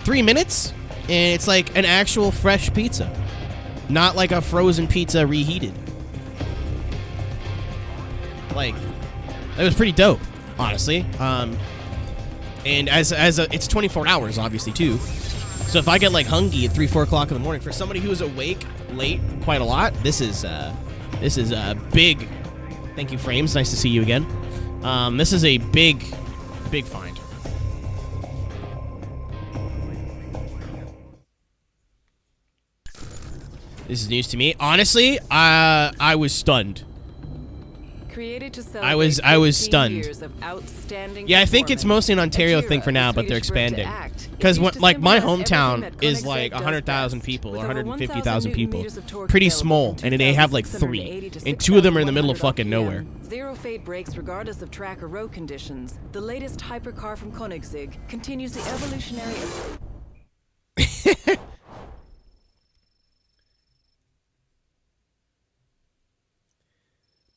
3 minutes, and it's like an actual fresh pizza. Not like a frozen pizza reheated. Like, it was pretty dope, honestly. And it's 24 hours, obviously, too. So if I get like hungry at 3, 4 o'clock in the morning, for somebody who is awake late quite a lot, this is big. Thank you, Frames. Nice to see you again. This is a big find. This is news to me. Honestly, I was stunned. I was stunned. Yeah, I think it's mostly an Ontario thing for now, but they're expanding. Because like my hometown is like 100,000 people or 150,000 people, pretty small, and they have like 3, and 2 of them are in the middle of fucking nowhere. Zero fade brakes regardless of track or road conditions. The latest hypercar from Koenigsegg continues the evolutionary.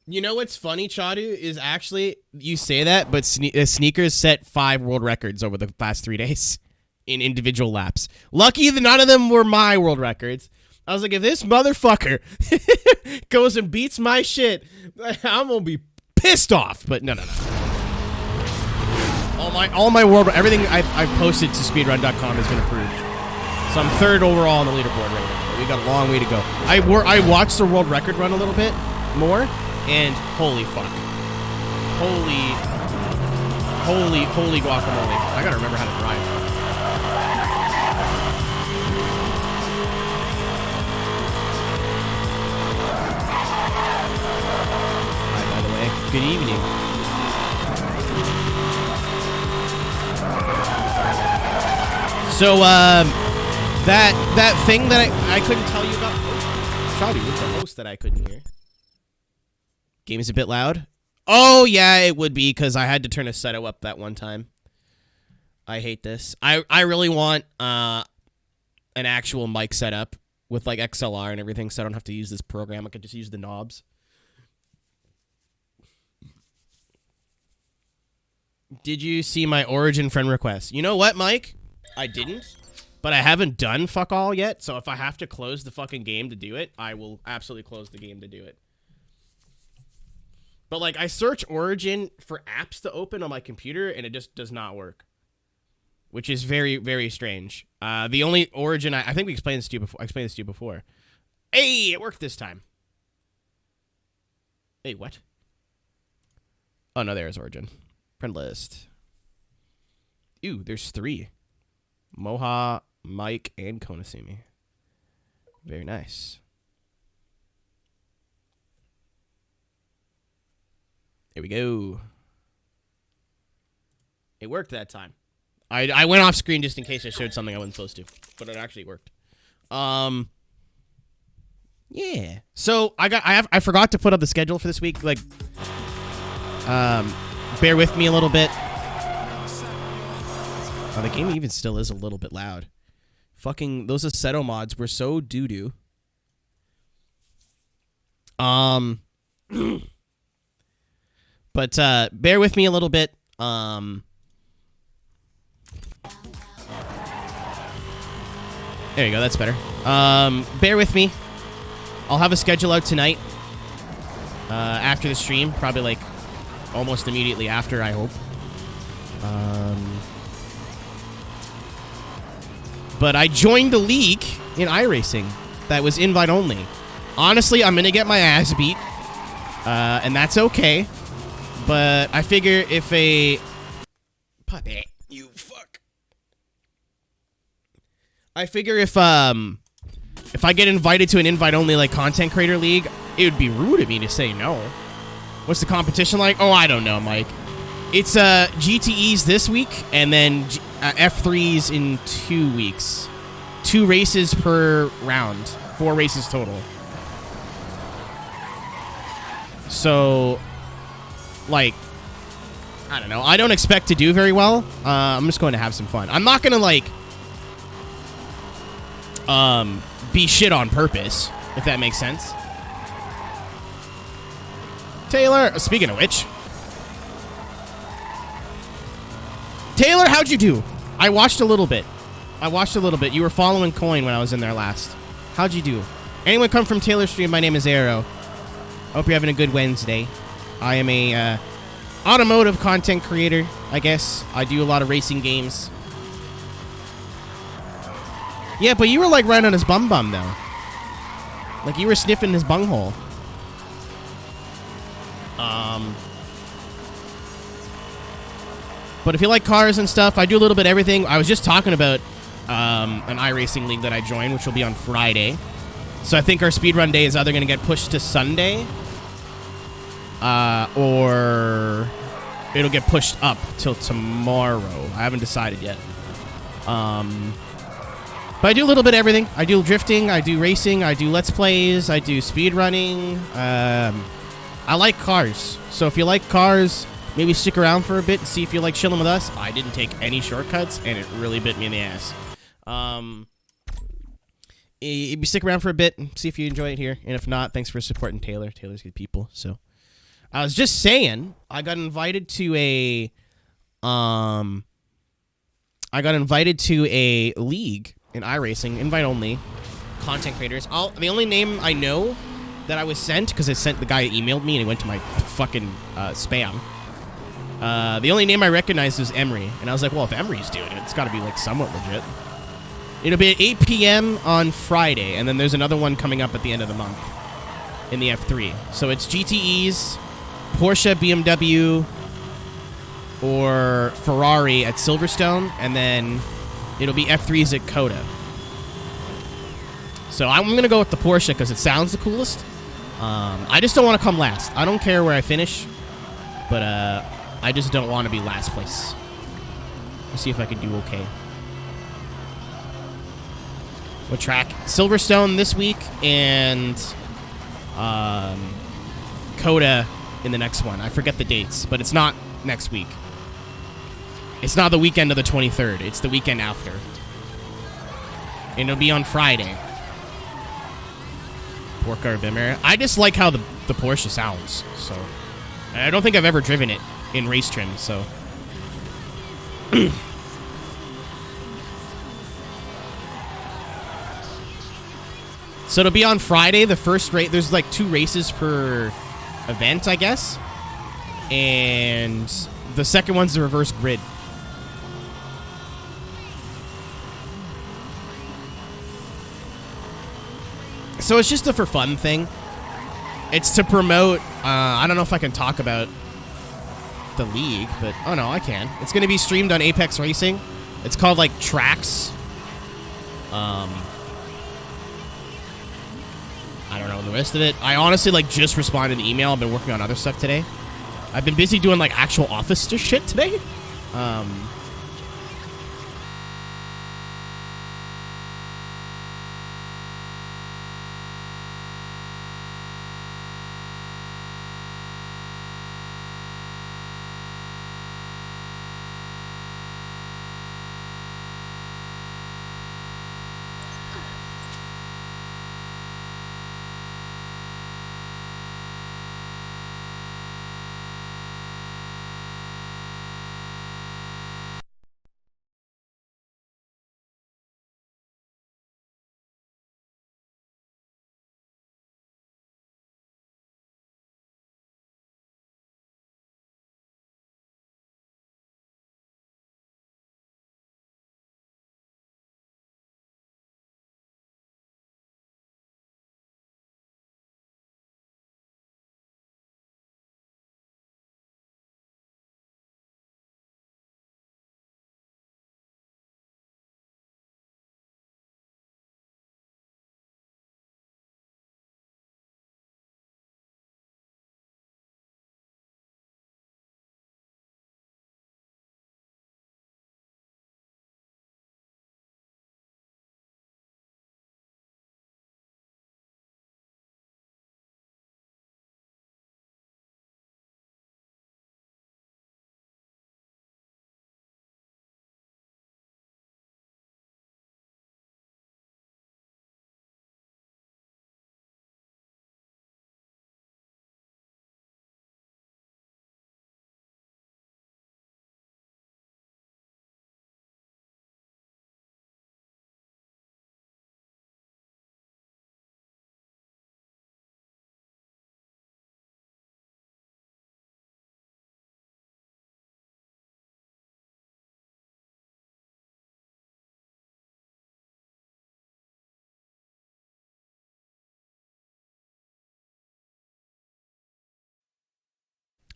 You know what's funny, Chadu, is actually, you say that, but sneakers set 5 world records over the past 3 days in individual laps. Lucky that none of them were my world records. I was like, if this motherfucker goes and beats my shit, I'm gonna be pissed off. But no. All my world, everything I've posted to speedrun.com has been approved. So I'm 3rd overall on the leaderboard right now. But we got a long way to go. I watched the world record run a little bit more. And holy fuck. Holy guacamole. I gotta remember how to drive. Hi, by the way. Good evening. So, that thing that I couldn't tell you about. Shawty with the host that I couldn't hear. Game is a bit loud. Oh, yeah, it would be, because I had to turn a setup up that one time. I hate this. I really want an actual mic setup with, like, XLR and everything, so I don't have to use this program. I could just use the knobs. Did you see my Origin friend request? You know what, Mike? I didn't, but I haven't done fuck all yet, so if I have to close the fucking game to do it, I will absolutely close the game to do it. But, like, I search Origin for apps to open on my computer, and it just does not work. Which is very, very strange. The only Origin... I think we explained this to you before. I explained this to you before. Hey, it worked this time. Hey, what? Oh, no, there's Origin. Friend list. Ew, there's 3. Moha, Mike, and Konasumi. Very nice. Here we go. It worked that time. I went off screen just in case I showed something I wasn't supposed to, but it actually worked. Yeah. So I forgot to put up the schedule for this week. Like, bear with me a little bit. Oh, the game even still is a little bit loud. Fucking those Assetto mods were so doo-doo. But bear with me a little bit. There you go. That's better. Bear with me. I'll have a schedule out tonight. After the stream, probably like almost immediately after, I hope. But I joined the league in iRacing that was invite only. Honestly, I'm gonna get my ass beat, and that's okay. But I figure if a... Puppet, you fuck. I figure if I get invited to an invite-only, like, content creator league, it would be rude of me to say no. What's the competition like? Oh, I don't know, Mike. It's GTEs this week, and then F3s in 2 weeks. 2 races per round. 4 races total. So... like, I don't know. I don't expect to do very well. I'm just going to have some fun. I'm not going to, like, be shit on purpose, if that makes sense. Taylor, speaking of which. Taylor, how'd you do? I watched a little bit. I watched a little bit. You were following Coin when I was in there last. How'd you do? Anyone come from Taylor Stream? My name is Aero. Hope you're having a good Wednesday. I am a automotive content creator, I guess. I do a lot of racing games. Yeah, but you were like right on his bum though. Like you were sniffing his bunghole. But if you like cars and stuff, I do a little bit of everything. I was just talking about an iRacing league that I joined, which will be on Friday. So I think our speedrun day is either going to get pushed to Sunday, or it'll get pushed up till tomorrow. I haven't decided yet. But I do a little bit of everything. I do drifting, I do racing, I do let's plays, I do speedrunning. I like cars. So if you like cars, maybe stick around for a bit and see if you like chilling with us. I didn't take any shortcuts, and it really bit me in the ass. If you stick around for a bit and see if you enjoy it here. And if not, thanks for supporting Taylor. Taylor's good people. So I was just saying, I got invited to a league in iRacing, invite only, content creators. The only name I know that I was sent, because the guy emailed me and he went to my fucking spam. The only name I recognized was Emery, and I was like, well, if Emery's doing it, it's got to be like somewhat legit. It'll be at 8 p.m. on Friday, and then there's another one coming up at the end of the month in the F3. So it's GTEs, Porsche, BMW, or Ferrari at Silverstone, and then it'll be F3s at Coda. So I'm going to go with the Porsche because it sounds the coolest. I just don't want to come last. I don't care where I finish, but I just don't want to be last place. Let's see if I can do okay. What track? Silverstone this week, and Coda in the next one. I forget the dates, but it's not next week. It's not the weekend of the 23rd. It's the weekend after. And it'll be on Friday. Porcar Bimmer. I just like how the Porsche sounds. So I don't think I've ever driven it in race trim, so. So it'll be on Friday, the first race. There's like 2 races per event, I guess. And the second one's the reverse grid. So it's just a for fun thing. It's to promote, I don't know if I can talk about the league, but, oh no, I can. It's going to be streamed on Apex Racing. It's called, like, Tracks. I don't know the rest of it. I honestly, like, just responded to the email. I've been working on other stuff today. I've been busy doing, like, actual office shit today.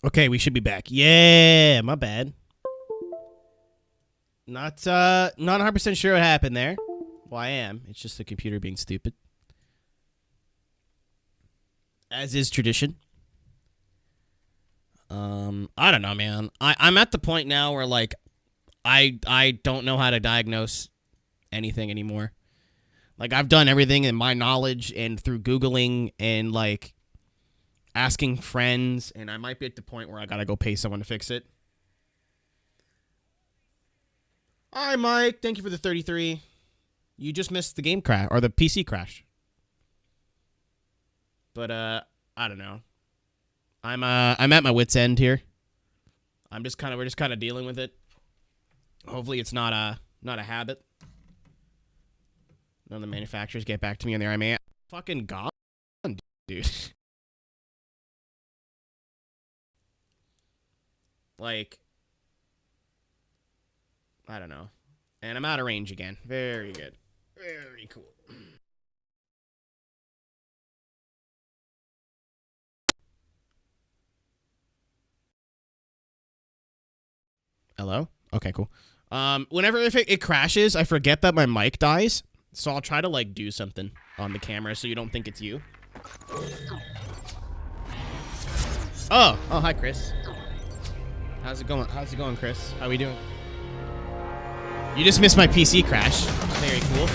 Okay, we should be back. Yeah, my bad. Not 100% sure what happened there. Well, I am. It's just the computer being stupid. As is tradition. I don't know, man. I'm at the point now where, like, I don't know how to diagnose anything anymore. Like, I've done everything in my knowledge and through Googling and, like, asking friends, and I might be at the point where I gotta go pay someone to fix it. Hi, Mike. Thank you for the 33. You just missed the game crash, or the PC crash. But, I don't know. I'm at my wit's end here. We're just kind of dealing with it. Hopefully it's not a habit. None of the manufacturers get back to me on their IMA. Fucking gone, dude. Like, I don't know. And I'm out of range again. Very good. Very cool. Hello? Okay, cool. Whenever if it crashes, I forget that my mic dies. So I'll try to, like, do something on the camera so you don't think it's you. Oh, hi, Chris. How's it going? How's it going, Chris? How we doing? You just missed my PC crash. Very cool.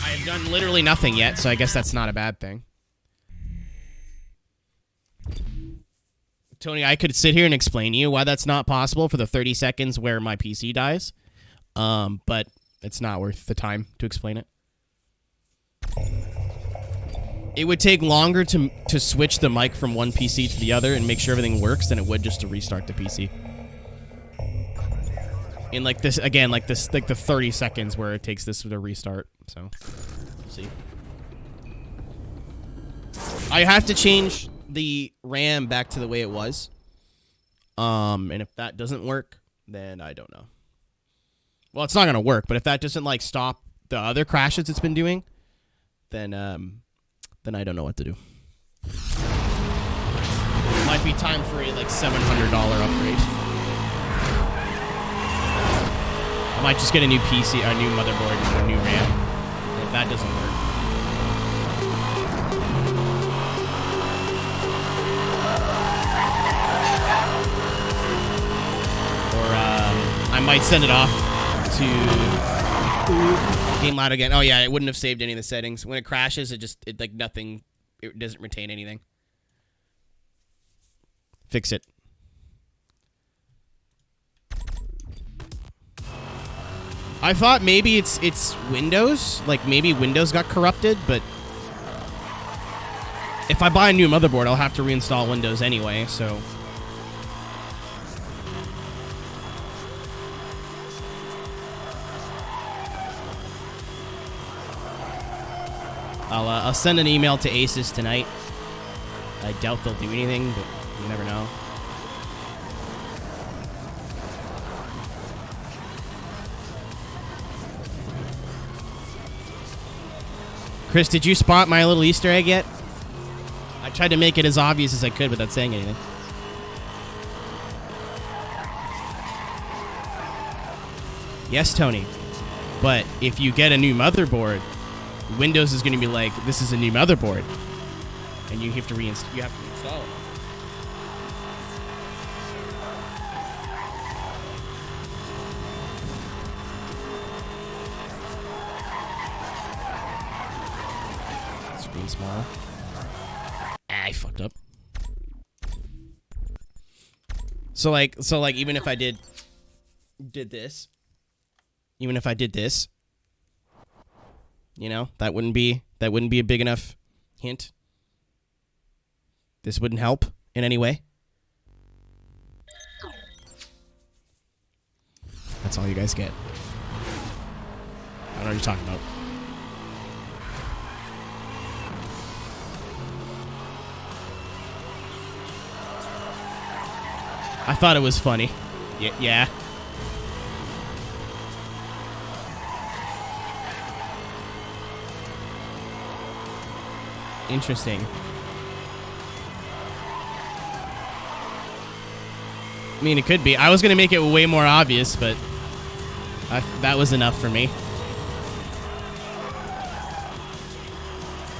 I've done literally nothing yet, so I guess that's not a bad thing. Tony, I could sit here and explain to you why that's not possible for the 30 seconds where my PC dies, but it's not worth the time to explain it. It would take longer to switch the mic from one PC to the other and make sure everything works than it would just to restart the PC. In like this, again, like the 30 seconds where it takes this to restart. So, we'll see. I have to change the RAM back to the way it was. And if that doesn't work, then I don't know. Well, it's not gonna work, but if that doesn't like stop the other crashes it's been doing, then I don't know what to do. Might be time for a like $700 upgrade. I might just get a new PC, a new motherboard, and a new RAM. And if that doesn't work, I might send it off to Game Loud again. Oh yeah, it wouldn't have saved any of the settings. When it crashes, it like nothing. It doesn't retain anything. Fix it. I thought maybe it's Windows. Like maybe Windows got corrupted, but if I buy a new motherboard, I'll have to reinstall Windows anyway, so. I'll send an email to Asus tonight. I doubt they'll do anything, but you never know. Chris, did you spot my little Easter egg yet? I tried to make it as obvious as I could without saying anything. Yes, Tony. But if you get a new motherboard, Windows is going to be like, this is a new motherboard, and you have to reinstall it. Screen small. I fucked up. So like even if I did this, you know, that wouldn't be a big enough hint. This wouldn't help in any way. That's all you guys get. I don't know what you're talking about. I thought it was funny. Yeah. Interesting. I mean, it could be. I was going to make it way more obvious, but that was enough for me.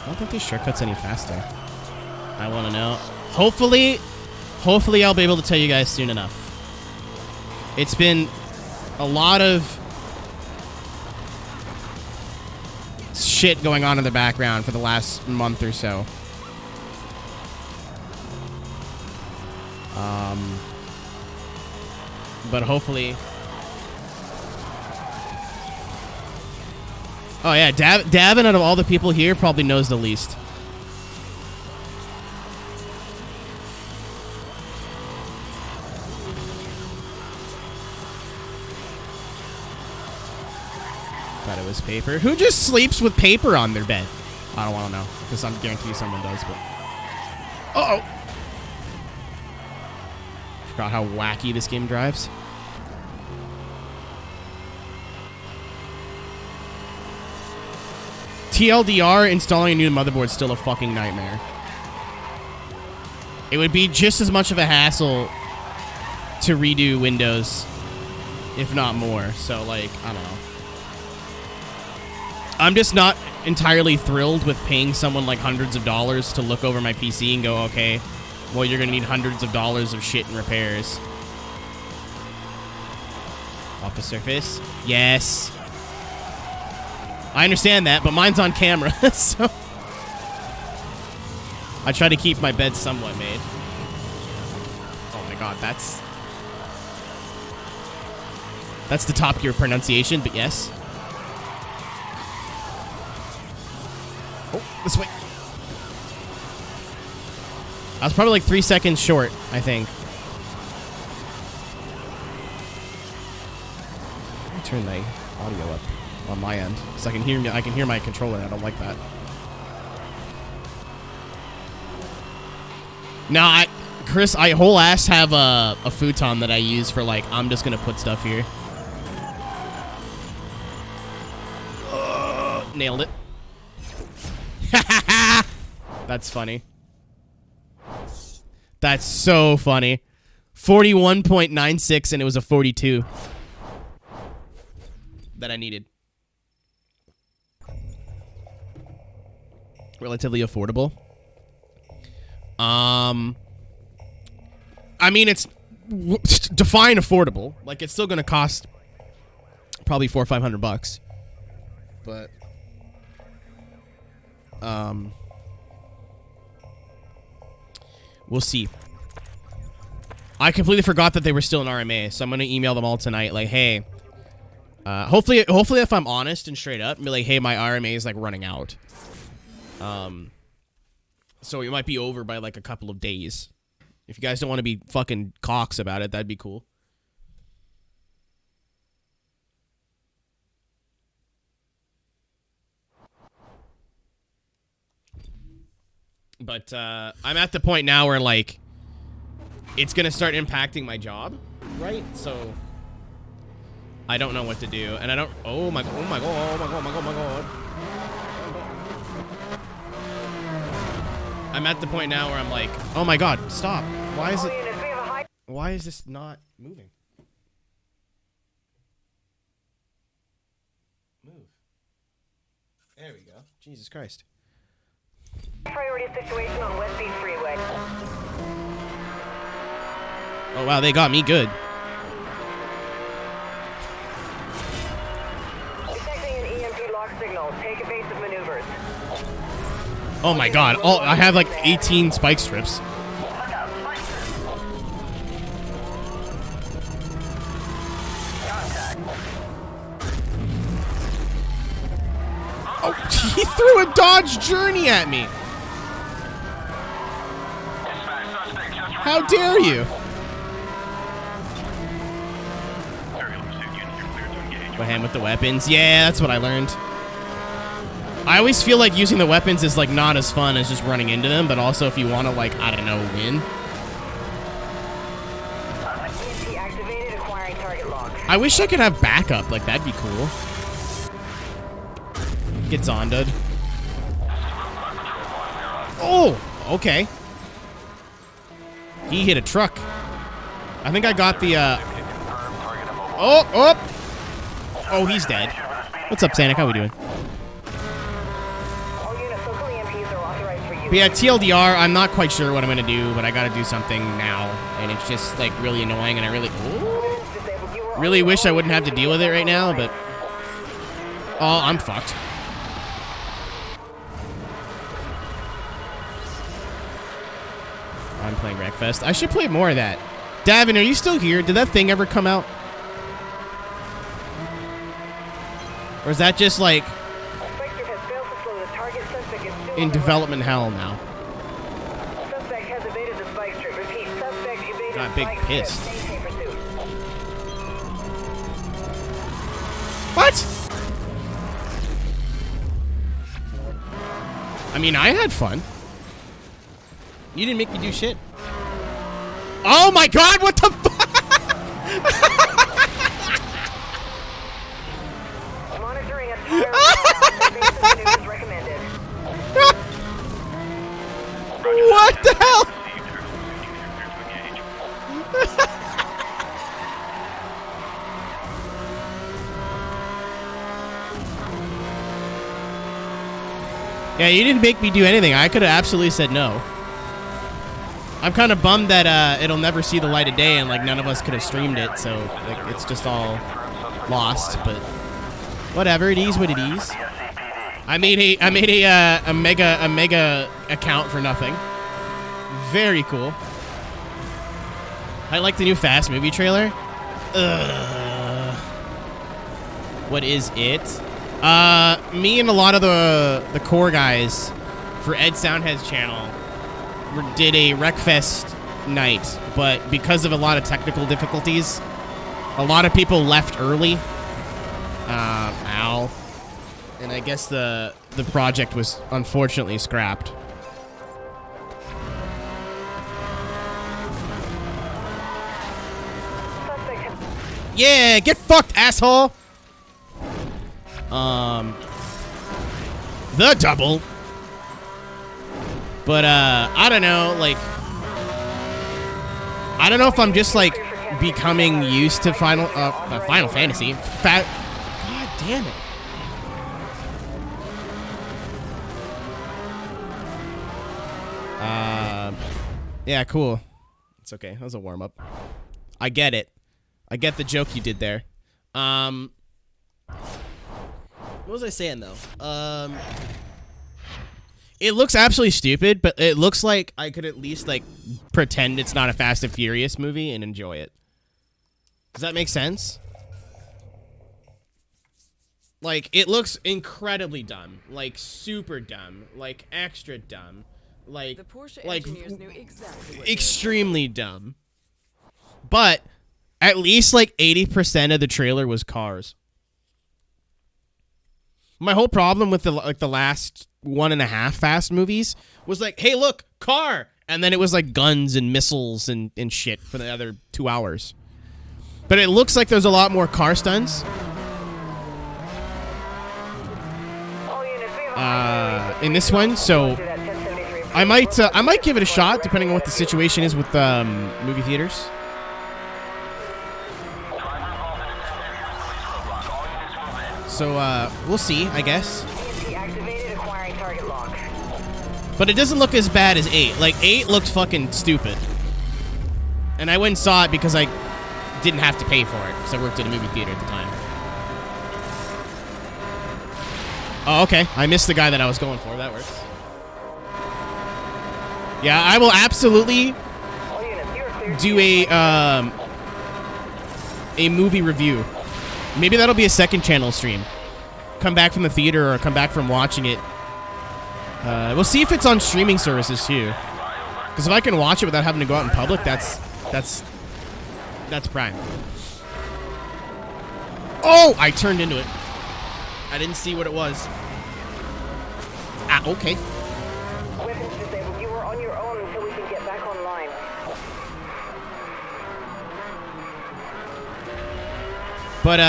I don't think these shortcuts any faster. I want to know. Hopefully I'll be able to tell you guys soon enough. It's been a lot of shit going on in the background for the last month or so. But hopefully... Oh yeah, Davin out of all the people here probably knows the least. Thought it was paper. Who just sleeps with paper on their bed? I don't want to know, because I'm guaranteed someone does, but... Uh-oh! Forgot how wacky this game drives. TLDR, installing a new motherboard is still a fucking nightmare. It would be just as much of a hassle to redo Windows, if not more. So, like, I don't know. I'm just not entirely thrilled with paying someone like hundreds of dollars to look over my PC and go, okay, well, you're going to need hundreds of dollars of shit and repairs. Off the surface? Yes. I understand that, but mine's on camera, so... I try to keep my bed somewhat made. Oh my god, that's the top gear pronunciation, but yes. Oh, this way. I was probably like 3 seconds short, I think. Let me turn my audio up on my end, because I can hear my controller, and I don't like that. No, Chris, I whole ass have a futon that I use for, like, I'm just gonna put stuff here. Nailed it. That's funny. That's so funny. 41.96, and it was a 42 that I needed. Relatively affordable. I mean, it's define affordable. Like, it's still gonna cost probably $400 or $500, but we'll see. I completely forgot that they were still in RMA, so I'm gonna email them all tonight. Like, hey, hopefully, if I'm honest and straight up, be like, hey, my RMA is like running out. So it might be over by like a couple of days. If you guys don't want to be fucking cocks about it, that'd be cool. But I'm at the point now where, like, it's gonna start impacting my job, right? So I don't know what to do, and I don't. Oh my god! Oh my god! Oh my god! Oh my god! Oh my god! I'm at the point now where I'm like, oh my god, stop! Why is it? Why is this not moving? Move. There we go. Jesus Christ. Priority situation on West Beach Freeway. Oh wow, they got me good. Detecting an EMP lock signal. Take evasive maneuvers. Oh my god, I have like 18 spike strips. Oh, he threw a Dodge Journey at me. How dare you? Go hand with the weapons. Yeah, that's what I learned. I always feel like using the weapons is like not as fun as just running into them, but also if you want to, like, I don't know, win. I wish I could have backup. Like, that'd be cool. Get Zondoed. Oh, okay. He hit a truck. I think I got the, Oh, he's dead. What's up, Sanic? How we doing? All units, local EMPs are authorized for use. But yeah, TLDR, I'm not quite sure what I'm going to do, but I got to do something now. And it's just, like, really annoying, and I really wish I wouldn't have to deal with it right now, but... Oh, I'm fucked. I'm playing Wreckfest. I should play more of that. Davin, are you still here? Did that thing ever come out? Or is that just, like, in development hell now? Suspect has evaded the spike strip. Repeat, suspect evaded Got big spike strip. pissed. Maintain pursuit. What? I mean, I had fun. You didn't make me do shit. Oh my god, what the fuck? Monitoring a tire evasive maneuvers recommended. What the hell? Yeah, you didn't make me do anything. I could have absolutely said no. I'm kind of bummed that it'll never see the light of day, and like none of us could have streamed it, so like it's just all lost. But whatever, it is what it is. I made a mega account for nothing. Very cool. I like the new Fast movie trailer. What is it? Me and a lot of the core guys for Ed Soundhead's channel did a Wreckfest night, but because of a lot of technical difficulties, a lot of people left early. Ow. And I guess the project was unfortunately scrapped. Yeah, get fucked, asshole! The double. But, I don't know, like... I don't know if I'm just, like, becoming used to Final Fantasy. God damn it. Yeah, cool. It's okay. That was a warm-up. I get it. I get the joke you did there. What was I saying, though? It looks absolutely stupid, but it looks like I could at least, like, pretend it's not a Fast and Furious movie and enjoy it. Does that make sense? Like, it looks incredibly dumb. Like, super dumb. Like, extra dumb. Like, The Porsche engineers knew exactly what extremely dumb. But at least, like, 80% of the trailer was cars. My whole problem with the last 1.5 Fast movies was like, hey, look, car, and then it was like guns and missiles and shit for the other 2 hours. But it looks like there's a lot more car stunts. In this one, so I might give it a shot depending on what the situation is with movie theaters. So, we'll see, I guess. But it doesn't look as bad as 8. Like, 8 looked fucking stupid. And I went and saw it because I didn't have to pay for it, because I worked at a movie theater at the time. Oh, okay. I missed the guy that I was going for. That works. Yeah, I will absolutely do a movie review. Maybe that'll be a second channel stream. Come back from the theater or come back from watching it. We'll see if it's on streaming services too. Because if I can watch it without having to go out in public, that's prime. Oh, I turned into it. I didn't see what it was. Ah, okay. Weapons disabled. You are on your own until we can get back online. But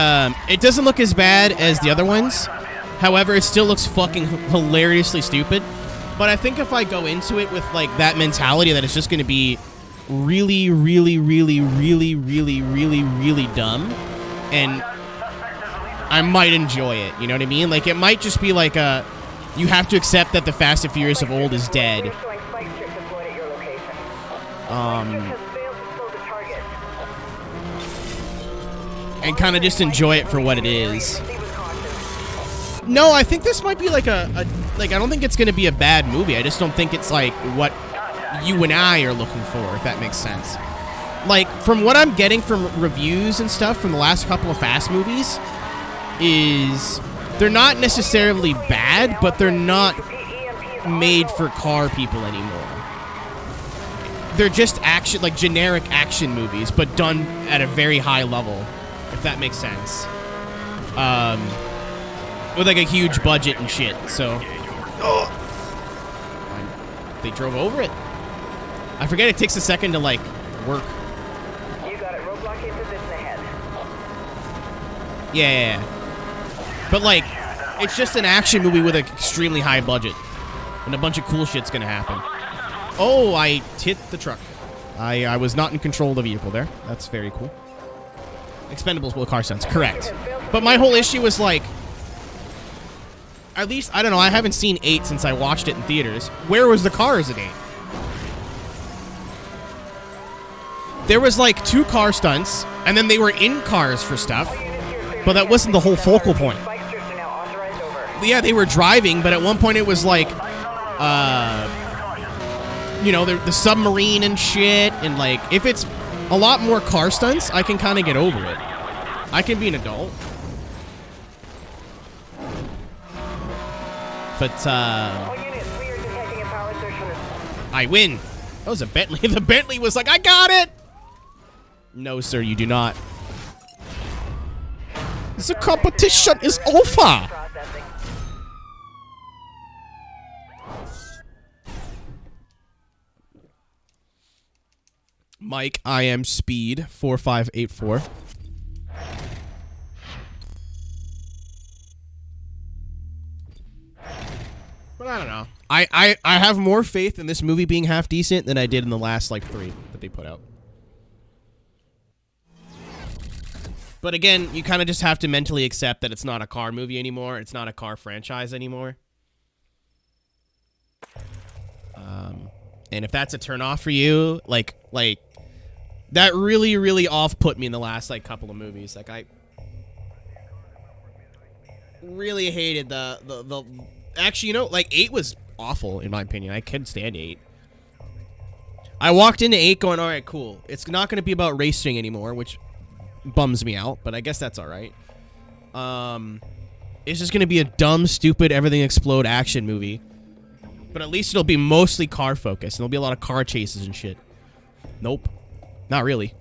it doesn't look as bad as the other ones. However, it still looks fucking hilariously stupid. But I think if I go into it with like that mentality that it's just going to be really, really, really, really, really, really, really dumb, and I might enjoy it. You know what I mean? Like, it might just be like a, you have to accept that the Fast and Furious of old is dead. And kind of just enjoy it for what it is. No, I think this might be like like, I don't think it's going to be a bad movie. I just don't think it's like what you and I are looking for, if that makes sense. Like, from what I'm getting from reviews and stuff from the last couple of Fast movies, is they're not necessarily bad, but they're not made for car people anymore. They're just action, like generic action movies, but done at a very high level, if that makes sense. With like a huge budget and shit, so. They drove over it. I forget it takes a second to like work. You got it. Roadblock in position ahead. Yeah. But like, it's just an action movie with an extremely high budget. And a bunch of cool shit's gonna happen. Oh, I hit the truck. I was not in control of the vehicle there. That's very cool. Expendables with car stunts, correct. But my whole issue was like, at least, I don't know, I haven't seen 8 since I watched it in theaters. Where was the cars in 8? There was like 2 car stunts, and then they were in cars for stuff, but that wasn't the whole focal point. Yeah, they were driving, but at one point it was like, you know, the submarine and shit, and like, if it's a lot more car stunts, I can kind of get over it. I can be an adult. But, I win. That was a Bentley. The Bentley was like, I got it! No, sir, you do not. The competition is over! Mike, I am speed 4584. But I don't know. I have more faith in this movie being half decent than I did in the last like 3 that they put out. But again, you kind of just have to mentally accept that it's not a car movie anymore. It's not a car franchise anymore. And if that's a turnoff for you, like that really off-put me in the last like couple of movies. Like, I really hated the actually, you know, like 8 was awful in my opinion. I couldn't stand 8. I walked into 8 going, all right, cool. It's not going to be about racing anymore, which bums me out, but I guess that's all right. It's just going to be a dumb, stupid, everything explode action movie. But at least it'll be mostly car focused, and there'll be a lot of car chases and shit. Nope. Not really.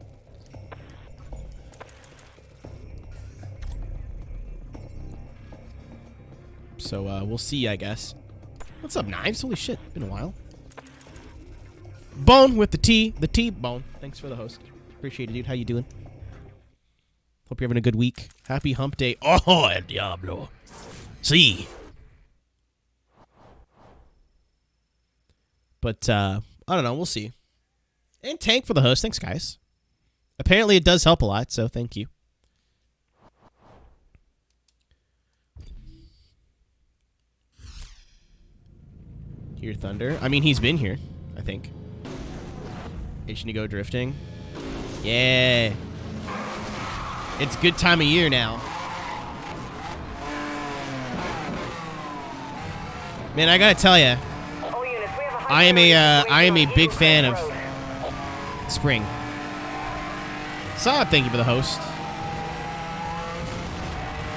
So, we'll see, I guess. What's up, Knives? Holy shit, been a while. Bone with the T, Bone. Thanks for the host. Appreciate it, dude. How you doing? Hope you're having a good week. Happy hump day. Oh, El Diablo. See. But, I don't know. We'll see. And Tank for the host. Thanks, guys. Apparently, it does help a lot, so thank you. Hear thunder. I mean, he's been here, I think. Itching to go drifting. Yeah. It's a good time of year now. Man, I gotta tell you, I am a big fan of spring. Saab, thank you for the host.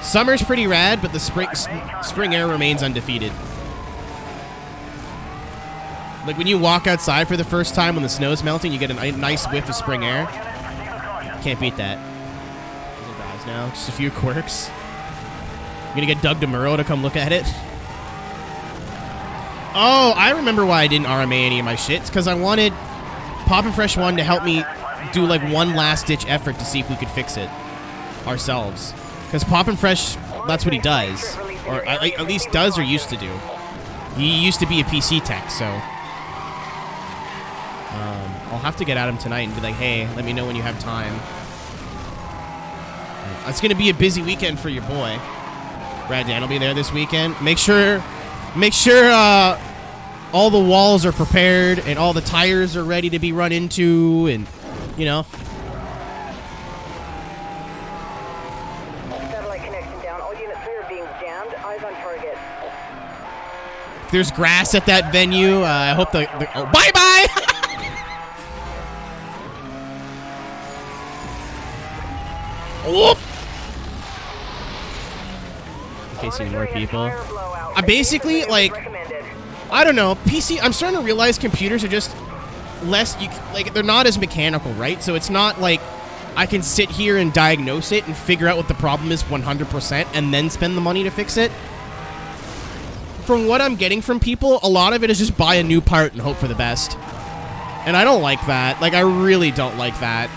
Summer's pretty rad, but the spring air remains undefeated. Like when you walk outside for the first time when the snow's melting, you get a nice whiff of spring air. Can't beat that. Now, just a few quirks. I'm gonna get Doug DeMuro to come look at it. Oh, I remember why I didn't RMA any of my shit. It's because I wanted Poppin' Fresh 1 to help me do like one last ditch effort to see if we could fix it ourselves. Because Poppin' Fresh, that's what he does. Or at least does or used to do. He used to be a PC tech, so I'll have to get at him tonight and be like, hey, let me know when you have time. It's gonna be a busy weekend for your boy. Brad Dan will be there this weekend. Make sure all the walls are prepared and all the tires are ready to be run into, and you know. Satellite connection down. All units 3 are being jammed. Eyes on target. If there's grass at that venue, I hope the oh, bye-bye! Whoop! In case any more people. I basically, like, I don't know, PC, I'm starting to realize computers are just less, like, they're not as mechanical, right? So it's not like I can sit here and diagnose it and figure out what the problem is 100% and then spend the money to fix it. From what I'm getting from people, a lot of it is just buy a new part and hope for the best. And I don't like that. Like, I really don't like that.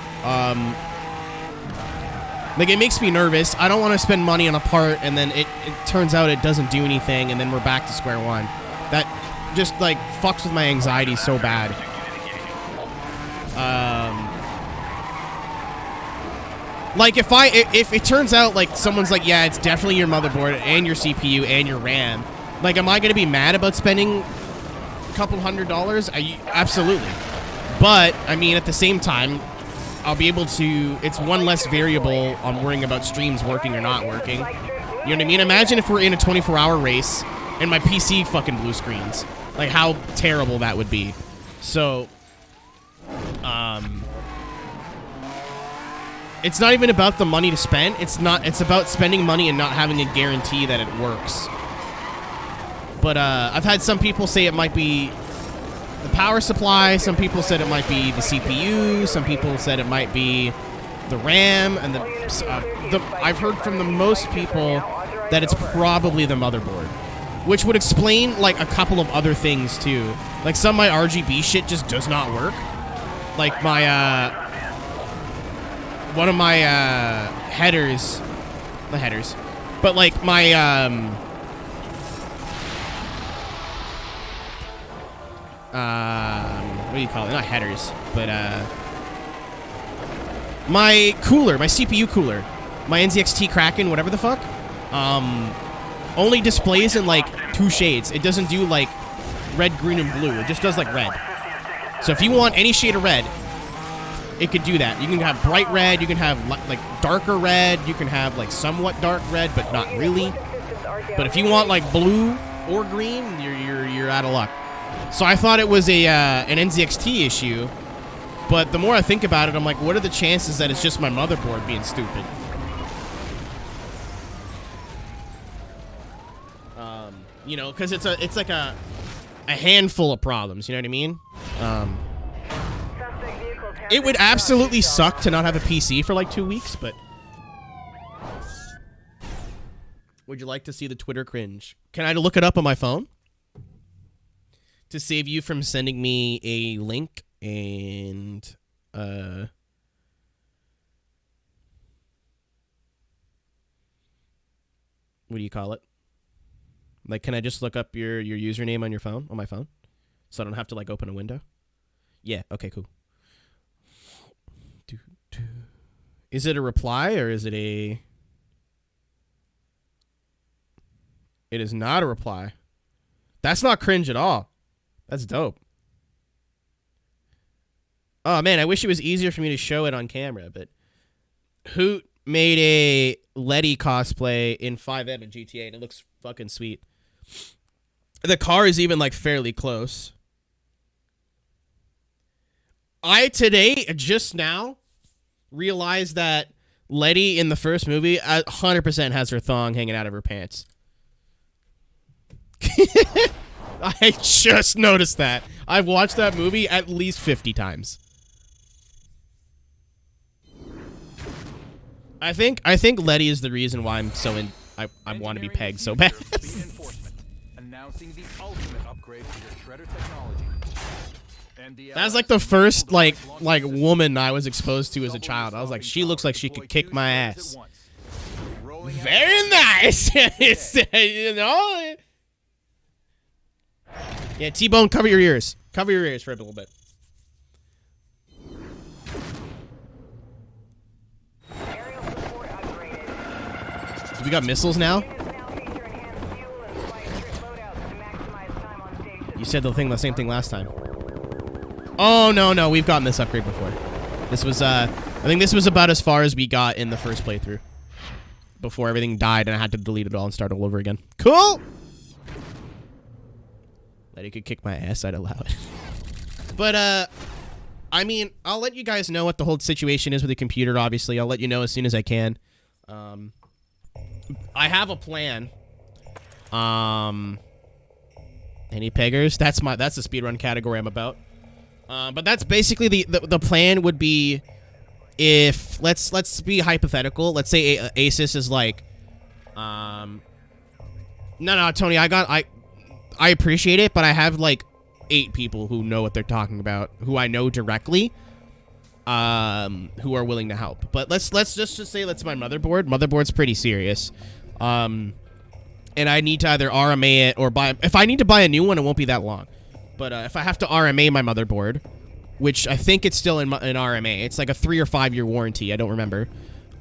Like, it makes me nervous. I don't want to spend money on a part and then it turns out it doesn't do anything and then we're back to square one. That just, like, fucks with my anxiety so bad. Like, if it turns out, like, someone's like, yeah, it's definitely your motherboard and your CPU and your RAM, like, am I going to be mad about spending a couple $100? Absolutely. But, I mean, at the same time, I'll be able to, it's one less variable on worrying about streams working or not working. You know what I mean? Imagine if we're in a 24-hour race and my PC fucking blue screens. Like, how terrible that would be. So, it's not even about the money to spend. It's about spending money and not having a guarantee that it works. But, I've had some people say it might be the power supply. Some people said it might be the CPU. Some people said it might be the RAM. And I've heard from the most people that it's probably the motherboard, which would explain, like, a couple of other things, too. Like, some of my RGB shit just does not work. Like, my, one of my, headers, the headers, but, like, my, what do you call it? Not headers, but, my cooler, my CPU cooler, my NZXT Kraken, whatever the fuck, only displays in, like, 2 shades. It doesn't do, like, red, green, and blue. It just does, like, red. So if you want any shade of red, it could do that. You can have bright red, you can have, like, darker red, you can have, like, somewhat dark red, but not really. But if you want, like, blue or green, you're out of luck. So I thought it was an NZXT issue, but the more I think about it, I'm like, what are the chances that it's just my motherboard being stupid? You know, because it's like a handful of problems. You know what I mean? It would absolutely suck to not have a PC for like 2 weeks, but would you like to see the Twitter cringe? Can I look it up on my phone to save you from sending me a link and what do you call it? Like, can I just look up your username on your phone, on my phone? So I don't have to, like, open a window? Yeah, okay, cool. Is it a reply, or is it a... It is not a reply. That's not cringe at all. That's dope. Oh, man, I wish it was easier for me to show it on camera, but... Hoot made a Letty cosplay in 5M and GTA, and it looks fucking sweet. The car is even, like, fairly close. I, today, just now, realized that Letty in the first movie 100% has her thong hanging out of her pants. I just noticed that. I've watched that movie at least 50 times. I think Letty is the reason why I'm so in. I want to be pegged so bad. Announcing the ultimate upgrade to your shredder technology. That's like the first like woman I was exposed to as a child. I was like, she looks like she could kick my ass. Very nice. You know. Yeah, T-Bone, cover your ears. Cover your ears for a little bit. Aerial support upgraded. So we got missiles now? Units now feature enhanced fuel and flight strict loadouts to maximize time on station. You said the same thing last time. Oh, no, we've gotten this upgrade before. This was, I think this was about as far as we got in the first playthrough. Before everything died and I had to delete it all and start all over again. Cool! That he could kick my ass, I'd allow it. But, I mean, I'll let you guys know what the whole situation is with the computer, obviously. I'll let you know as soon as I can. I have a plan. Any peggers? That's the speedrun category I'm about. But that's basically the plan would be if let's be hypothetical. Let's say Asus is like no, Tony, I appreciate it, but I have like 8 people who know what they're talking about, who I know directly, who are willing to help. But let's just say that's my motherboard. Motherboard's pretty serious. And I need to either RMA it or buy. If I need to buy a new one, it won't be that long. But if I have to RMA my motherboard, which I think it's still in RMA, it's like a 3 or 5 year warranty. I don't remember.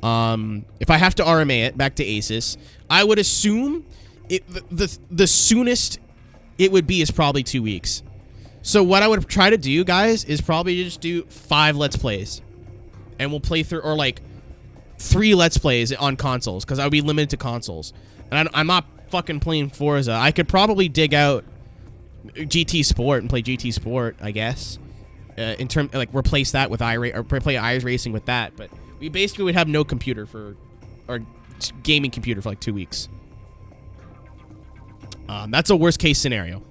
If I have to RMA it back to Asus, I would assume the soonest it would be is probably 2 weeks. So what I would try to do, guys, is probably just do 5 Let's Plays, and we'll play through, or like 3 Let's Plays on consoles, because I would be limited to consoles, and I'm not fucking playing Forza. I could probably dig out GT Sport and play GT Sport, I guess. In term, like, replace that with or play iRacing with that. But we basically would have no computer or gaming computer for like 2 weeks. That's a worst case scenario.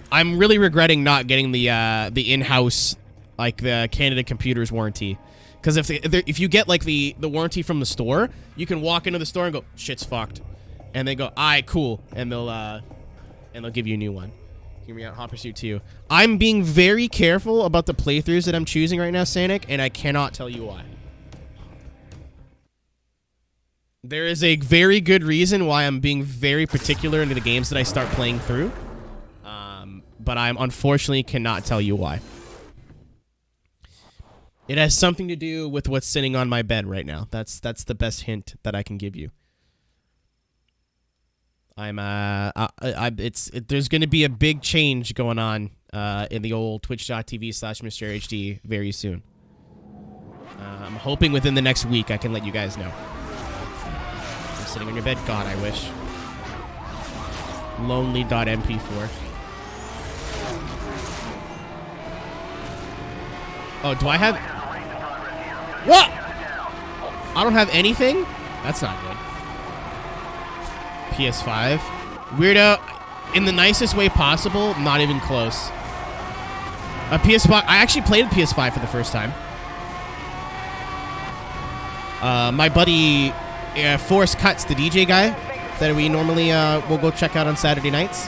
I'm really regretting not getting the in-house, like, the Canada Computers warranty. Because if you get like the warranty from the store, you can walk into the store and go, shit's fucked. And they go, alright, cool, and they'll give you a new one. Hear me out, Hot Pursuit 2. I'm being very careful about the playthroughs that I'm choosing right now, Sanic, and I cannot tell you why. There is a very good reason why I'm being very particular into the games that I start playing through. But I unfortunately cannot tell you why. It has something to do with what's sitting on my bed right now. That's the best hint that I can give you. There's going to be a big change going on in the old twitch.tv/MrHD very soon. I'm hoping within the next week I can let you guys know. I'm sitting on your bed. God, I wish. Lonely.mp4. Oh, do I have... What? I don't have anything? That's not good. PS5. Weirdo, in the nicest way possible, not even close. A PS5... I actually played a PS5 for the first time. My buddy, Forrest Cuts, the DJ guy, that we normally will go check out on Saturday nights.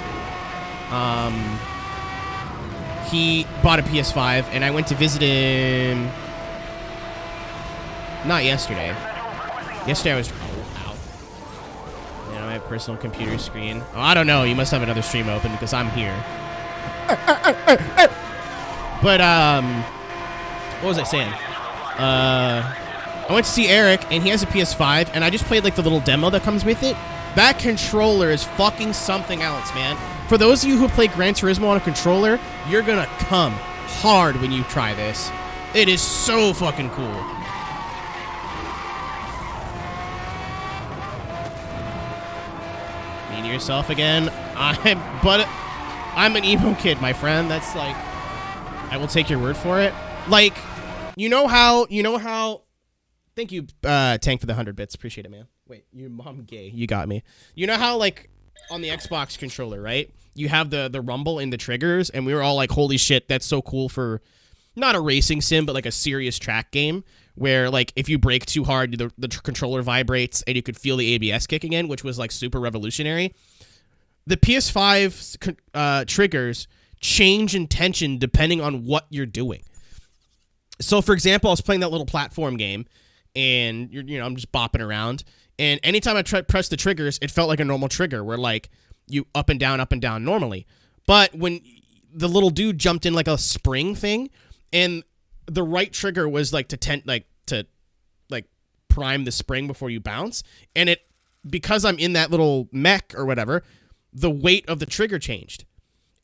He bought a PS5, and I went to visit him... Not yesterday. Yesterday I was... Oh, ow. You know, my personal computer screen. Oh, I don't know. You must have another stream open because I'm here. But, what was I saying? I went to see Eric, and he has a PS5, and I just played, like, the little demo that comes with it. That controller is fucking something else, man. For those of you who play Gran Turismo on a controller, you're gonna come hard when you try this. It is so fucking cool. Mean to yourself again? I'm an emo kid, my friend. That's like, I will take your word for it. Like, you know how, thank you, Tank, for the 100 bits. Appreciate it, man. Wait, your mom gay. You got me. You know how, like, on the Xbox controller, right? You have the rumble in the triggers, and we were all like, holy shit, that's so cool for not a racing sim, but like a serious track game where, like, if you brake too hard, the controller vibrates and you could feel the ABS kicking in, which was like super revolutionary. The PS5 triggers change in tension depending on what you're doing. So, for example, I was playing that little platform game, and I'm just bopping around, and anytime I press the triggers, it felt like a normal trigger where, like, you up and down normally. But when the little dude jumped in like a spring thing, and the right trigger was like to prime the spring before you bounce, and because I'm in that little mech or whatever, the weight of the trigger changed,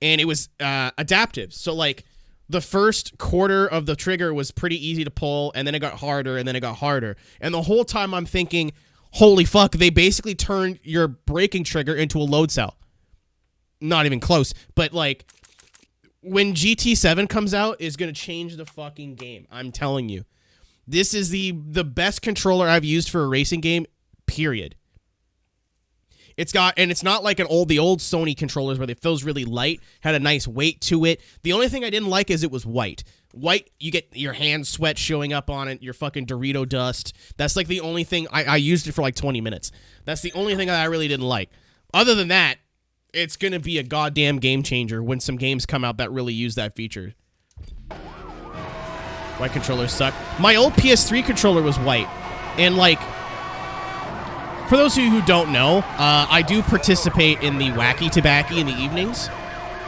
and it was adaptive. So like the first quarter of the trigger was pretty easy to pull, and then it got harder, and then it got harder. And the whole time I'm thinking, holy fuck, they basically turned your braking trigger into a load cell. Not even close. But like, when GT7 comes out, is going to change the fucking game. I'm telling you. This is the best controller I've used for a racing game, period. It's not like the old Sony controllers where it feels really light, had a nice weight to it. The only thing I didn't like is it was white. White, you get your hand sweat showing up on it, your fucking Dorito dust. That's like the only thing. I used it for like 20 minutes. That's the only thing that I really didn't like. Other than that, it's going to be a goddamn game changer when some games come out that really use that feature. White controllers suck. My old PS3 controller was white. And like, for those of you who don't know, I do participate in the wacky tobacco in the evenings.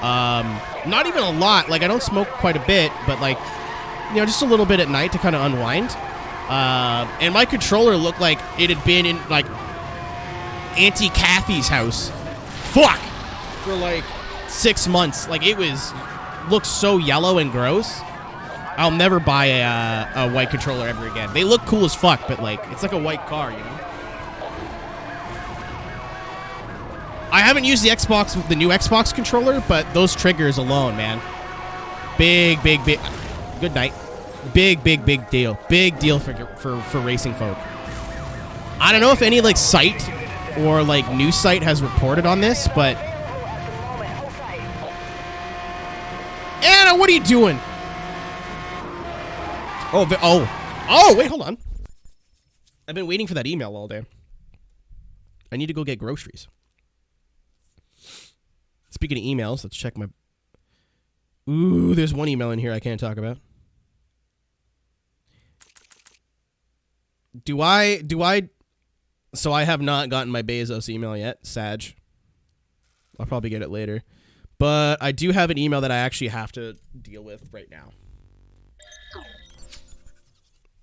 Not even a lot. Like, I don't smoke quite a bit, but like, just a little bit at night to kind of unwind. And my controller looked like it had been in like Auntie Kathy's house. Fuck! For like 6 months. Like, it looked so yellow and gross. I'll never buy a white controller ever again. They look cool as fuck, but like, it's like a white car, I haven't used the new Xbox controller, but those triggers alone, man. Big. Good night. Big deal. Big deal for racing folk. I don't know if any like site or like news site has reported on this, but Anna, what are you doing? Oh, wait, hold on. I've been waiting for that email all day. I need to go get groceries. Speaking of emails, let's check my... Ooh, there's one email in here I can't talk about. So I have not gotten my Bezos email yet, Sag. I'll probably get it later. But I do have an email that I actually have to deal with right now.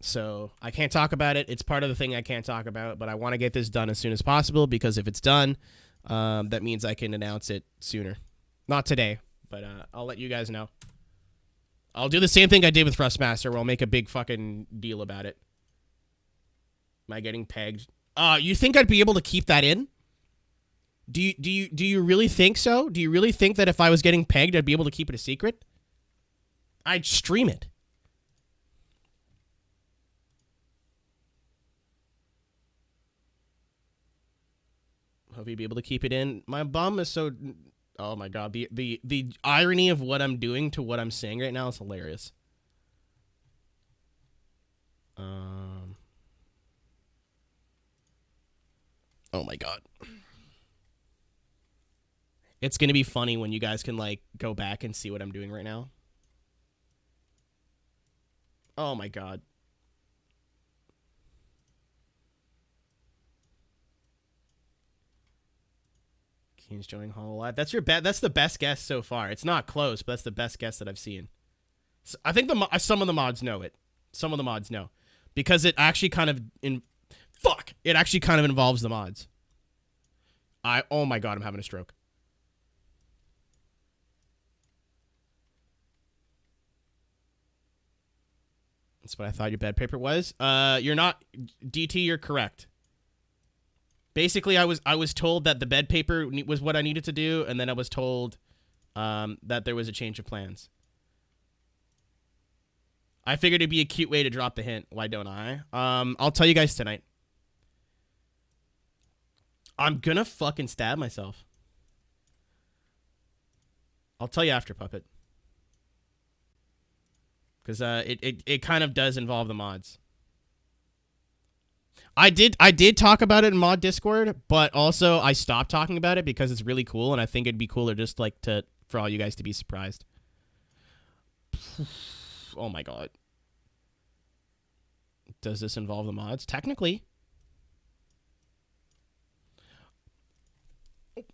So I can't talk about it. It's part of the thing I can't talk about, but I want to get this done as soon as possible, because if it's done, that means I can announce it sooner. Not today, but I'll let you guys know. I'll do the same thing I did with Thrustmaster, where I'll make a big fucking deal about it. Am I getting pegged? You think I'd be able to keep that in? Do you really think so? Do you really think that if I was getting pegged, I'd be able to keep it a secret? I'd stream it. Hope you'd be able to keep it in. My bum is so... Oh my god. The irony of what I'm doing to what I'm saying right now is hilarious. Oh my god. It's going to be funny when you guys can like go back and see what I'm doing right now. Oh my god. Keen's joining HoloLive. That's that's the best guess so far. It's not close, but that's the best guess that I've seen. So I think some of the mods know it. Some of the mods know, because it actually kind of it actually kind of involves the mods. Oh my god, I'm having a stroke. That's what I thought your bed paper was. You're not, DT. You're correct. Basically, I was told that the bed paper was what I needed to do, and then I was told that there was a change of plans. I figured it'd be a cute way to drop the hint. Why don't I? I'll tell you guys tonight. I'm gonna fucking stab myself. I'll tell you after, Puppet. Because it kind of does involve the mods. I did talk about it in mod Discord, but also I stopped talking about it because it's really cool, and I think it'd be cooler just like for all you guys to be surprised. Oh my god. Does this involve the mods? Technically.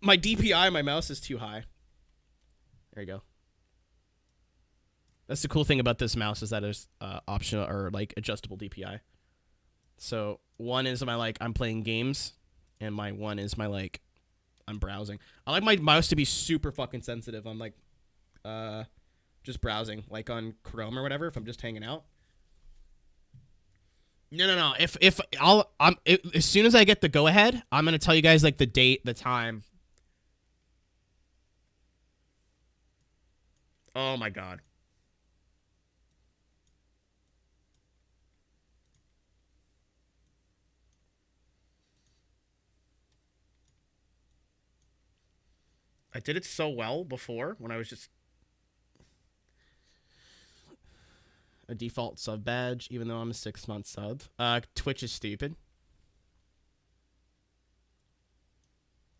My DPI on my mouse is too high. There you go. That's the cool thing about this mouse is that there's optional or like adjustable DPI. So one is my like I'm playing games, and my one is my like I'm browsing. I like my mouse to be super fucking sensitive on like just browsing, like on Chrome or whatever. If I'm just hanging out. No. As soon as I get the go ahead, I'm gonna tell you guys like the date, the time. Oh my god. I did it so well before when I was just a default sub badge, even though I'm a 6-month sub. Twitch is stupid.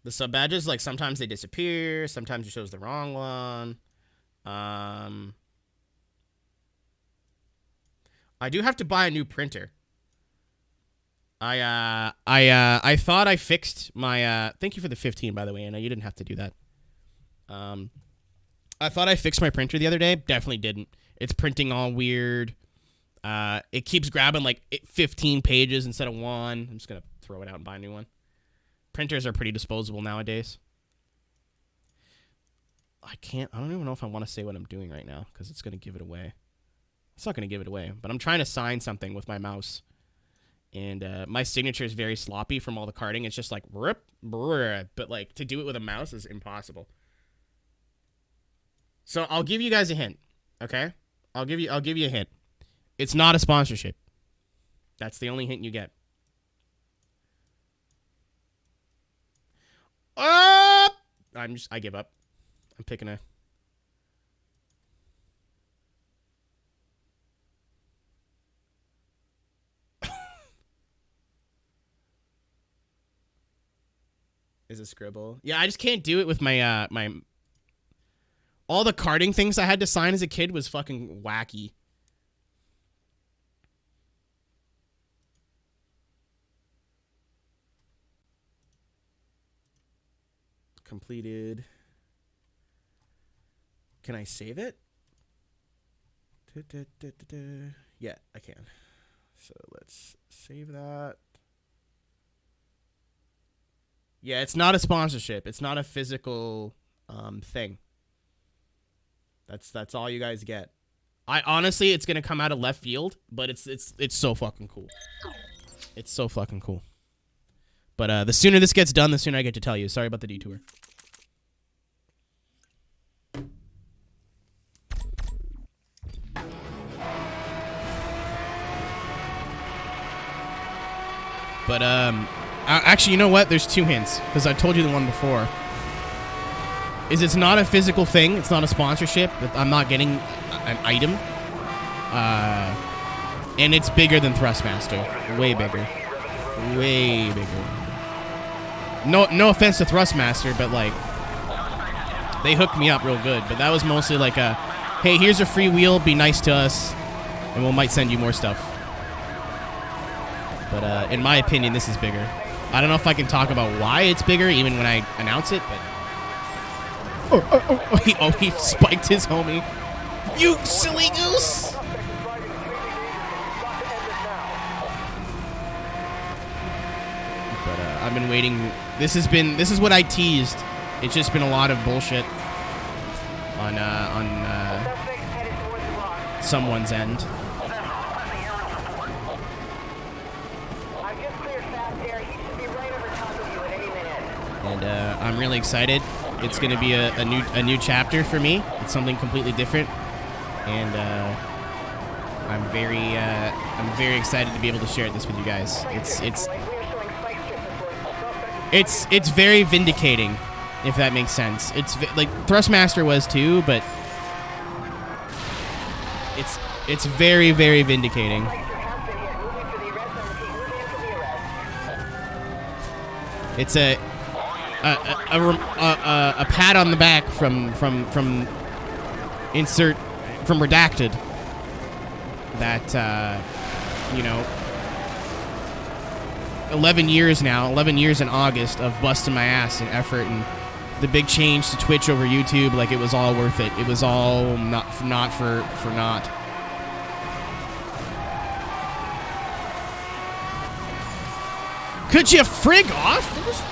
The sub badges, like, sometimes they disappear. Sometimes it shows the wrong one. I do have to buy a new printer. I thought I fixed my, thank you for the 15, by the way, Anna. You didn't have to do that. I thought I fixed my printer the other day. Definitely didn't. It's printing all weird. It keeps grabbing like 15 pages instead of one. I'm just going to throw it out and buy a new one. Printers are pretty disposable nowadays. I don't even know if I want to say what I'm doing right now because it's going to give it away. It's not going to give it away, but I'm trying to sign something with my mouse. And my signature is very sloppy from all the carding. It's just like, rip, but like to do it with a mouse is impossible. So I'll give you guys a hint, okay? I'll give you a hint. It's not a sponsorship. That's the only hint you get. I give up. I'm picking a. Is a scribble? Yeah, I just can't do it with my all the carding things I had to sign as a kid was fucking wacky. Completed. Can I save it? Yeah, I can. So let's save that. Yeah, it's not a sponsorship. It's not a physical thing. That's all you guys get. I honestly, it's gonna come out of left field, but it's so fucking cool. It's so fucking cool. But the sooner this gets done, the sooner I get to tell you. Sorry about the detour. But actually, you know what? There's two hints because I told you the one before. It's not a physical thing. It's not a sponsorship. I'm not getting an item. And it's bigger than Thrustmaster. Way bigger. Way bigger. No offense to Thrustmaster, but like they hooked me up real good. But that was mostly like a, hey, here's a free wheel. Be nice to us, and we might send you more stuff. But in my opinion, this is bigger. I don't know if I can talk about why it's bigger, even when I announce it. But he spiked his homie. You silly goose! But I've been waiting. This is what I teased. It's just been a lot of bullshit on someone's end. And I'm really excited. It's going to be a new chapter for me. It's something completely different, and I'm very excited to be able to share this with you guys. It's very vindicating, if that makes sense. It's like Thrustmaster was too, but it's very, very vindicating. It's a pat on the back from Redacted that 11 years in August of busting my ass and effort and the big change to Twitch over YouTube, like, it was all worth it. It was all not for naught. Could you frig off? They're just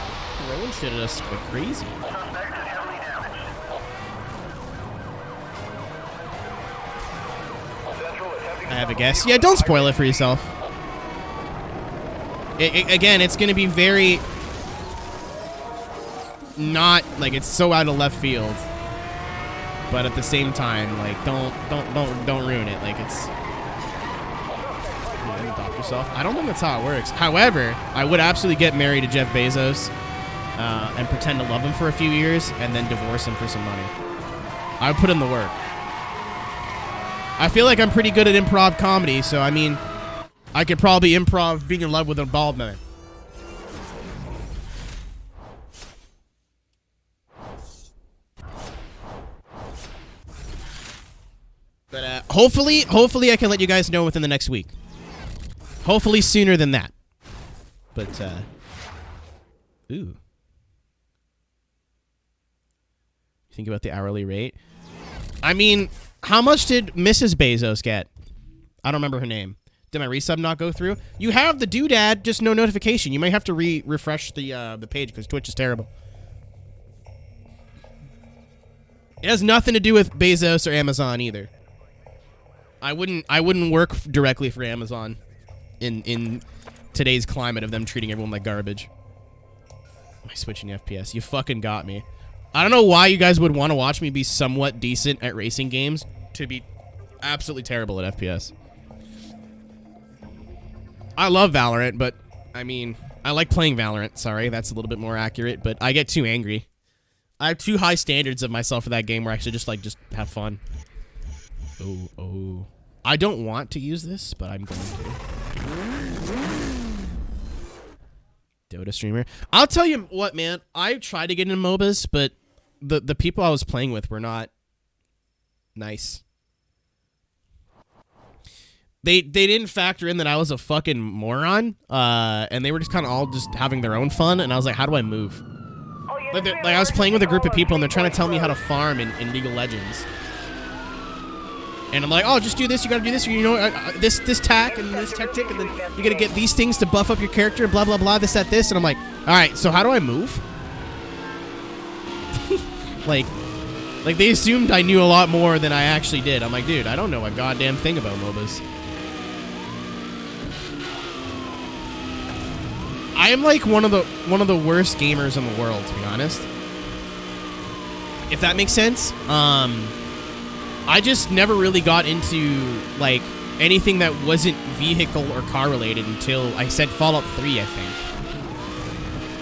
throwing shit at us like crazy. I have a guess. Yeah, don't spoil it for yourself. Again, it's going to be very not like it's so out of left field, but at the same time, like don't ruin it. Like it's adopt yourself. I don't think that's how it works. However, I would absolutely get married to Jeff Bezos and pretend to love him for a few years and then divorce him for some money. I would put in the work. I feel like I'm pretty good at improv comedy, so I mean, I could probably improv being in love with a bald man. But hopefully I can let you guys know within the next week. Hopefully sooner than that. But ooh. Think about the hourly rate. I mean, how much did Mrs. Bezos get? I don't remember her name. Did my resub not go through? You have the doodad, just no notification. You might have to refresh the page because Twitch is terrible. It has nothing to do with Bezos or Amazon either. I wouldn't work directly for Amazon in today's climate of them treating everyone like garbage. Am I switching FPS? You fucking got me. I don't know why you guys would want to watch me be somewhat decent at racing games to be absolutely terrible at FPS. I love Valorant, but I mean, I like playing Valorant. Sorry, that's a little bit more accurate, but I get too angry. I have too high standards of myself for that game where I should just have fun. Oh. I don't want to use this, but I'm going to. Dota streamer. I'll tell you what, man. I tried to get into MOBAs, but the people I was playing with were not nice. They didn't factor in that I was a fucking moron, and they were just kind of all just having their own fun, and I was like, how do I move? Like I was playing with a group of people, and they're trying to tell me how to farm in League of Legends. And I'm like, oh, just do this, you gotta do this, you know, this tack and this tactic, and then you gotta get these things to buff up your character, blah, blah, blah, this, that, this. And I'm like, all right, so how do I move? like they assumed I knew a lot more than I actually did. I'm like, dude, I don't know a goddamn thing about MOBAs. I am like one of the worst gamers in the world, to be honest. If that makes sense. I just never really got into, like, anything that wasn't vehicle or car related until I said Fallout 3, I think.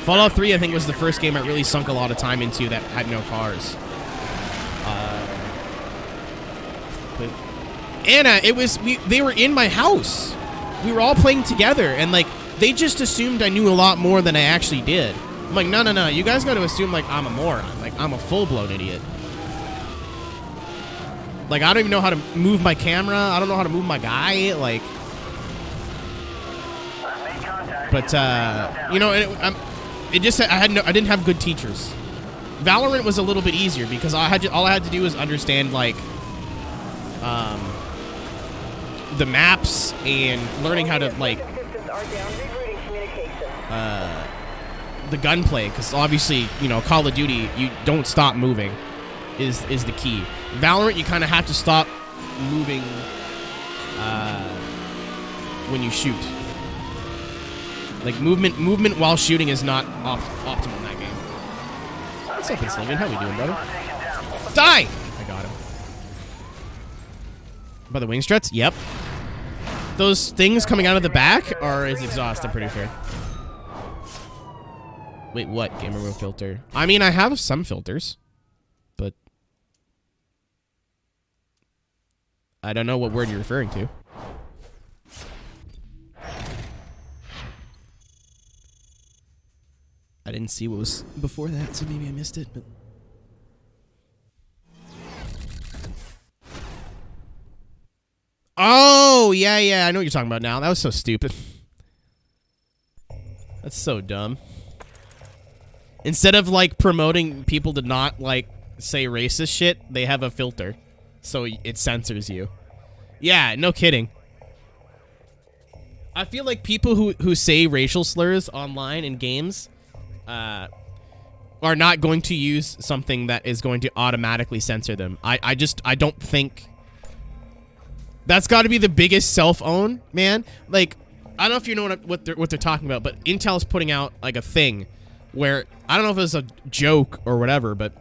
Fallout 3, I think, was the first game I really sunk a lot of time into that had no cars. But Anna, they were in my house. We were all playing together, and, like, they just assumed I knew a lot more than I actually did. I'm like, no, you guys got to assume, like, I'm a moron. Like, I'm a full-blown idiot. Like, I don't even know how to move my camera. I don't know how to move my guy. Like, but you know, it just I didn't have good teachers. Valorant was a little bit easier because all I had to do was understand like the maps and learning how to like the gunplay, because obviously, you know, Call of Duty, you don't stop moving is the key. Valorant, you kind of have to stop moving when you shoot. Like, movement while shooting is not optimal in that game. What's up, Enslavin? How we doing, brother? Die! I got him. By the wing struts? Yep. Those things coming out of the back are his exhaust, I'm pretty sure. Wait, what? Gamer mode filter. I mean, I have some filters, but I don't know what word you're referring to. I didn't see what was before that, so maybe I missed it, but oh, yeah, I know what you're talking about now. That was so stupid. That's so dumb. Instead of like promoting people to not like say racist shit, they have a filter, so it censors you. Yeah, no kidding. I feel like people who say racial slurs online in games are not going to use something that is going to automatically censor them. I don't think that's got to be the biggest self-own, man. Like, I don't know if you know what they're talking about, but Intel's putting out like a thing where I don't know if it's a joke or whatever, but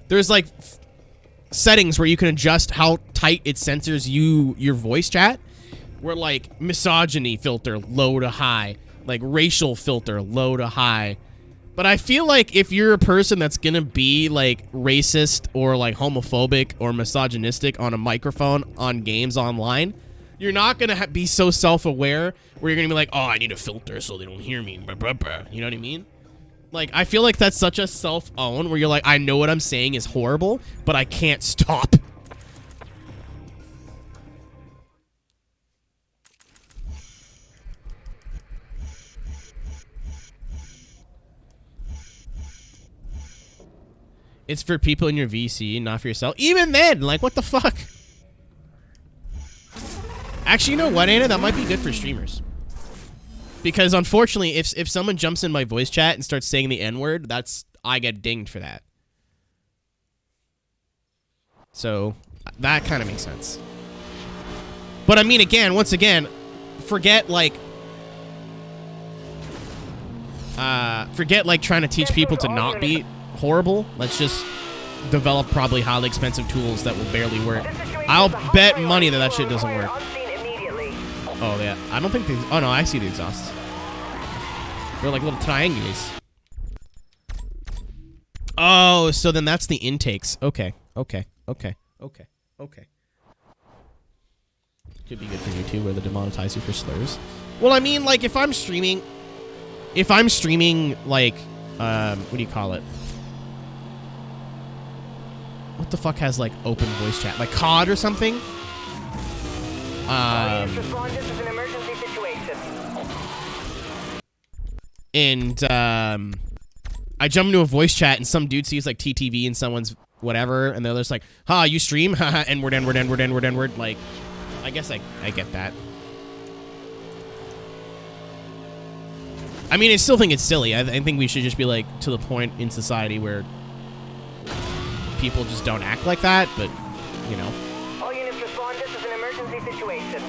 there's like settings where you can adjust how tight it censors your voice chat. Where like misogyny filter low to high, like racial filter low to high. But I feel like if you're a person that's gonna be like racist or like homophobic or misogynistic on a microphone on games online, you're not gonna be so self-aware where you're gonna be like, oh, I need a filter so they don't hear me. You know what I mean? Like, I feel like that's such a self-own where you're like, I know what I'm saying is horrible, but I can't stop. It's for people in your VC, not for yourself. Even then, like, what the fuck? Actually, you know what, Anna? That might be good for streamers. Because, unfortunately, if someone jumps in my voice chat and starts saying the N-word, I get dinged for that. So, that kind of makes sense. But, I mean, once again, forget, like, trying to teach people to not be horrible. Let's just develop probably highly expensive tools that will barely work. I'll bet money that shit doesn't work. Oh, yeah. I don't think they... Oh, no, I see the exhausts. They're like little triangles. Oh, so then that's the intakes. Okay. Could be good for YouTube where they demonetize you for slurs. Well, I mean, like, if I'm streaming, like, what do you call it? What the fuck has, like, open voice chat? Like COD or something? And, I jump into a voice chat and some dude sees, like, TTV in someone's whatever, and they're just like, ha, you stream? Haha, N-word. Like, I guess I get that. I mean, I still think it's silly. I think we should just be, like, to the point in society where people just don't act like that, but, you know. All units respond. This is an emergency situation.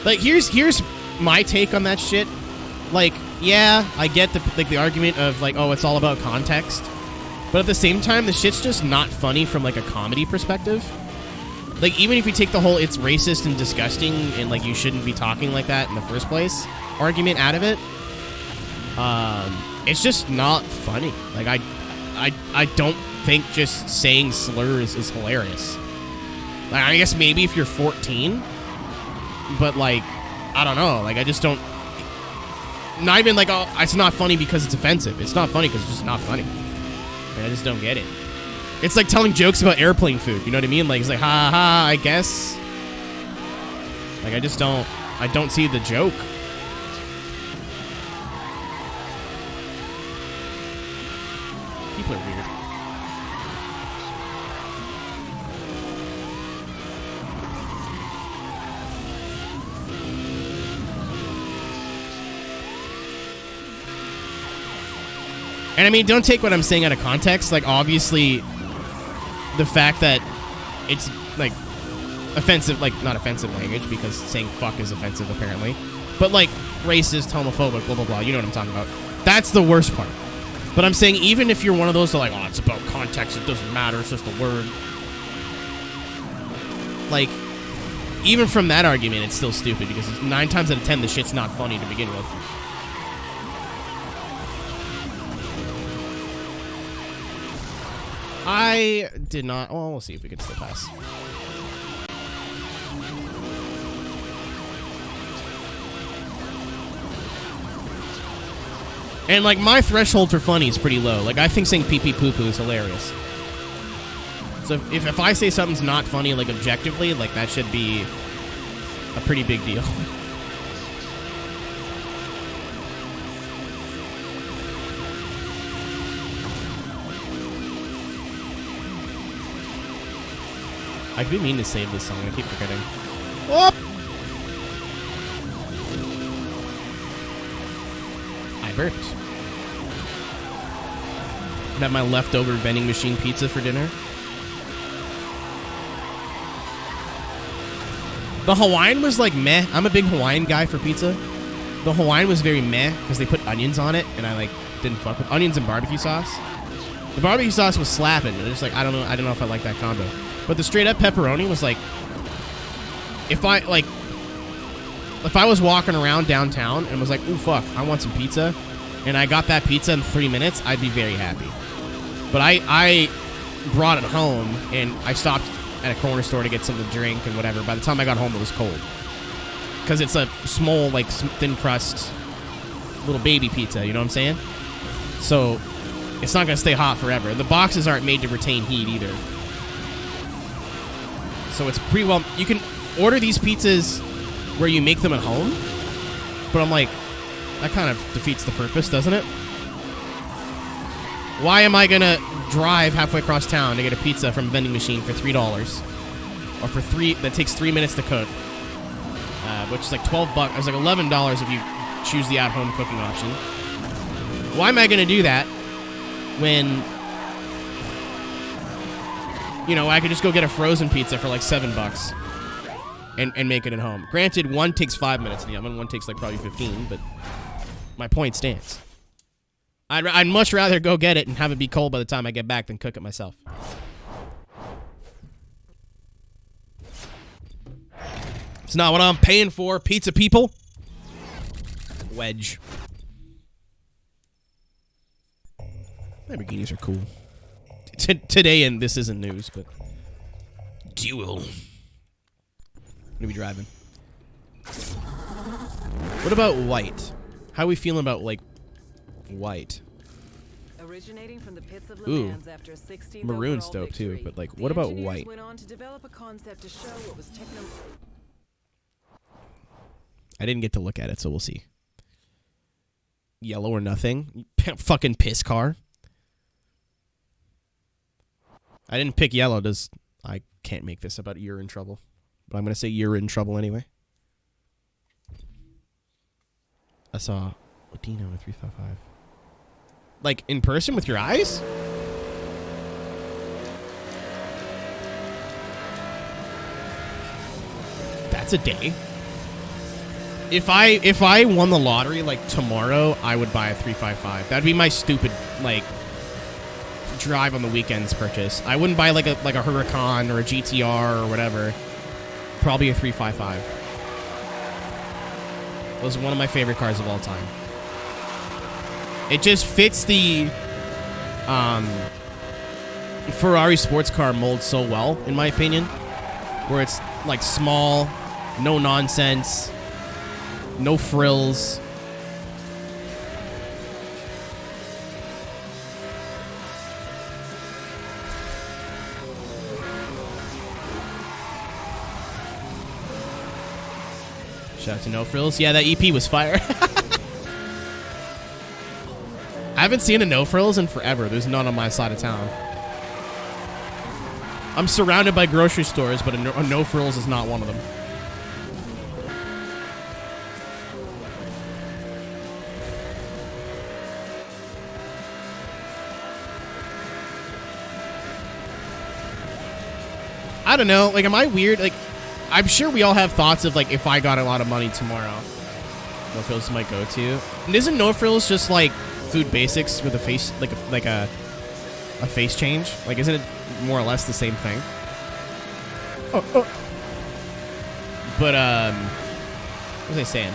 Like, here's my take on that shit. Like, yeah, I get the argument of, like, oh, it's all about context. But at the same time, the shit's just not funny from, like, a comedy perspective. Like, even if you take the whole it's racist and disgusting and, like, you shouldn't be talking like that in the first place argument out of it, it's just not funny. Like, I don't think just saying slurs is hilarious. Like, I guess maybe if you're 14, but, like, I don't know. Like, I just don't... Not even like, oh, it's not funny because it's offensive. It's not funny because it's just not funny. Like, I just don't get it. It's like telling jokes about airplane food. You know what I mean? Like, it's like, ha ha, I guess. Like, I just don't... I don't see the joke. People are weird. And I mean, don't take what I'm saying out of context. Like, obviously, the fact that it's, like, offensive, like, not offensive language, because saying fuck is offensive, apparently. But, like, racist, homophobic, blah, blah, blah. You know what I'm talking about. That's the worst part. But I'm saying, even if you're one of those that are like, oh, it's about context, it doesn't matter, it's just a word. Like, even from that argument, it's still stupid, because 9 times out of 10, the shit's not funny to begin with. I did not... Well, we'll see if we can still pass. And, like, my threshold for funny is pretty low. Like, I think saying pee-pee poo-poo is hilarious. So if I say something's not funny, like, objectively, like, that should be a pretty big deal. I do mean to save this song. I keep forgetting. Whoop! I burped. I had my leftover vending machine pizza for dinner. The Hawaiian was like meh. I'm a big Hawaiian guy for pizza. The Hawaiian was very meh because they put onions on it, and I like didn't fuck with onions and barbecue sauce. The barbecue sauce was slapping. And just like I don't know if I like that combo. But the straight up pepperoni was like, if I was walking around downtown and was like, ooh fuck, I want some pizza, and I got that pizza in 3 minutes, I'd be very happy. But I brought it home and I stopped at a corner store to get something to drink and whatever. By the time I got home, it was cold. Because it's a small, like, thin crust, little baby pizza, you know what I'm saying? So, it's not going to stay hot forever. The boxes aren't made to retain heat either. So it's pretty well... You can order these pizzas where you make them at home. But I'm like, that kind of defeats the purpose, doesn't it? Why am I going to drive halfway across town to get a pizza from a vending machine for $3? Or for that takes 3 minutes to cook. Which is like $12. It's like $11 if you choose the at-home cooking option. Why am I going to do that when, you know, I could just go get a frozen pizza for like $7 and make it at home? Granted, one takes 5 minutes in the oven, one takes like probably 15, but my point stands. I'd much rather go get it and have it be cold by the time I get back than cook it myself. It's not what I'm paying for, pizza people. Wedge. Lamborghinis are cool. Today, and this isn't news, but... Duel. I'm gonna be driving. What about white? How are we feeling about, like, white? Originating from the pits of Ooh. Le Mans after a 16th Maroon's overall dope, too, victory, but, like, the what about engineers white? went on to develop a concept to show what was I didn't get to look at it, so we'll see. Yellow or nothing. Fucking piss car. I didn't pick yellow. I can't make this about you're in trouble. But I'm going to say you're in trouble anyway. I saw Latino with 355. Like, in person with your eyes? That's a day. If I won the lottery, like, tomorrow, I would buy a 355. That'd be my stupid, like, drive on the weekends purchase. I wouldn't buy, like a Huracan or a GTR or whatever. Probably a 355. It was one of my favorite cars of all time. It just fits the Ferrari sports car mold so well, in my opinion. Where it's, like, small, no nonsense, no frills. Shout out to No Frills. Yeah, that EP was fire. I haven't seen a No Frills in forever. There's none on my side of town. I'm surrounded by grocery stores, but a No Frills is not one of them. I don't know. Like, am I weird? Like, I'm sure we all have thoughts of, like, if I got a lot of money tomorrow, No Frills might go to. And isn't No Frills just, like, Food Basics with a face, like a face change? Like, isn't it more or less the same thing? But, what was I saying?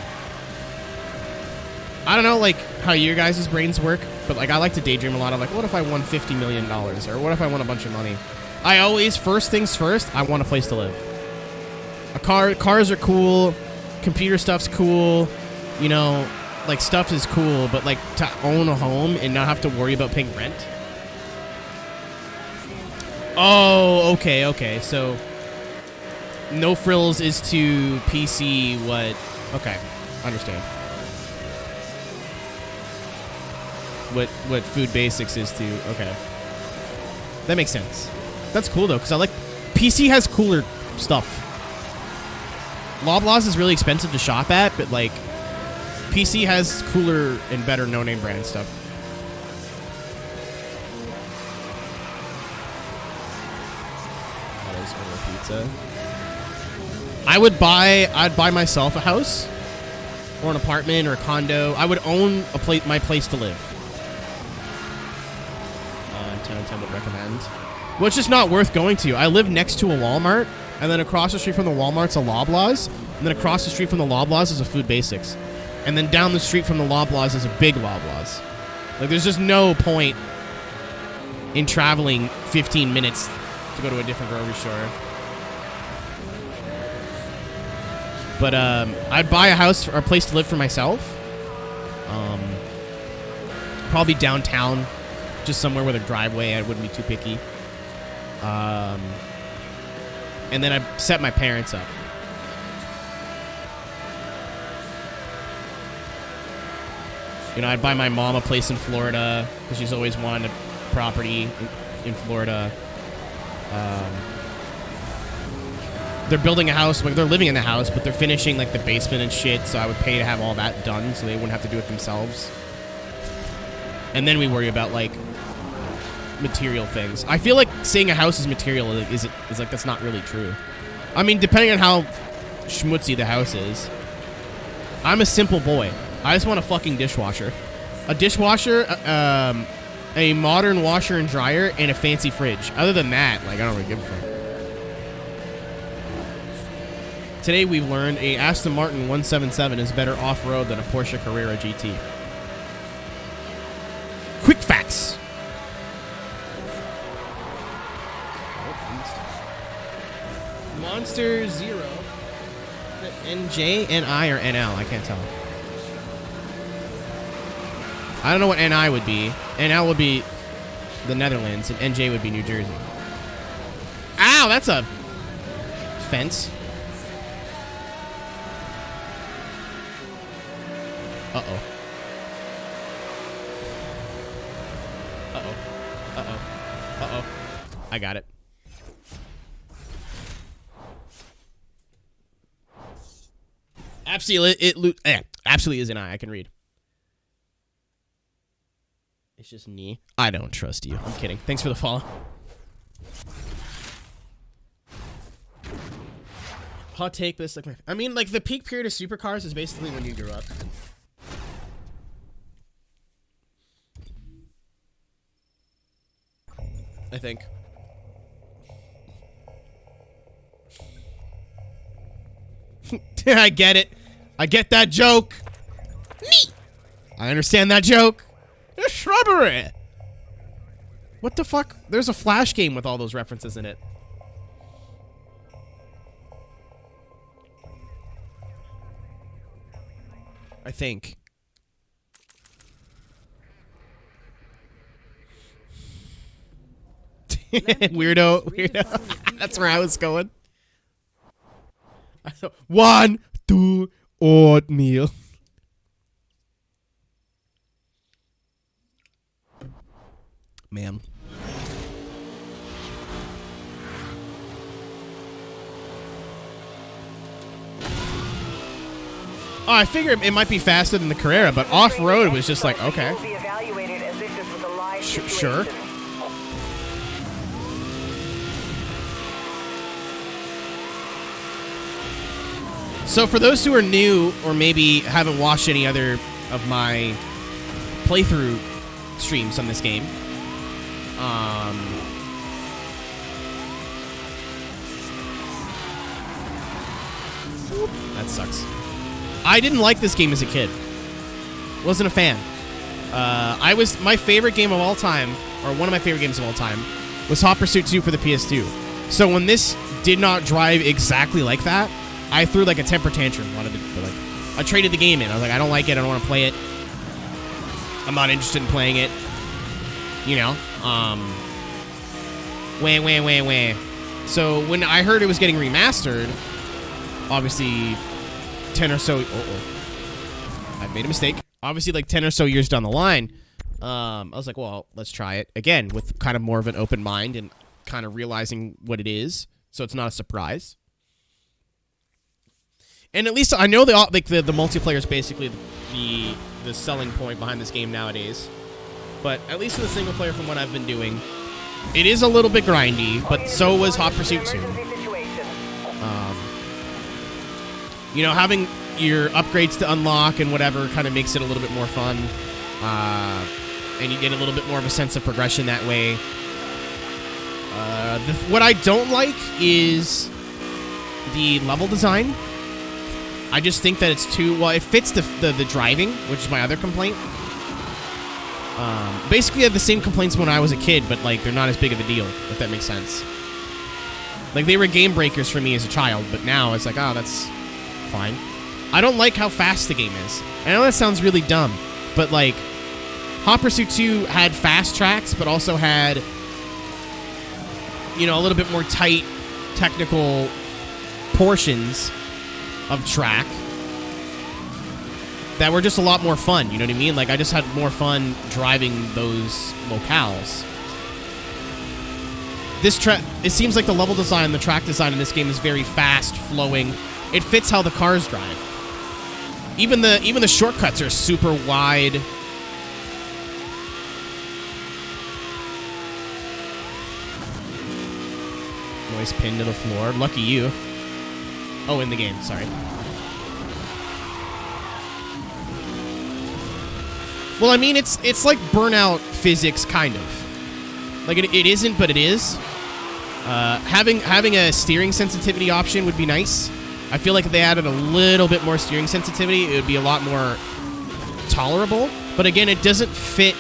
I don't know, like, how your guys' brains work, but, like, I like to daydream a lot of, like, what if I won $50 million? Or what if I won a bunch of money? I always, first things first, I want a place to live. Cars are cool, computer stuff's cool, you know, like, stuff is cool, but, like, to own a home and not have to worry about paying rent. Oh, okay, so No Frills is to PC what... Okay, understand. What Food Basics is to... Okay. That makes sense. That's cool, though, because I like... PC has cooler stuff. Loblaws is really expensive to shop at, but like PC has cooler and better no-name brand stuff. Pizza. I'd buy myself a house or an apartment or a condo. I would own my place to live. 10 out of 10 would recommend. Well, it's just not worth going to. I live next to a Walmart, and then across the street from the Walmart's a Loblaws, and then across the street from the Loblaws is a Food Basics, and then down the street from the Loblaws is a big Loblaws. Like, there's just no point in traveling 15 minutes to go to a different grocery store. But I'd buy a house or a place to live for myself. Probably downtown, just somewhere with a driveway. I wouldn't be too picky. And then I'd set my parents up. You know, I'd buy my mom a place in Florida because she's always wanted a property in Florida. They're building a house, like they're living in the house, but they're finishing like the basement and shit, so I would pay to have all that done so they wouldn't have to do it themselves. And then we worry about like material things. I feel like saying a house is material is like that's not really true. I mean, depending on how schmutzy the house is. I'm a simple boy. I just want a fucking dishwasher. A dishwasher, a modern washer and dryer, and a fancy fridge. Other than that, like, I don't really give a fuck. Today we've learned a Aston Martin 177 is better off-road than a Porsche Carrera GT. Quick facts. Monster Zero. NJ, NI, or NL? I can't tell. I don't know what NI would be. NL would be the Netherlands, and NJ would be New Jersey. Ow, that's a fence. Uh-oh. Uh-oh. Uh-oh. Uh-oh. I got it. Absolutely, absolutely is an I. I can read. It's just me. I don't trust you. I'm kidding. Thanks for the follow. Hot take, but it's like I mean, like the peak period of supercars is basically when you grew up. I think. I get it. I get that joke. Neat. I understand that joke. There's shrubbery. What the fuck? There's a Flash game with all those references in it. I think. Weirdo. That's where I was going. 1, 2, oatmeal. Man. Oh, I figured it might be faster than the Carrera, but off-road was just like, okay. Sure. So for those who are new or maybe haven't watched any other of my playthrough streams on this game, that sucks. I didn't like this game as a kid. Wasn't a fan. My favorite game of all time, or one of my favorite games of all time, was Hot Pursuit 2 for the PS2. So when this did not drive exactly like that, I threw like a temper tantrum. I traded the game in. I was like, I don't like it. I don't want to play it. I'm not interested in playing it. You know, wah. So when I heard it was getting remastered, obviously 10 or so. I made a mistake. Obviously, like 10 or so years down the line, I was like, well, let's try it again with kind of more of an open mind and kind of realizing what it is so it's not a surprise. And at least I know the multiplayer is basically the selling point behind this game nowadays. But at least in the single player, from what I've been doing, it is a little bit grindy, but so was Hot Pursuit 2. You know, having your upgrades to unlock and whatever kind of makes it a little bit more fun. And you get a little bit more of a sense of progression that way. What I don't like is the level design. I just think that it's too... Well, it fits the driving, which is my other complaint. Basically, I had the same complaints when I was a kid, but, like, they're not as big of a deal, if that makes sense. Like, they were game breakers for me as a child, but now it's like, oh, that's fine. I don't like how fast the game is. I know that sounds really dumb, but, like, Hot Pursuit 2 had fast tracks, but also had, you know, a little bit more tight technical portions of track that were just a lot more fun, you know what I mean? Like, I just had more fun driving those locales. It seems like the level design, the track design in this game is very fast, flowing. It fits how the cars drive. Even the shortcuts are super wide. Noise pinned to the floor. Lucky you. Oh, in the game, sorry. Well, I mean, it's like Burnout physics, kind of. Like, it isn't, but it is. Having a steering sensitivity option would be nice. I feel like if they added a little bit more steering sensitivity, it would be a lot more tolerable. But again, it doesn't fit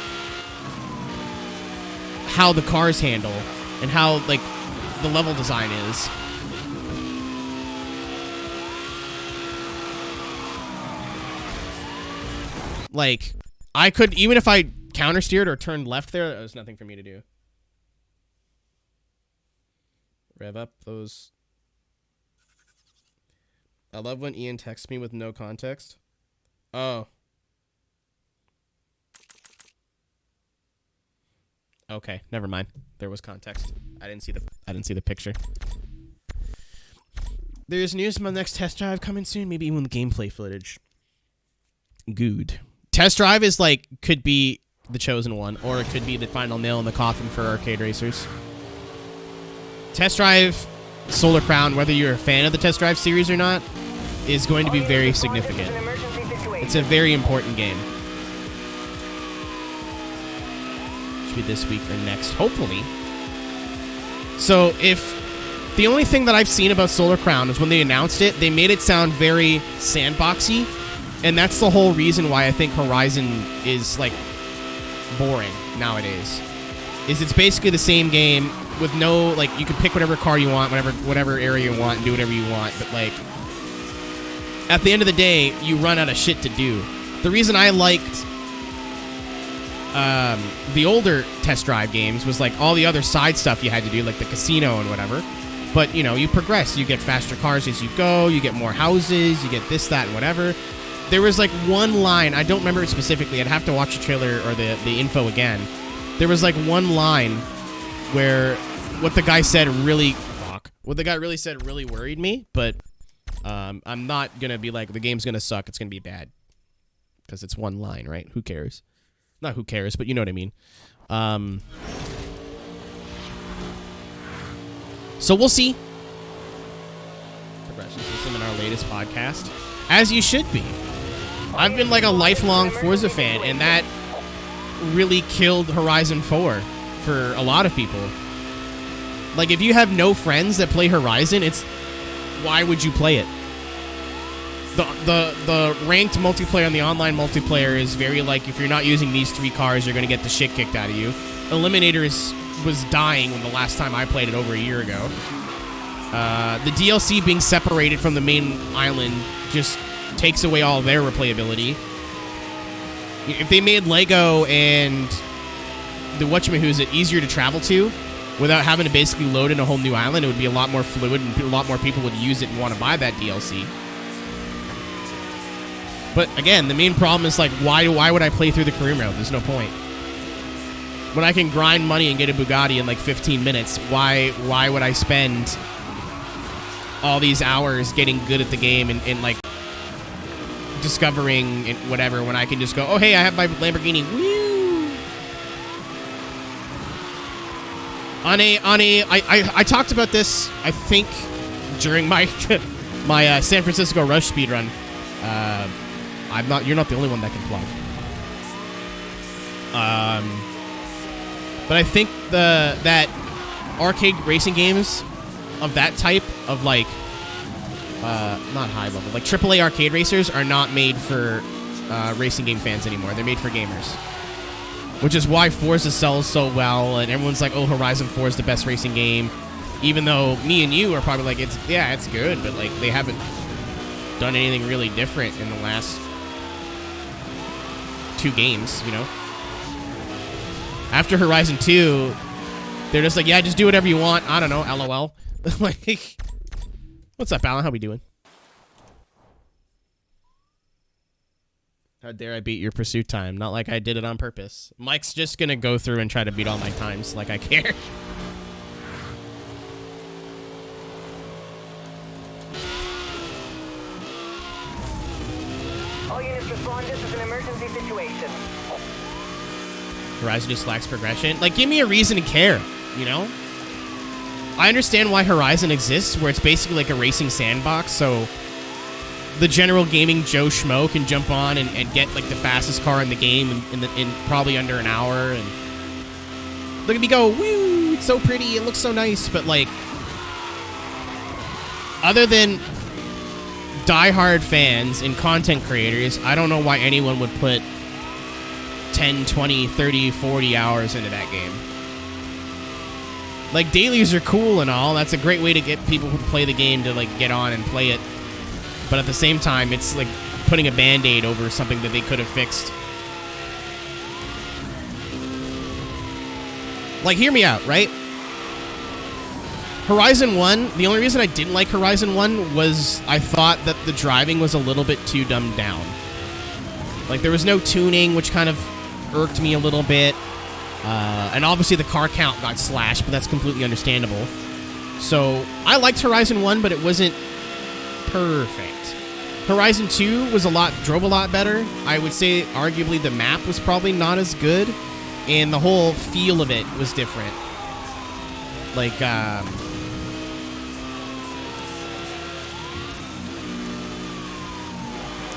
how the cars handle and how, like, the level design is. Like, I could, even if I counter-steered or turned left there was nothing for me to do. Rev up those. I love when Ian texts me with no context. Oh. Okay, never mind. There was context. I didn't see the picture. There's news from the next test drive coming soon, maybe even the gameplay footage. Good. Test drive is like, could be the chosen one, or it could be the final nail in the coffin for arcade racers. Test drive, Solar Crown, whether you're a fan of the Test Drive series or not, is going to be very significant. It's a very important game. Should be this week or next, hopefully. So if the only thing that I've seen about Solar Crown is when they announced it, they made it sound very sandboxy. And that's the whole reason why I think Horizon is, like, boring nowadays. Is it's basically the same game with no, like, you can pick whatever car you want, whatever area you want, and do whatever you want. But, like, at the end of the day, you run out of shit to do. The reason I liked the older Test Drive games was, like, all the other side stuff you had to do, like the casino and whatever. But, you know, you progress. You get faster cars as you go. You get more houses. You get this, that, and whatever. There was, like, one line. I don't remember it specifically. I'd have to watch the trailer or the info again. There was, like, one line where what the guy said really... What the guy really said really worried me, but I'm not going to be like, the game's going to suck. It's going to be bad. Because it's one line, right? Who cares? Not who cares, but you know what I mean. So we'll see. Progression system in our latest podcast. As you should be. I've been like a lifelong Forza fan, and that really killed Horizon 4 for a lot of people. Like, if you have no friends that play Horizon, it's... Why would you play it? The ranked multiplayer and the online multiplayer is very like, if you're not using these 3 cars, you're going to get the shit kicked out of you. Eliminator was dying when the last time I played it over a year ago. The DLC being separated from the main island just takes away all their replayability. If they made Lego and the whatchamahoo's it easier to travel to without having to basically load in a whole new island, it would be a lot more fluid and a lot more people would use it and want to buy that DLC. But again, the main problem is like, why would I play through the career mode? There's no point. When I can grind money and get a Bugatti in like 15 minutes, why would I spend all these hours getting good at the game and like discovering and whatever when I can just go, oh hey, I have my Lamborghini. Woo! I talked about this, I think, during my my San Francisco Rush speedrun. You're not the only one that can plug. But I think that arcade racing games of that type of like not high level, like AAA arcade racers are not made for racing game fans anymore. They're made for gamers, which is why Forza sells so well, and everyone's like, oh, Horizon 4 is the best racing game, even though me and you are probably like, it's good, but like they haven't done anything really different in the last 2 games, you know. After Horizon 2, they're just like, yeah, just do whatever you want. I don't know, LOL. Like, what's up, Alan? How we doing? How dare I beat your pursuit time? Not like I did it on purpose. Mike's just gonna go through and try to beat all my times like I care. All units respond. This is an emergency situation. Horizon just lacks progression. Like, give me a reason to care, you know? I understand why Horizon exists, where it's basically like a racing sandbox, so the general gaming Joe Schmo can jump on and get like the fastest car in the game in probably under an hour, and look at me go, woo, it's so pretty, it looks so nice, but like, other than diehard fans and content creators, I don't know why anyone would put 10, 20, 30, 40 hours into that game. Like, dailies are cool and all. That's a great way to get people who play the game to, like, get on and play it. But at the same time, it's like putting a Band-Aid over something that they could have fixed. Like, hear me out, right? Horizon 1, the only reason I didn't like Horizon 1 was I thought that the driving was a little bit too dumbed down. Like, there was no tuning, which kind of irked me a little bit. And obviously the car count got slashed, but that's completely understandable. So, I liked Horizon 1, but it wasn't perfect. Horizon 2 was drove a lot better. I would say, arguably, the map was probably not as good, and the whole feel of it was different. Like,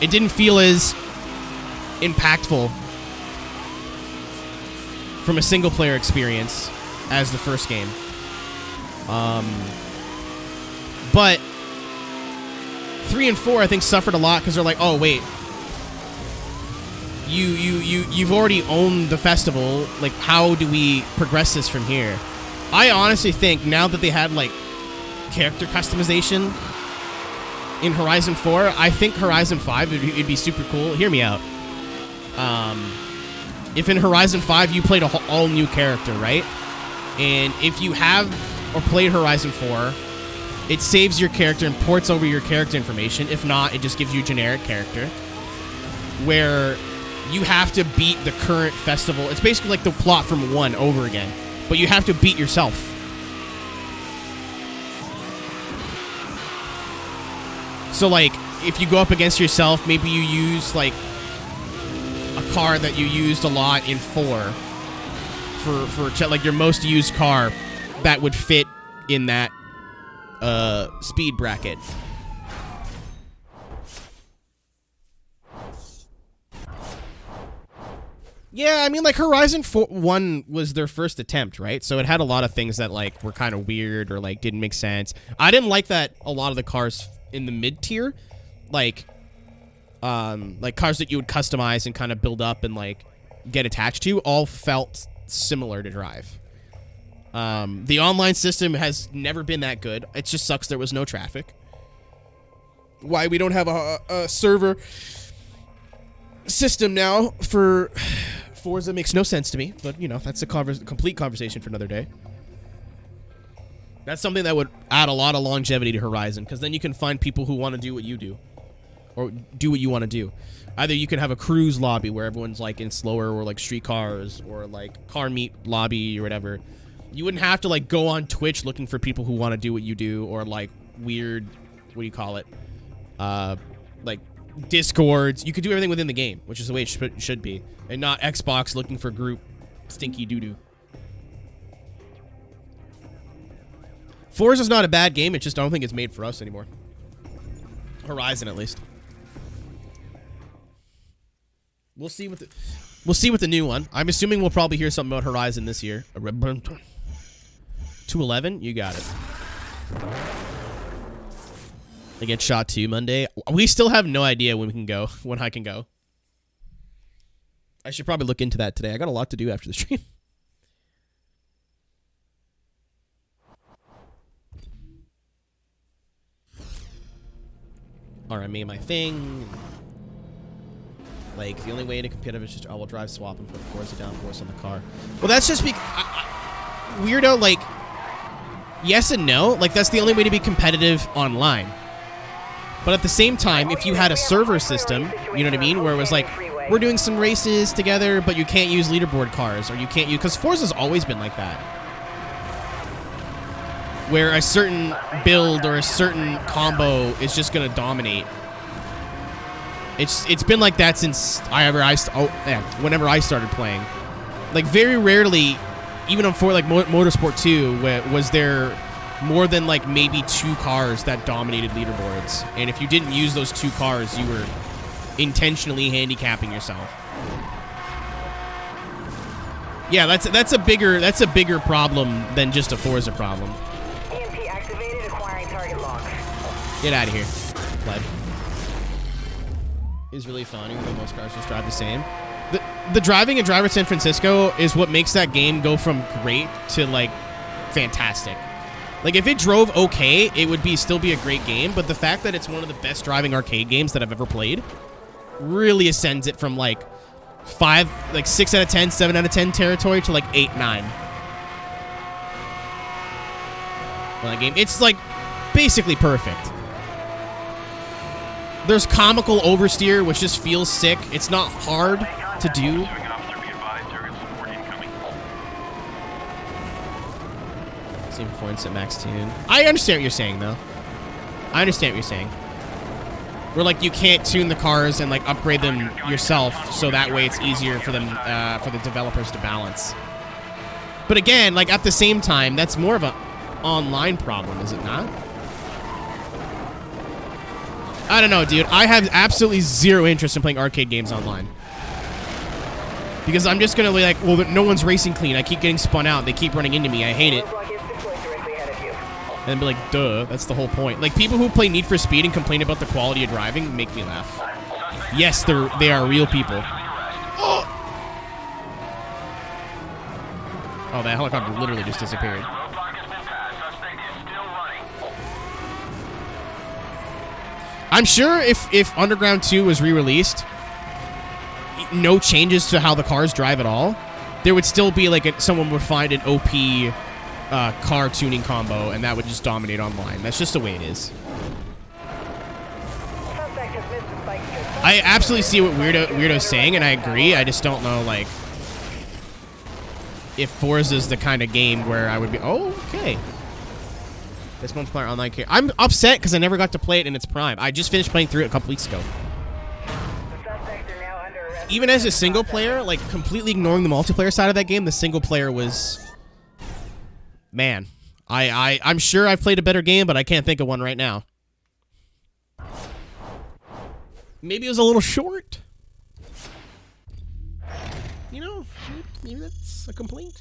it didn't feel as impactful from a single-player experience as the first game. But 3 and 4, I think, suffered a lot because they're like, oh, wait. You've already owned the festival. Like, how do we progress this from here? I honestly think now that they had, like, character customization in Horizon 4, I think Horizon 5 it'd be super cool. Hear me out. If in Horizon 5 you played an all-new character, right? And if you have or played Horizon 4, it saves your character and ports over your character information. If not, it just gives you a generic character. Where you have to beat the current festival. It's basically like the plot from 1 over again. But you have to beat yourself. So, like, if you go up against yourself, maybe you use, like, a car that you used a lot in 4 for like, your most used car that would fit in that speed bracket. Yeah, I mean, like, Horizon 1 was their first attempt, right? So it had a lot of things that, like, were kind of weird or, like, didn't make sense. I didn't like that a lot of the cars in the mid-tier, like cars that you would customize and kind of build up and, like, get attached to, all felt similar to drive. The online system has never been that good. It just sucks there was no traffic. Why we don't have a server system now for Forza makes no sense to me, but, you know, that's a complete conversation for another day. That's something that would add a lot of longevity to Horizon, because then you can find people who want to do what you do, or do what you want to do. Either you can have a cruise lobby where everyone's, like, in slower, or, like, street cars, or, like, car meet lobby or whatever. You wouldn't have to, like, go on Twitch looking for people who want to do what you do, or, like, weird, what do you call it? Like Discords. You could do everything within the game, which is the way it should be, and not Xbox looking for group stinky doo-doo. Forza's not a bad game. It just I don't think it's made for us anymore. Horizon, at least. We'll see with the new one. I'm assuming we'll probably hear something about Horizon this year. 211, you got it. I get shot 2 Monday. We still have no idea when we can go. When I can go. I should probably look into that today. I got a lot to do after the stream. Or I made my thing. Like, the only way to competitive is just, I will drive swap and put Forza downforce on the car. Well, that's just because... weirdo, like... Yes and no. Like, that's the only way to be competitive online. But at the same time, if you had a server system, you know what I mean? Where it was like, we're doing some races together, but you can't use leaderboard cars. Or you can't use... Because Forza's always been like that. Where a certain build or a certain combo is just going to dominate. It's been like that since whenever I started playing. Like, very rarely, even on Motorsport 2, was there more than like maybe 2 cars that dominated leaderboards. And if you didn't use those 2 cars, you were intentionally handicapping yourself. Yeah, that's a bigger problem than just a Forza problem. EMP activated, acquiring target lock. Get out of here, Pleb. Is really fun, even though most cars just drive the same. The driving in Driver San Francisco is what makes that game go from great to, like, fantastic. Like, if it drove okay, it would still be a great game, but the fact that it's one of the best driving arcade games that I've ever played really ascends it from, like, 6 out of 10, 7 out of 10 territory to, like, 8, 9. Well, that game, it's, like, basically perfect. There's comical oversteer, which just feels sick. It's not hard to do. Same performance at max tune. I understand what you're saying, though. I understand what you're saying. Where, like, you can't tune the cars and, like, upgrade them yourself, so that way it's easier for them, for the developers to balance. But again, like, at the same time, that's more of an online problem, is it not? I don't know, dude. I have absolutely zero interest in playing arcade games online. Because I'm just going to be like, well, no one's racing clean. I keep getting spun out. They keep running into me. I hate it. And then be like, duh, that's the whole point. Like, people who play Need for Speed and complain about the quality of driving make me laugh. Yes, they are real people. Oh, that helicopter literally just disappeared. I'm sure if Underground 2 was re-released, no changes to how the cars drive at all, there would still be like someone would find an OP car tuning combo, and that would just dominate online. That's just the way it is. I absolutely see what Weirdo's saying, and I agree. I just don't know, like, if Forza's the kind of game where I would be, oh, okay. This multiplayer online care. I'm upset because I never got to play it in its prime. I just finished playing through it a couple weeks ago. Even as a single player, like, completely ignoring the multiplayer side of that game, the single player was... Man. I'm sure I've played a better game, but I can't think of one right now. Maybe it was a little short. You know, maybe that's a complaint.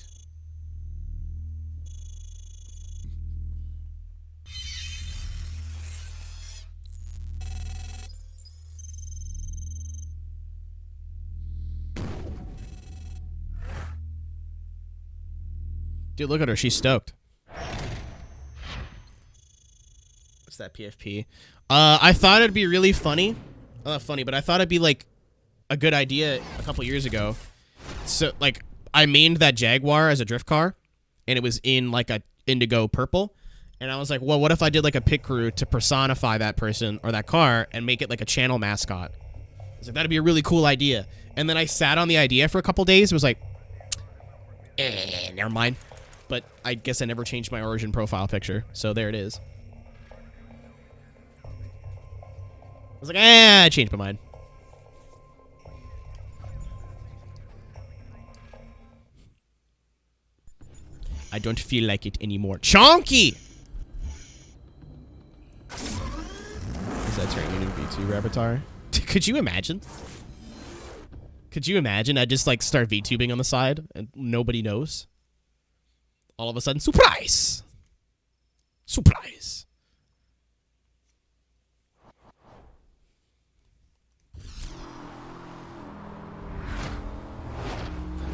Dude, look at her. She's stoked. What's that PFP? I thought it'd be really funny. Not funny, but I thought it'd be, like, a good idea a couple years ago. So, like, I mained that Jaguar as a drift car, and it was in, like, a indigo purple. And I was like, well, what if I did, like, a pit crew to personify that person or that car and make it, like, a channel mascot? I was like, that'd be a really cool idea. And then I sat on the idea for a couple days. It was like, never mind. But I guess I never changed my origin profile picture, so there it is. was like, I changed my mind. I don't feel like it anymore. Chonky! Is that turning into VTube avatar? Could you imagine? Could you imagine? I just like start VTubing on the side and nobody knows. All of a sudden, surprise! Surprise!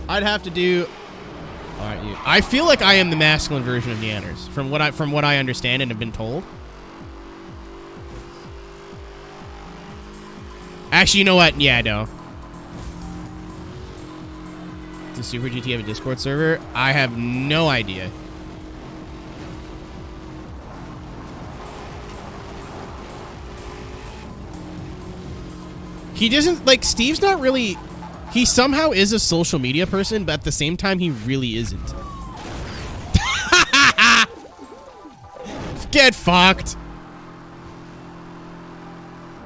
I'd have to do. All right, I feel like I am the masculine version of Neanders, from what I understand and have been told. Actually, you know what? Yeah, I know. Does Super GT have a Discord server? I have no idea. He doesn't, like, Steve's not really... He somehow is a social media person, but at the same time, he really isn't. Get fucked.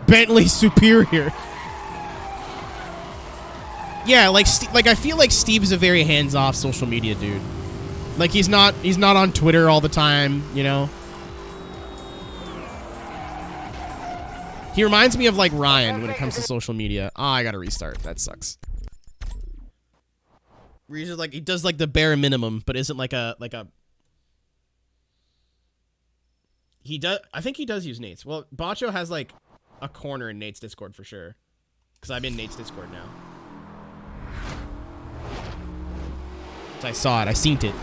Bentley superior. Yeah, like I feel like Steve's a very hands-off social media dude. Like he's not on Twitter all the time, you know. He reminds me of like Ryan when it comes to social media. Oh, I gotta restart. That sucks. Where he's just like, he does like the bare minimum, but isn't like a. He does. I think he does use Nate's. Well, Bacho has like a corner in Nate's Discord for sure, because I'm in Nate's Discord now. So I saw it. I seen it.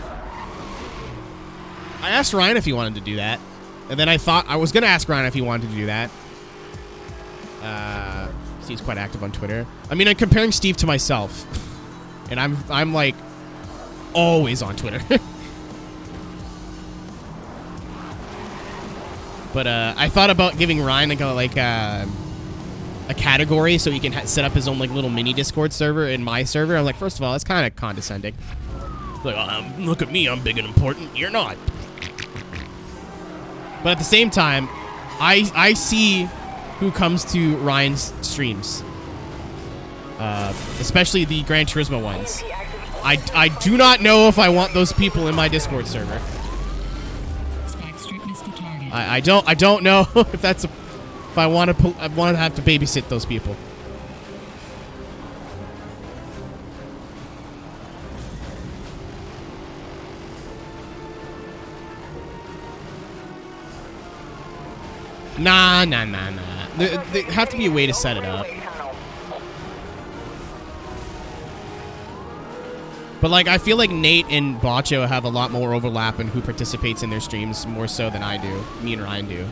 I asked Ryan if he wanted to do that, and then I thought I was gonna ask Ryan if he wanted to do that. Steve's quite active on Twitter. I mean, I'm comparing Steve to myself, and I'm like always on Twitter. But I thought about giving Ryan like a category so he can set up his own like little mini Discord server in my server. I'm like, first of all, that's kind of condescending. Like, look at me, I'm big and important. You're not. But at the same time, I see who comes to Ryan's streams, especially the Gran Turismo ones. I do not know if I want those people in my Discord server. I don't know if that's if I want to have to babysit those people. Nah. There have to be a way to set it up. But like, I feel like Nate and Bacho have a lot more overlap in who participates in their streams more so than I do. Me and Ryan do.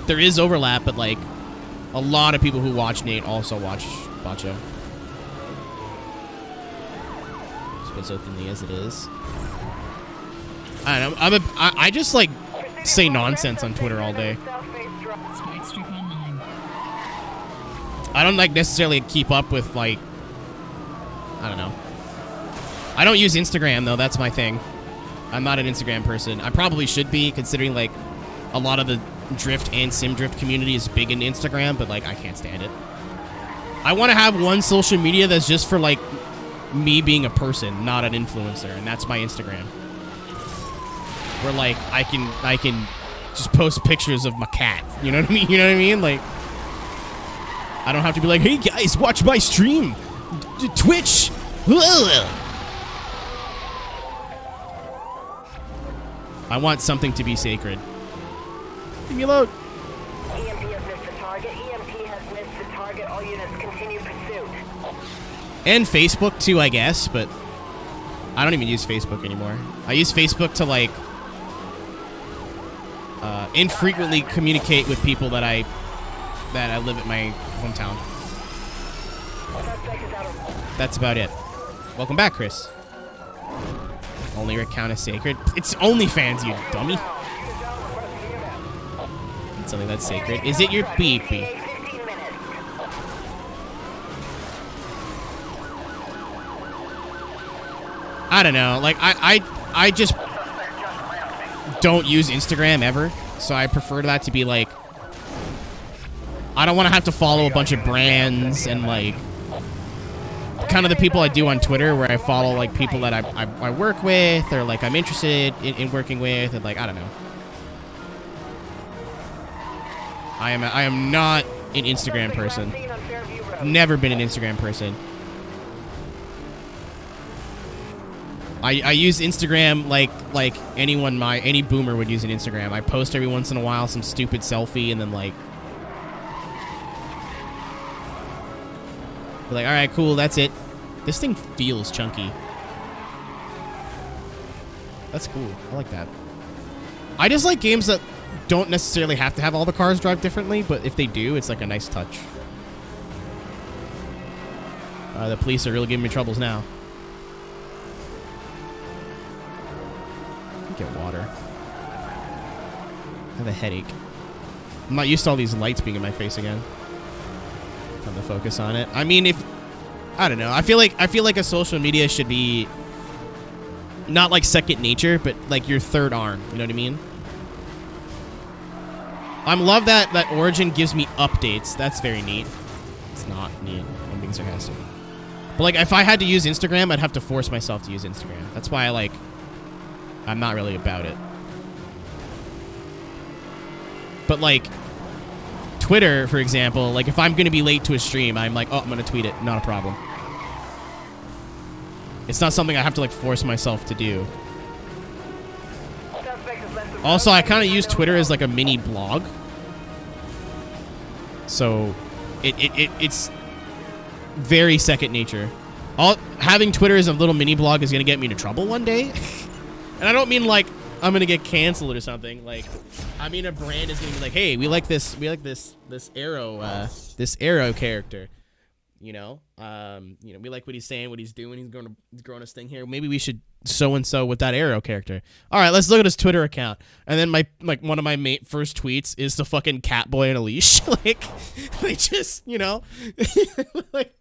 There is overlap, but like, a lot of people who watch Nate also watch Bacho. Split so thinly as it is. I don't know. I just like say nonsense on Twitter all day. I don't like necessarily keep up with like, I don't know. I don't use Instagram though, that's my thing. I'm not an Instagram person. I probably should be, considering like a lot of the drift and sim drift community is big in Instagram, but like I can't stand it. I want to have one social media that's just for like me being a person, not an influencer, and that's my Instagram. Where like I can just post pictures of my cat. You know what I mean? You know what I mean? Like, I don't have to be like, hey guys, watch my stream. Twitch. I want something to be sacred. Leave me alone. EMP has missed the target. EMP has missed the target. All units continue pursuit. And Facebook too, I guess, but I don't even use Facebook anymore. I use Facebook to like infrequently communicate with people that I live at my hometown. That's about it. Welcome back, Chris. Only your account is sacred. It's OnlyFans, you dummy. It's something that's sacred. Is it your pee-pee? I don't know. Like, I just don't use Instagram ever. So I prefer that to be like I don't want to have to follow a bunch of brands and like kind of the people I do on Twitter where I follow like people that I work with or like I'm interested in working with and like I don't know. I am not an Instagram person. Never been an Instagram person. I use Instagram like any boomer would use an Instagram. I post every once in a while some stupid selfie and then like be like, all right, cool, that's it. This thing feels chunky. That's cool. I like that. I just like games that don't necessarily have to have all the cars drive differently, but if they do, it's like a nice touch. The police are really giving me troubles now. Get water. I have a headache. I'm not used to all these lights being in my face again. Time to focus on it. I mean, I don't know. I feel like a social media should be not like second nature, but like your third arm. You know what I mean? I love that Origin gives me updates. That's very neat. It's not neat. I'm being sarcastic. But like, if I had to use Instagram, I'd have to force myself to use Instagram. That's why I'm not really about it. But like Twitter, for example, like if I'm going to be late to a stream, I'm like, oh, I'm going to tweet it. Not a problem. It's not something I have to like force myself to do. Also, I kind of use Twitter as like a mini blog. So it's very second nature. Having Twitter as a little mini blog is going to get me into trouble one day. And I don't mean like I'm going to get canceled or something. Like, I mean a brand is going to be like, hey, we like this Aero character. You know, we like what he's saying, what he's doing. He's growing his thing here. Maybe we should so-and-so with that Aero character. All right, let's look at his Twitter account. And then one of my first tweets is the fucking cat boy in a leash. Like, they just, you know, like,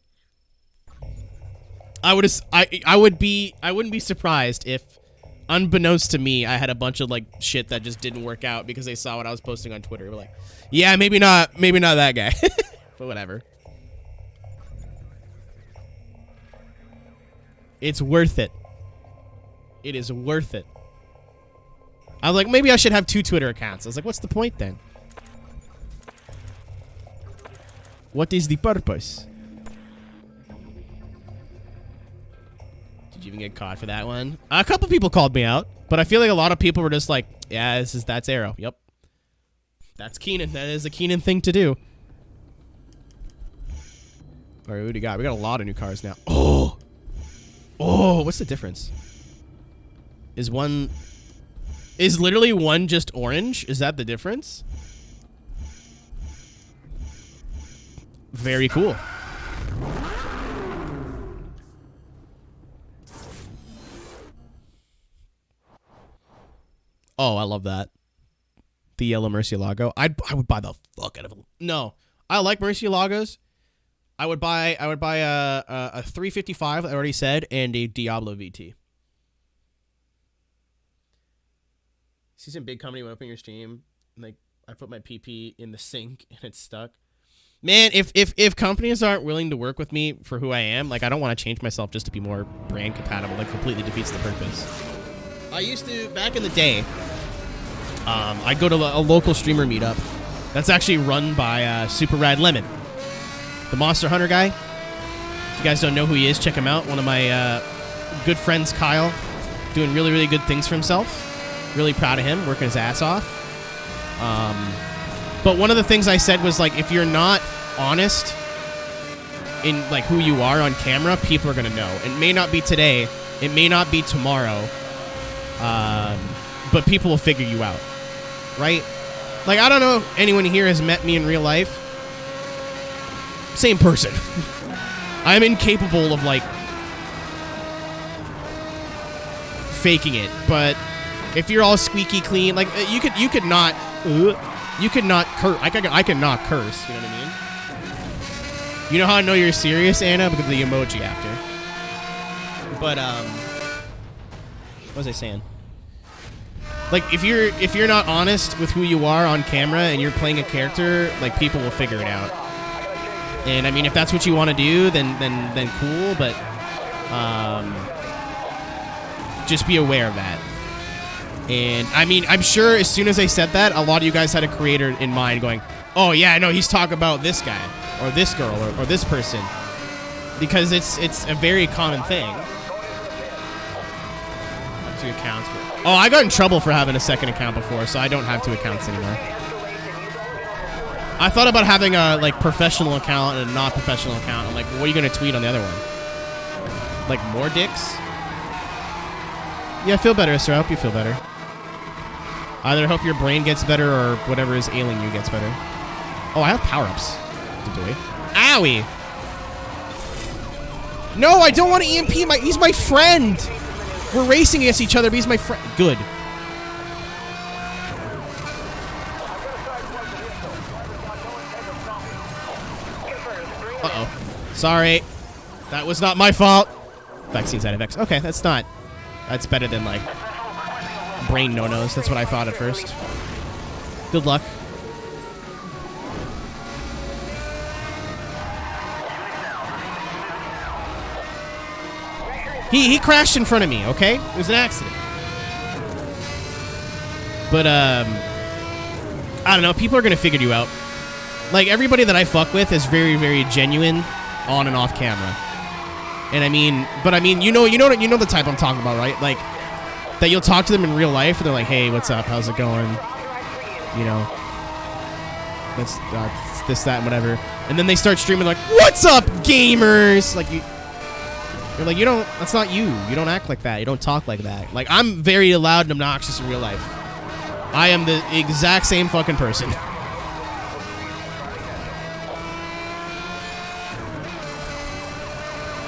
I wouldn't be surprised if, unbeknownst to me, I had a bunch of like shit that just didn't work out because they saw what I was posting on Twitter. We're like, yeah, maybe not that guy. But whatever. It's worth it. It is worth it. I was like, maybe I should have 2 Twitter accounts. I was like, what's the point then? What is the purpose? Did you even get caught for that one? A couple people called me out, but I feel like a lot of people were just like, yeah, that's Aero. Yep. That's Keenan. That is a Keenan thing to do. All right, what do we got? We got a lot of new cars now. Oh, what's the difference? Is literally one just orange? Is that the difference? Very cool. Oh, I love that. The yellow Murcielago. I would buy the fuck out of them. No, I like Murcielagos. I would buy a 355, I already said, and a Diablo VT. See some big company went up in your stream, like I put my PP in the sink and it's stuck. Man, if companies aren't willing to work with me for who I am, like I don't want to change myself just to be more brand compatible. Like completely defeats the purpose. I used to, back in the day, I'd go to a local streamer meetup that's actually run by Super Rad Lemon. The Monster Hunter guy. If you guys don't know who he is, check him out. One of my good friends, Kyle, doing really, really good things for himself. Really proud of him, working his ass off. But one of the things I said was, like, if you're not honest in, like, who you are on camera, people are going to know. It may not be today. It may not be tomorrow. But people will figure you out. Right? Like, I don't know if anyone here has met me in real life. Same person. I'm incapable of like faking it, but if you're all squeaky clean, like you could not curse. I cannot curse. You know what I mean? You know how I know you're serious, Anna? Because of the emoji after. But what was I saying? Like, if you're not honest with who you are on camera and you're playing a character, like, people will figure it out. And I mean, if that's what you want to do, then cool. But just be aware of that. And I mean, I'm sure as soon as I said that, a lot of you guys had a creator in mind going, "Oh yeah, no, he's talking about this guy or this girl or this person," because it's a very common thing. 2 accounts. Oh, I got in trouble for having a second account before, so I don't have 2 accounts anymore. I thought about having a like professional account and a not professional account. I'm like, what are you gonna tweet on the other one? Like more dicks? Yeah, I feel better, sir. I hope you feel better. Either hope your brain gets better or whatever is ailing you gets better. Oh, I have power-ups. Owie! No, I don't want to EMP. He's my friend. We're racing against each other, but he's my friend. Good. Uh-oh. Sorry. That was not my fault. Vaccine side effects. Okay, that's better than, like, brain no-nos. That's what I thought at first. Good luck. He crashed in front of me, okay? It was an accident. But, I don't know. People are going to figure you out. Like, everybody that I fuck with is very, very genuine on and off camera. And I mean, you know the type I'm talking about, right? Like, that you'll talk to them in real life and they're like, "Hey, what's up? How's it going? You know, that's this, that, and whatever." And then they start streaming like, "What's up, gamers?" Like, you're like, that's not you. You don't act like that. You don't talk like that. Like, I'm very loud and obnoxious in real life. I am the exact same fucking person.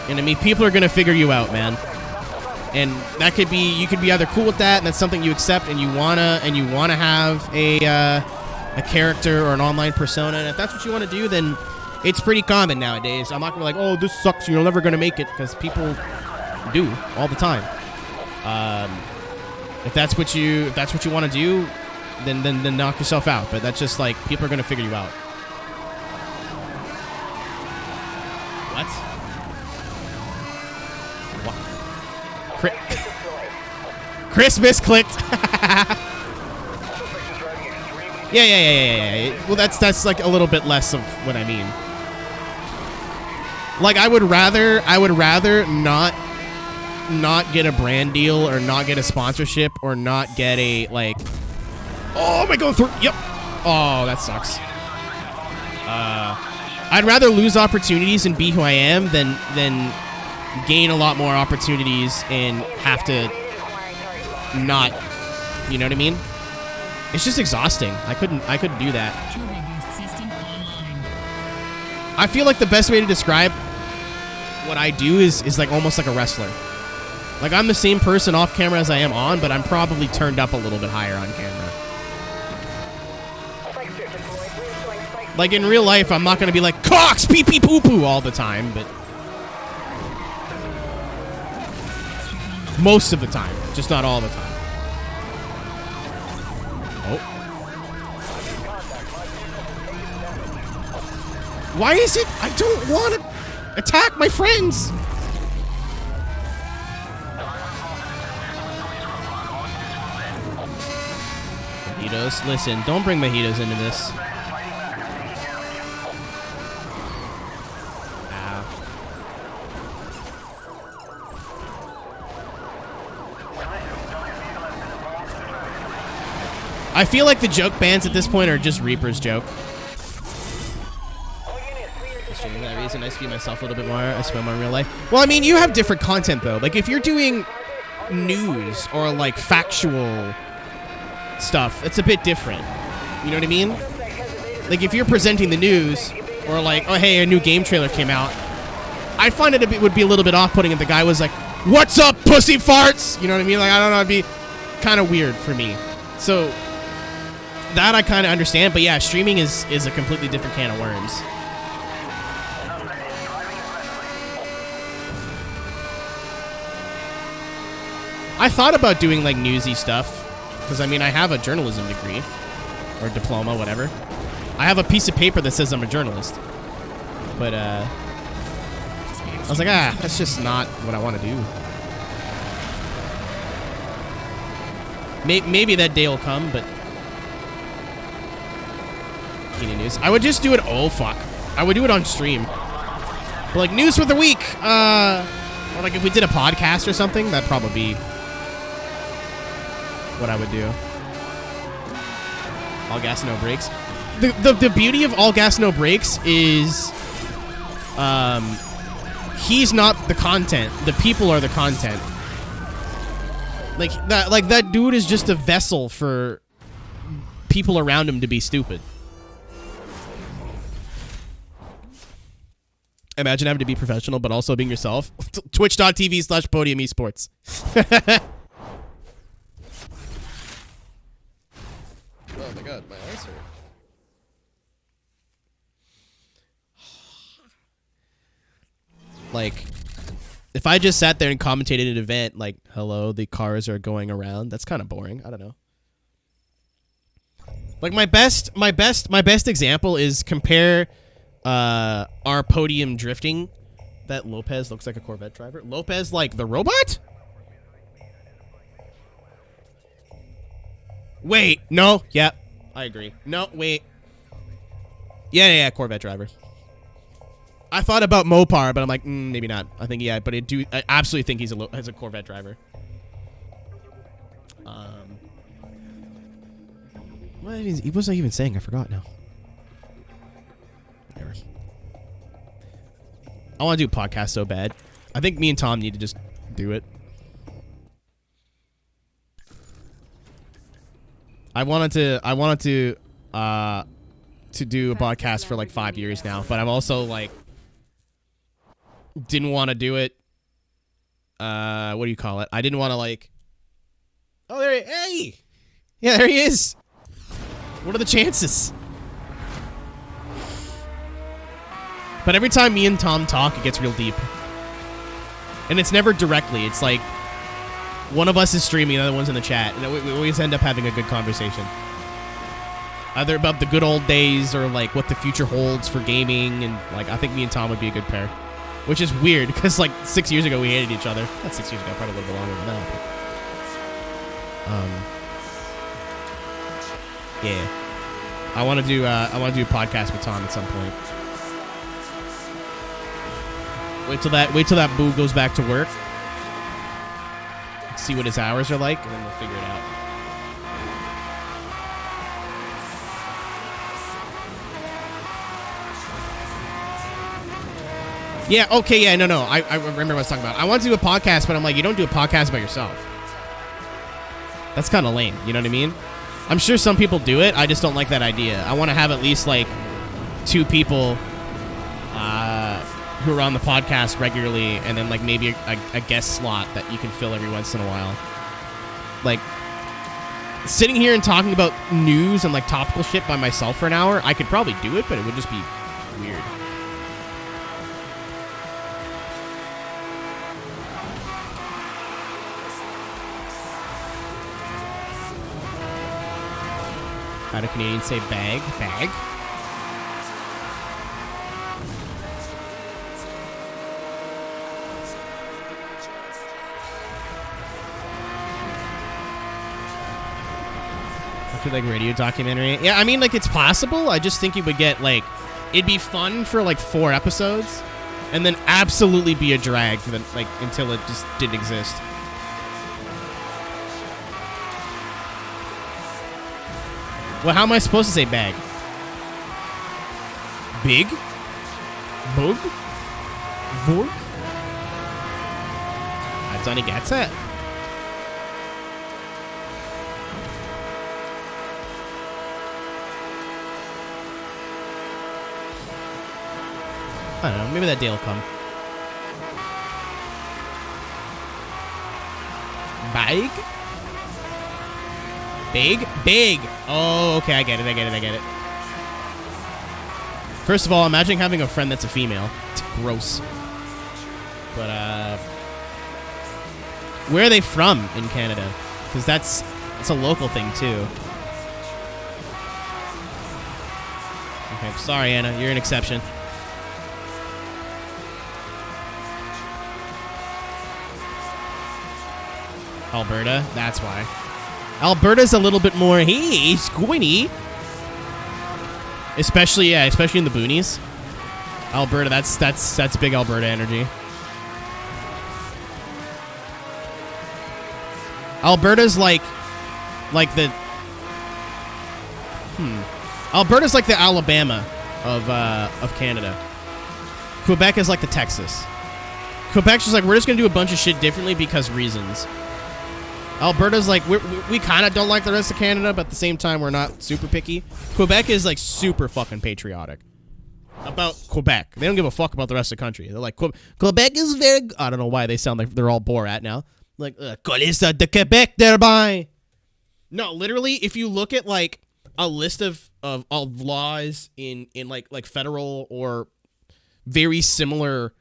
And I mean, people are gonna figure you out, man. And that could be, you could be either cool with that, and that's something you accept, and you wanna have a character or an online persona. And if that's what you want to do, then it's pretty common nowadays. I'm not gonna be like, "Oh, this sucks. You're never gonna make it," because people do all the time. If that's what you want to do, then knock yourself out. But that's just like, people are gonna figure you out. What? Chris misclicked. Yeah. Well, that's like a little bit less of what I mean. Like, I would rather not get a brand deal or not get a sponsorship or not get a, like, oh, am I going through? Yep. Oh, that sucks. I'd rather lose opportunities and be who I am than gain a lot more opportunities and have to not, you know what I mean? It's just exhausting. I couldn't do that. I feel like the best way to describe what I do is like almost like a wrestler. Like, I'm the same person off camera as I am on, but I'm probably turned up a little bit higher on camera. Like, in real life, I'm not going to be like, "Cox, pee-pee, poo-poo" all the time, but most of the time, just not all the time. Oh. Why is it? I don't want to attack my friends. Mojitos, listen, don't bring mojitos into this. I feel like the joke bans at this point are just Reaper's joke. For that reason, I speed myself a little bit more. I spend more in real life. Well, I mean, you have different content, though. Like, if you're doing news or, like, factual stuff, it's a bit different. You know what I mean? Like, if you're presenting the news or, like, "Oh, hey, a new game trailer came out," I find it would be a little bit off-putting if the guy was like, "What's up, pussy farts?" You know what I mean? Like, I don't know. It'd be kind of weird for me. So that I kind of understand, but yeah, streaming is a completely different can of worms. I thought about doing like newsy stuff Because, I mean, I have a journalism degree. Or diploma, whatever. I have a piece of paper that says I'm a journalist. But, I was like, that's just not what I want to do. Maybe that day will come, but... News. I would just do it... Oh, fuck. I would do it on stream. But, like, news for the week. Or, like, if we did a podcast or something, that'd probably be what I would do. All gas, no brakes. The beauty of all gas, no brakes is... he's not the content. The people are the content. Like, that dude is just a vessel for people around him to be stupid. Imagine having to be professional, but also being yourself. Twitch.tv/Podium Esports. Oh my god, my eyes hurt. Like, if I just sat there and commentated an event, like, hello, the cars are going around, that's kind of boring. I don't know. Like, my best example is compare our podium drifting. That Lopez looks like a Corvette driver. Lopez, like the robot? Wait, no, yeah, I agree. No, wait. Yeah, Corvette driver. I thought about Mopar, but I'm like, maybe not. I think, yeah, but I absolutely think he's a Corvette driver. What was I even saying? I forgot now. Whatever. I want to do a podcast so bad. I think me and Tom need to just do it. I wanted to do a podcast for like 5 years now, but I'm also like didn't want to do it. What do you call it? I didn't want to like. Oh, hey, yeah, there he is. What are the chances? But every time me and Tom talk, it gets real deep, and it's never directly. It's like one of us is streaming, the other one's in the chat, and we always end up having a good conversation. Either about the good old days or like what the future holds for gaming, and like I think me and Tom would be a good pair. Which is weird because like 6 years ago we hated each other. Not 6 years ago, probably a little bit longer than that. But, yeah, I want to do a podcast with Tom at some point. Wait till that boo goes back to work. See what his hours are like, and then we'll figure it out. Yeah, okay, yeah, no. I remember what I was talking about. I want to do a podcast, but I'm like, you don't do a podcast by yourself. That's kind of lame, you know what I mean? I'm sure some people do it. I just don't like that idea. I want to have at least, like, 2 people who are on the podcast regularly, and then, like, maybe a guest slot that you can fill every once in a while. Like, sitting here and talking about news and, like, topical shit by myself for an hour, I could probably do it, but it would just be weird. How do Canadians say bag? Bag? After like radio documentary. Yeah, I mean, like, it's possible. I just think it would get, like, it'd be fun for like 4 episodes and then absolutely be a drag for the, like, until it just didn't exist. Well, how am I supposed to say bag? Big? Bug? Borg? Johnny gets it. I don't know. Maybe that day will come. Bag? Big? Big. Oh, okay. I get it. First of all, imagine having a friend that's a female. It's gross. But, where are they from in Canada? Because that's It's a local thing too. Okay, sorry, Anna. You're an exception. Alberta, that's why. Alberta's a little bit more, hey, squinty. Especially in the boonies. Alberta, that's big Alberta energy. Alberta's like the Alberta's like the Alabama of Canada. Quebec is like the Texas. Quebec's just like, we're just gonna do a bunch of shit differently because reasons. Alberta's like, we kind of don't like the rest of Canada, but at the same time, we're not super picky. Quebec is like super fucking patriotic about Quebec. They don't give a fuck about the rest of the country. They're like, Quebec is very... I don't know why they sound like they're all Borat now. Like, Colissa de Quebec thereby. No, literally, if you look at like a list of laws in like federal or very similar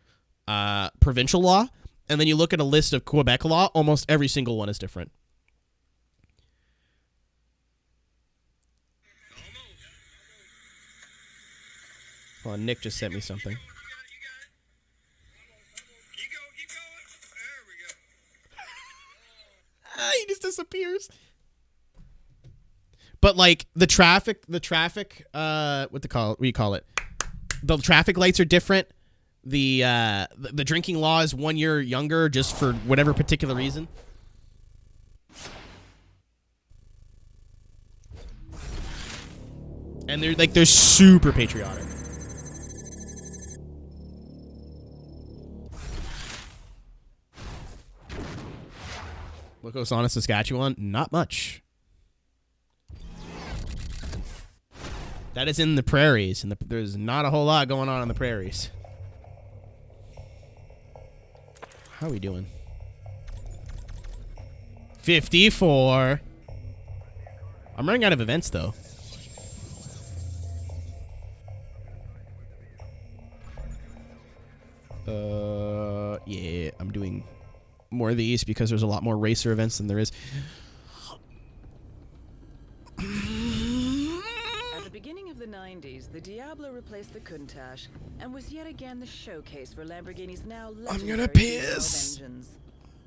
provincial law, and then you look at a list of Quebec law, almost every single one is different. Hold on, Nick just sent me something. You got it. Keep going. There we go. He just disappears. But like the traffic, what do you call it? The traffic lights are different. The drinking law is 1 year younger just for whatever particular reason. And they're super patriotic. What goes on in Saskatchewan? Not much. That is in the prairies, and there's not a whole lot going on in the prairies. How are we doing? 54. I'm running out of events, though. Yeah, I'm doing more of these because there's a lot more racer events than there is. At the beginning of the 90s, the Diablo replaced the Countach and was yet again the showcase for Lamborghini's now legendary gonna piss engines.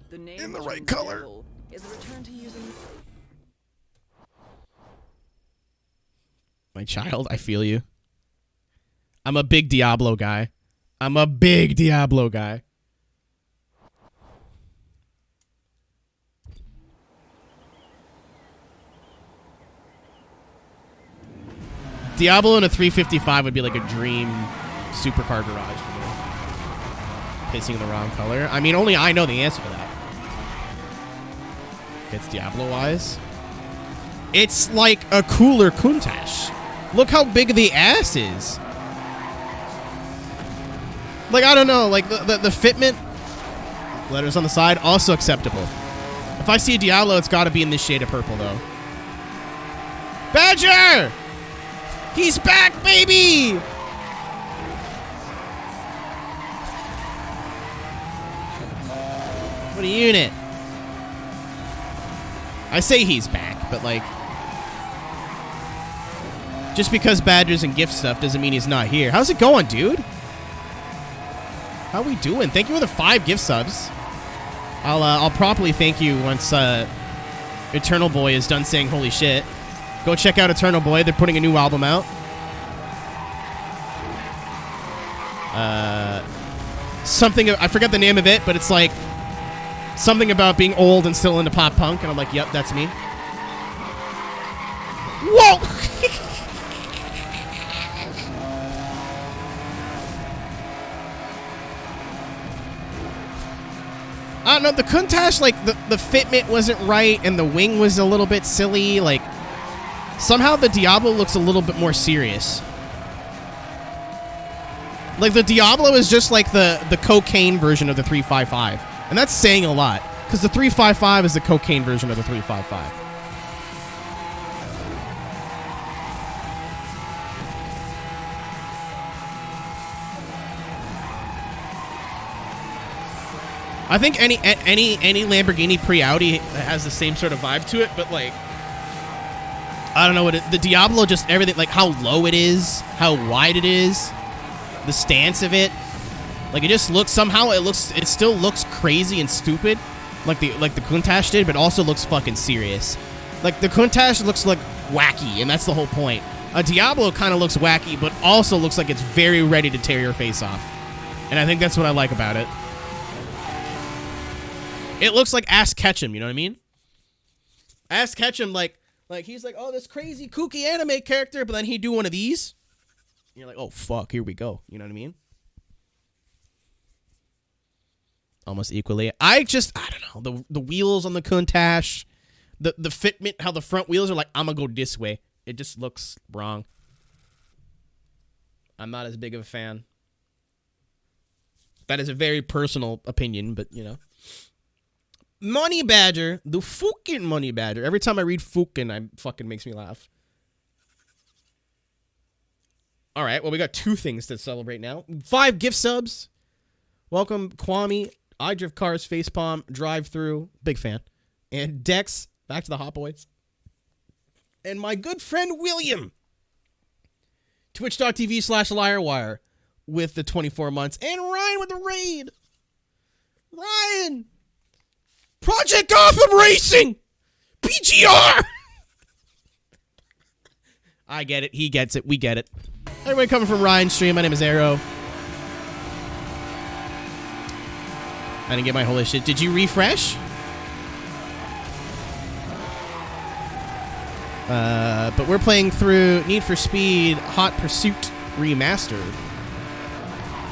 The name in the which right means color. devil is a return to using... My child, I feel you. I'm a big Diablo guy. Diablo in a 355 would be like a dream supercar garage for me. Pissing in the wrong color. I mean, only I know the answer to that. It's Diablo-wise. It's like a cooler Countach. Look how big the ass is. Like, I don't know. Like, the fitment. Letters on the side, also acceptable. If I see a Diablo, it's got to be in this shade of purple, though. Badger! He's back, baby! What a unit. I say he's back, but like... just because Badger's and gift stuff doesn't mean he's not here. How's it going, dude? How we doing? Thank you for the 5 gift subs. I'll properly thank you once Eternal Boy is done saying holy shit. Go check out Eternal Boy. They're putting a new album out. Something, I forget the name of it, but it's like something about being old and still into pop punk, and I'm like, yep, that's me. Whoa! I don't know, the Countach, like, the fitment wasn't right, and the wing was a little bit silly. Like, somehow the Diablo looks a little bit more serious. Like, the Diablo is just like the cocaine version of the 355. And that's saying a lot, because the 355 is the cocaine version of the 355. I think any Lamborghini pre-Audi has the same sort of vibe to it, but like, I don't know what the Diablo, just everything, like how low it is, how wide it is, the stance of it, like it just looks, somehow it still looks crazy and stupid, like the Countach did, but also looks fucking serious. Like the Countach looks like wacky, and that's the whole point. A Diablo kind of looks wacky, but also looks like it's very ready to tear your face off, and I think that's what I like about it. It looks like Ass Ketchum, you know what I mean? Ass Ketchum, like he's like, oh, this crazy kooky anime character, but then he'd do one of these. And you're like, oh, fuck, here we go. You know what I mean? Almost equally. I don't know, the wheels on the Countach, the fitment, how the front wheels are like, I'm gonna go this way. It just looks wrong. I'm not as big of a fan. That is a very personal opinion, but, you know. Money Badger, the fucking Money Badger. Every time I read fucking, it fucking makes me laugh. All right, well, we got 2 things to celebrate now. 5 gift subs. Welcome, Kwame, I Drift Cars, Facepalm, Drive Through, big fan. And Dex, back to the Hot Boys. And my good friend William, twitch.tv/LiarWire with the 24 months. And Ryan with the raid. Ryan! Project Gotham Racing! PGR! I get it. He gets it. We get it. Everybody coming from Ryan's stream. My name is Aero. I didn't get my holy shit. Did you refresh? But we're playing through Need for Speed Hot Pursuit Remastered.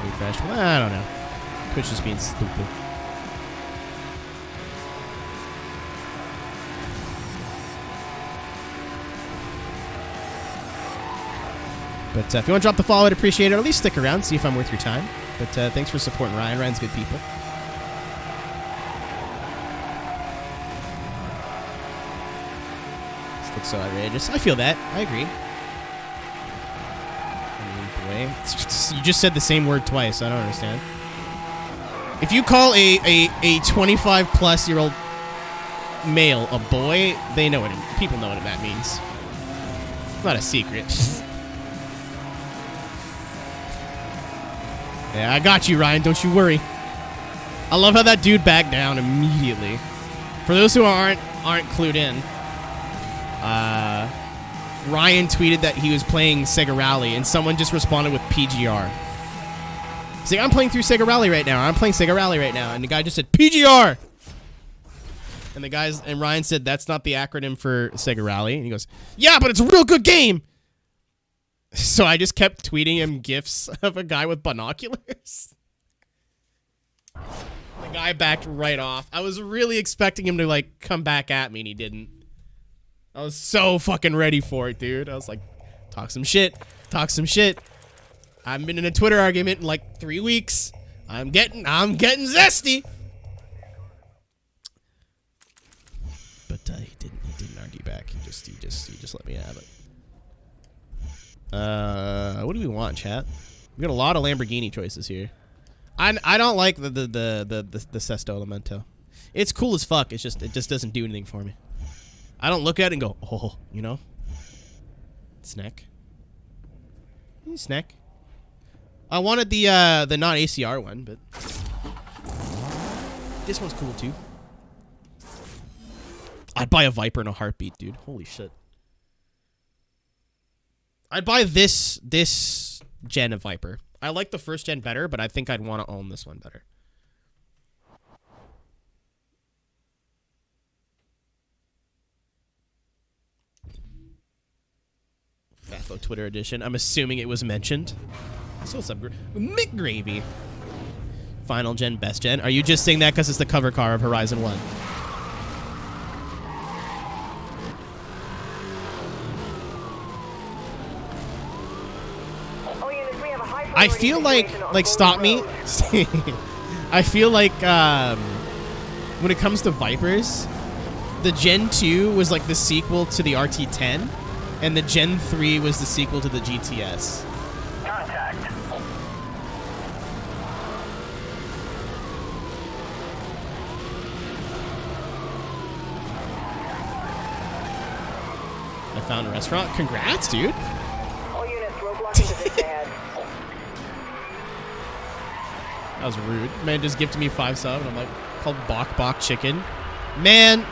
Refresh? Well, I don't know. Twitch is being stupid. But if you want to drop the follow, I'd appreciate it. Or at least stick around, see if I'm worth your time. But thanks for supporting Ryan. Ryan's good people. This looks so outrageous. I feel that. I agree. I mean, boy. You just said the same word twice. I don't understand. If you call a 25-plus-year-old male a boy, they know what people know what that means. It's not a secret. Yeah, I got you, Ryan. Don't you worry. I love how that dude backed down immediately. For those who aren't clued in, Ryan tweeted that he was playing Sega Rally, and someone just responded with PGR. He's like, I'm playing through Sega Rally right now. I'm playing Sega Rally right now. And the guy just said, PGR! And Ryan said, that's not the acronym for Sega Rally. And he goes, yeah, but it's a real good game! So I just kept tweeting him GIFs of a guy with binoculars. The guy backed right off. I was really expecting him to, like, come back at me, and he didn't. I was so fucking ready for it, dude. I was like, talk some shit. Talk some shit. I haven't been in a Twitter argument in, like, 3 weeks. I'm getting zesty. But he didn't argue back. He just let me have it. What do we want, chat? We got a lot of Lamborghini choices here. I don't like the Sesto Elemento. It's cool as fuck. It just doesn't do anything for me. I don't look at it and go, oh, you know. Snack. Snack. I wanted the not ACR one, but this one's cool too. I'd buy a Viper in a heartbeat, dude. Holy shit. I'd buy this gen of Viper. I like the first gen better, but I think I'd want to own this one better. Fatho Twitter edition. I'm assuming it was mentioned. So what's up, McGravy? Final gen, best gen. Are you just saying that because it's the cover car of Horizon 1? I feel like stop me. I feel like when it comes to Vipers, the Gen 2 was like the sequel to the RT10, and the Gen 3 was the sequel to the GTS. Contact. Found a restaurant. Congrats, dude. All units, roadblocking position ahead. That was rude. Man just gifted me 5 subs, and I'm like, called Bok Bok Chicken. Man.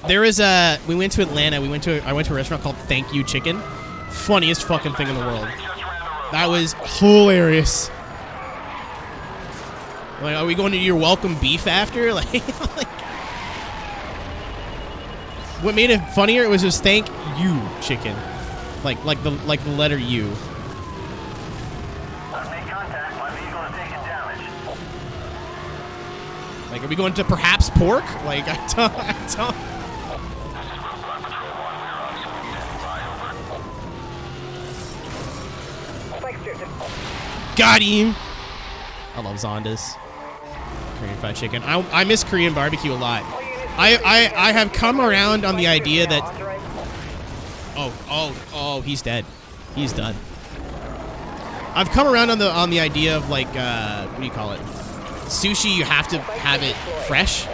There is a. We went to Atlanta. I went to a restaurant called Thank You Chicken. Funniest fucking thing in the world. That was hilarious. Like, are we going to your welcome beef after? Like, what made it funnier? It was just Thank You Chicken, like the letter U. Like, are we going to perhaps pork? Like, I don't. Got him. I love Zondas. Korean fried chicken. I miss Korean barbecue a lot. I have come around on the idea that. Oh, he's dead. He's done. I've come around on the idea of, like, what do you call it? Sushi, you have to have it fresh.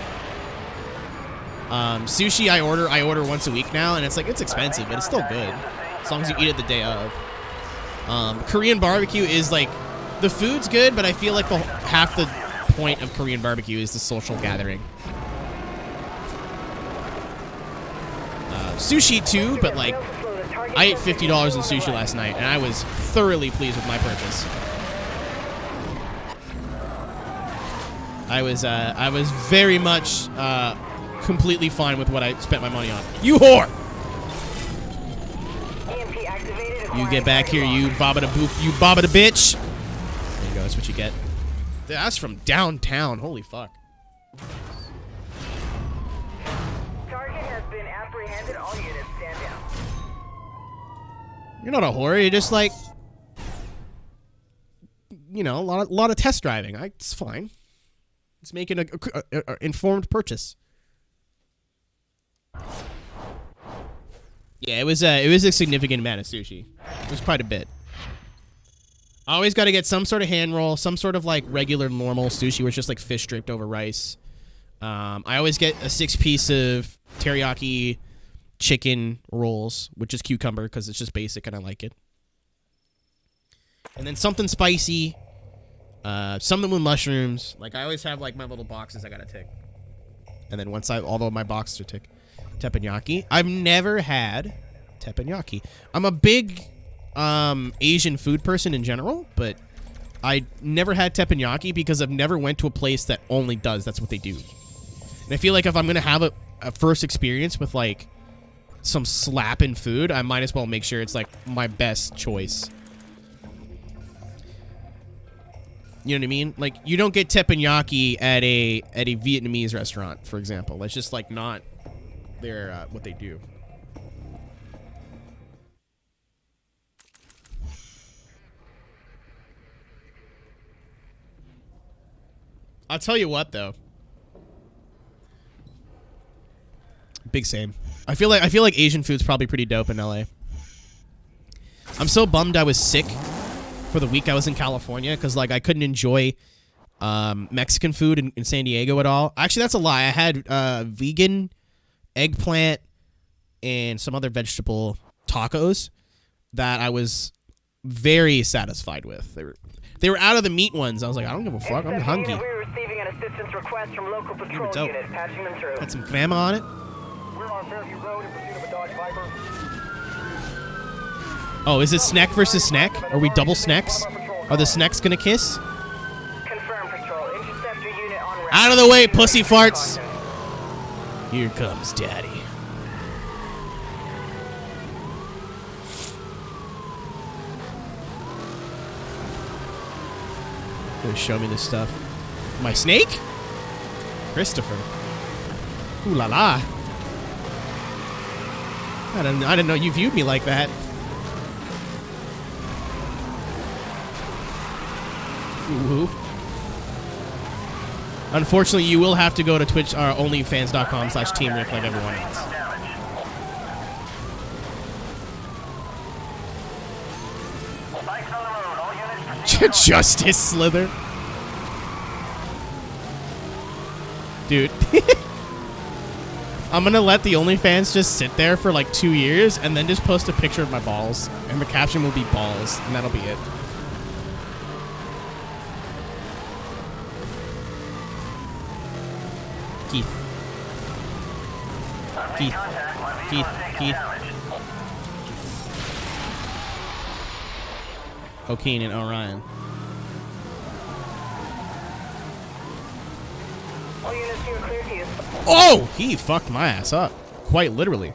Sushi, I order once a week now, and it's like, it's expensive, but it's still good as long as you eat it the day of. Korean barbecue is like, the food's good, but I feel like half the point of Korean barbecue is the social gathering. Sushi too, but like, I ate $50 in sushi last night, and I was thoroughly pleased with my purchase. I was very much completely fine with what I spent my money on. You whore! You get back here, you baba da boop, you baba da bitch. There you go, that's what you get. That's from downtown. Holy fuck. Target has been apprehended. All units stand down. You're not a whore. You're just like, you know, a lot of test driving. It's fine. It's making a informed purchase. Yeah, it was a significant amount of sushi. It was quite a bit. I always got to get some sort of hand roll, some sort of like regular normal sushi where it's just like fish draped over rice. I always get a 6-piece of teriyaki chicken rolls, which is cucumber because it's just basic and I like it. And then something spicy, something with mushrooms. Like, I always have like my little boxes I gotta tick. And then once although my boxes are tick, teppanyaki. I've never had teppanyaki. I'm a big Asian food person in general, but I never had teppanyaki because I've never went to a place that only does. That's what they do. And I feel like if I'm gonna have a first experience with like some slapping food, I might as well make sure it's like my best choice. You know what I mean? Like, you don't get teppanyaki at a Vietnamese restaurant, for example. That's just like not their what they do. I'll tell you what, though. Big same. I feel like Asian food's probably pretty dope in LA. I'm so bummed I was sick for the week I was in California because like I couldn't enjoy Mexican food in San Diego at all. Actually, that's a lie. I had vegan eggplant and some other vegetable tacos that I was very satisfied with. They were out of the meat ones. I was like, I don't give a fuck. I'm hungry. We're receiving an assistance request from local patrol dope. unit, patching them through. Had some crema on it. We're on Fairview Road in pursuit of a Dodge Viper. Oh, is it snack versus snack? Are we double snacks? Are the snacks gonna kiss? Confirm patrol. Interceptor unit on route. Out of the way, pussy farts. Here comes daddy. Gonna show me this stuff. My snake? Christopher. Ooh la la. I didn't know you viewed me like that. Ooh. Unfortunately, you will have to go to Twitch or OnlyFans.com/TeamRick like everyone else. Justice Slither. Dude. I'm gonna let the OnlyFans just sit there for like 2 years and then just post a picture of my balls, and the caption will be balls, and that'll be it. Keith. Keith. Keith. Keith. O'Keen and Orion. All units, you are clear to use. Oh! He fucked my ass up. Quite literally.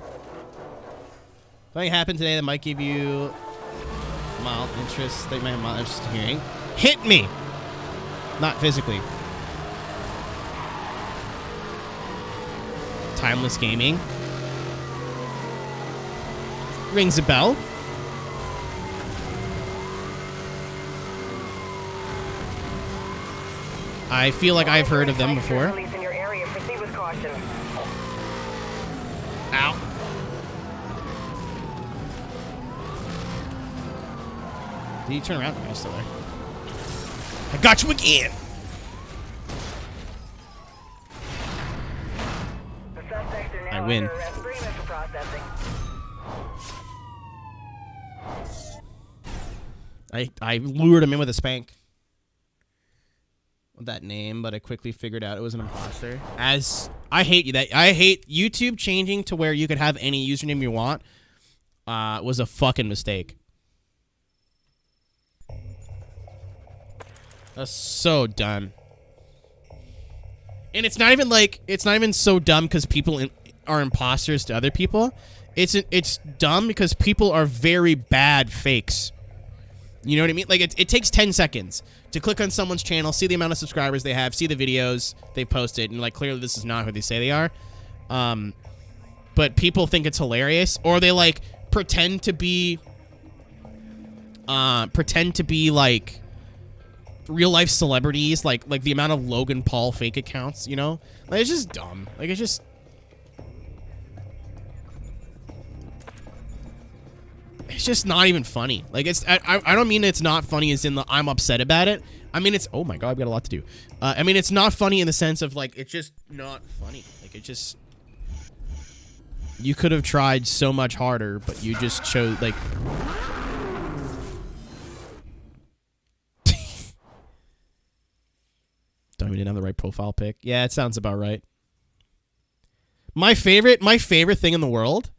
Something happened today that might give you mild interest. That you might have mild interest in hearing. Hit me! Not physically. Timeless gaming. Rings a bell. I feel like I've heard of them before. Police in your area. Proceed with caution. Ow. Did you turn around? No, still there. I got you again. The suspects are now I win. under arrest. Bring them for processing. I lured him in with a spank. With that name, but I quickly figured out it was an imposter. As I hate that. I hate YouTube changing to where you could have any username you want. Was a fucking mistake. That's so dumb. And it's not even so dumb because people are imposters to other people. It's dumb because people are very bad fakes. You know what I mean? Like, it takes 10 seconds to click on someone's channel, see the amount of subscribers they have, see the videos they posted, and, like, clearly this is not who they say they are. But people think it's hilarious, or they, like, pretend to be, like, real-life celebrities, like the amount of Logan Paul fake accounts, you know? Like, it's just dumb. Like, it's just... It's just not even funny. Like, it's I don't mean it's not funny as in the I'm upset about it. I mean, it's, oh my god, I've got a lot to do. I mean, it's not funny in the sense of, like, it's just not funny. Like, it just, you could have tried so much harder, but you just chose, like, don't even have the right profile pic. Yeah, it sounds about right. My favorite thing in the world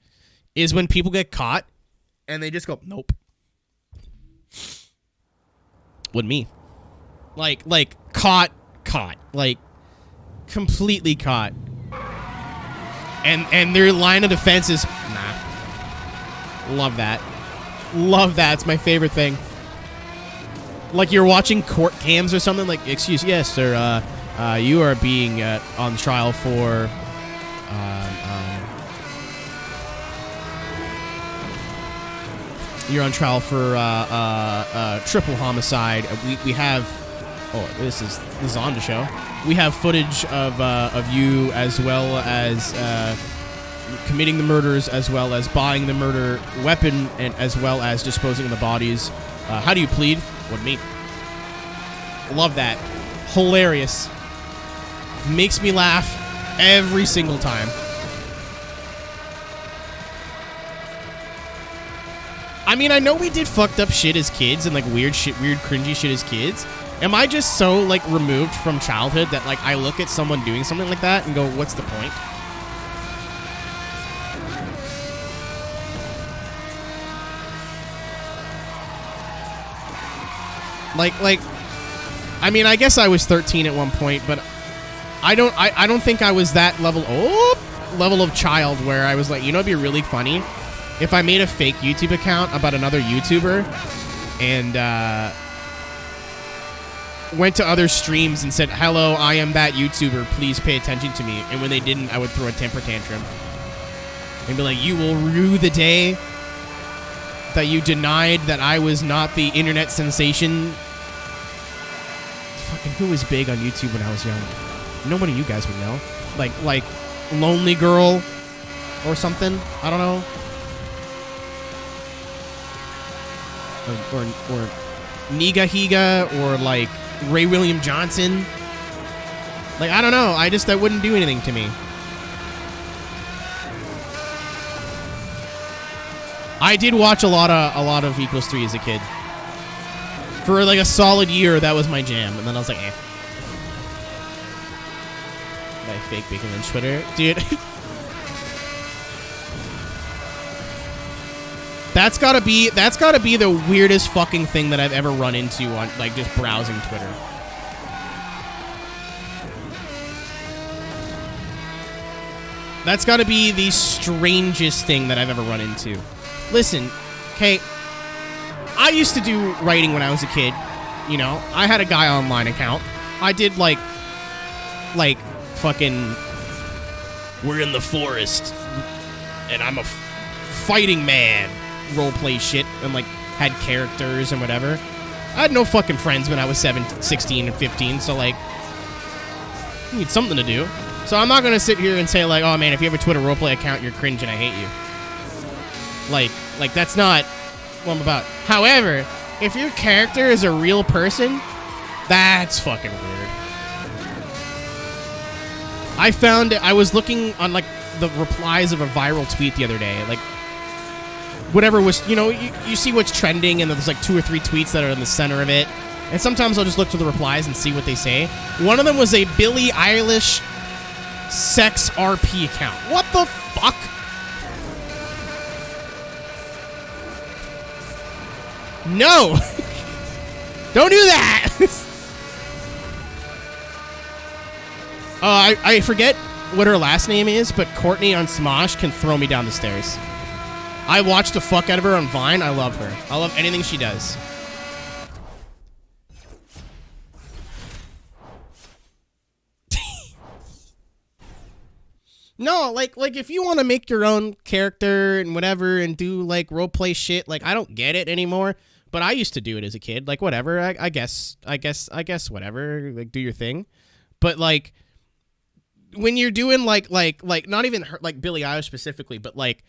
is when people get caught and they just go, nope. With me. Like, caught. Like, completely caught. And their line of defense is, nah. Love that. Love that. It's my favorite thing. Like, you're watching court cams or something, like, excuse, yes, sir, you are being on trial for, you're on trial for triple homicide. We have, oh, this is on the show. We have footage of you as well as committing the murders, as well as buying the murder weapon, and as well as disposing of the bodies. How do you plead? With me. Love that. Hilarious. Makes me laugh every single time. I mean, I know we did fucked up shit as kids and, like, weird cringy shit as kids. Am I just so, like, removed from childhood that, like, I look at someone doing something like that and go, what's the point? Like, I mean, I guess I was 13 at one point, but I don't think I was that level of child where I was like, you know, it'd be really funny if I made a fake YouTube account about another YouTuber and went to other streams and said, hello, I am that YouTuber, please pay attention to me. And when they didn't, I would throw a temper tantrum and be like, you will rue the day that you denied that I was not the internet sensation. Fucking who was big on YouTube when I was young? Nobody you guys would know. Like Lonely Girl or something. I don't know. Or Niga Higa, or like Ray William Johnson. Like, I don't know. That wouldn't do anything to me. I did watch a lot of Equals 3 as a kid. For like a solid year, that was my jam, and then I was like, eh. My fake bacon on Twitter, dude. That's gotta be the weirdest fucking thing that I've ever run into on like just browsing Twitter. That's gotta be the strangest thing that I've ever run into. Listen, okay, I used to do writing when I was a kid. You know, I had a Guy Online account. I did like fucking, we're in the forest and I'm a fighting man roleplay shit, and like had characters and whatever. I had no fucking friends when I was 16 and 15, so like, you need something to do. So I'm not gonna sit here and say like, oh man, if you have a Twitter roleplay account, you're cringe and I hate you. Like that's not what I'm about. However, if your character is a real person, that's fucking weird. I found I was looking on like the replies of a viral tweet the other day, like whatever was, you know, you see what's trending and there's like 2 or 3 tweets that are in the center of it, and sometimes I'll just look to the replies and see what they say. One of them was a Billie Eilish sex RP account. What the fuck? No! Don't do that! I forget what her last name is, but Courtney on Smosh can throw me down the stairs. I watch the fuck out of her on Vine. I love her. I love anything she does. No, like if you want to make your own character and whatever and do like roleplay shit, like I don't get it anymore. But I used to do it as a kid. Like whatever. I guess whatever. Like do your thing. But like when you're doing like not even her, like Billie Eilish specifically, but like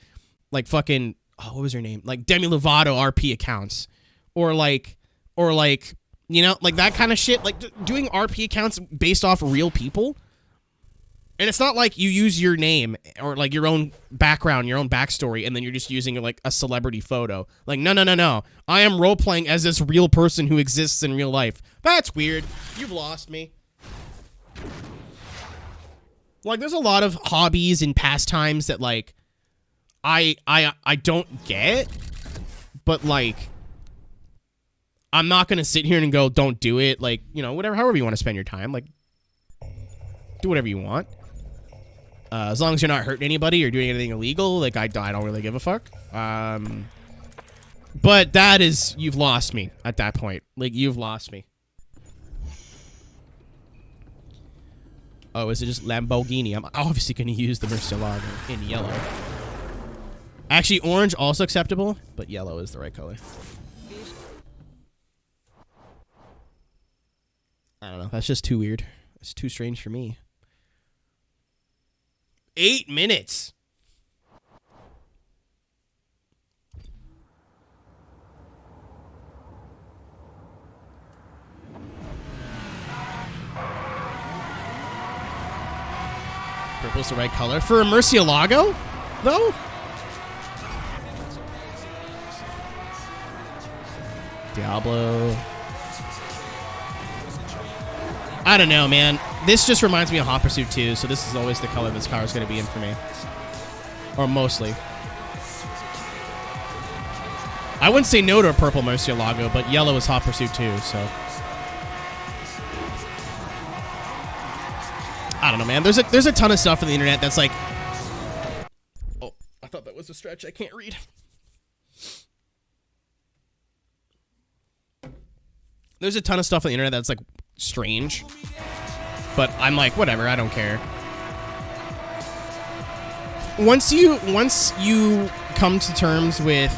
fucking, oh, what was her name? Like Demi Lovato RP accounts, or like you know, like that kind of shit. Like doing RP accounts based off real people. And it's not like you use your name or like your own background, your own backstory, and then you're just using like a celebrity photo. Like, no. I am role-playing as this real person who exists in real life. That's weird. You've lost me. Like, there's a lot of hobbies and pastimes that like I don't get, but like I'm not gonna sit here and go, don't do it. Like, you know, whatever, however you want to spend your time, like do whatever you want. As long as you're not hurting anybody or doing anything illegal, like I don't really give a fuck. But that is, you've lost me at that point. Like, you've lost me. Oh, is it just Lamborghini? I'm obviously going to use the Murcielago in yellow. Actually, orange also acceptable, but yellow is the right color. I don't know. That's just too weird. It's too strange for me. 8 minutes. Purple's the right color for a Murcielago, though. Diablo. I don't know, man. This just reminds me of Hot Pursuit 2, so this is always the color this car is going to be in for me. Or mostly. I wouldn't say no to a purple Murcielago, but yellow is Hot Pursuit 2, so. I don't know, man. There's a ton of stuff on the internet that's like... Oh, I thought that was a stretch. I can't read. There's a ton of stuff on the internet that's like strange. But I'm like, whatever, I don't care. Once you come to terms with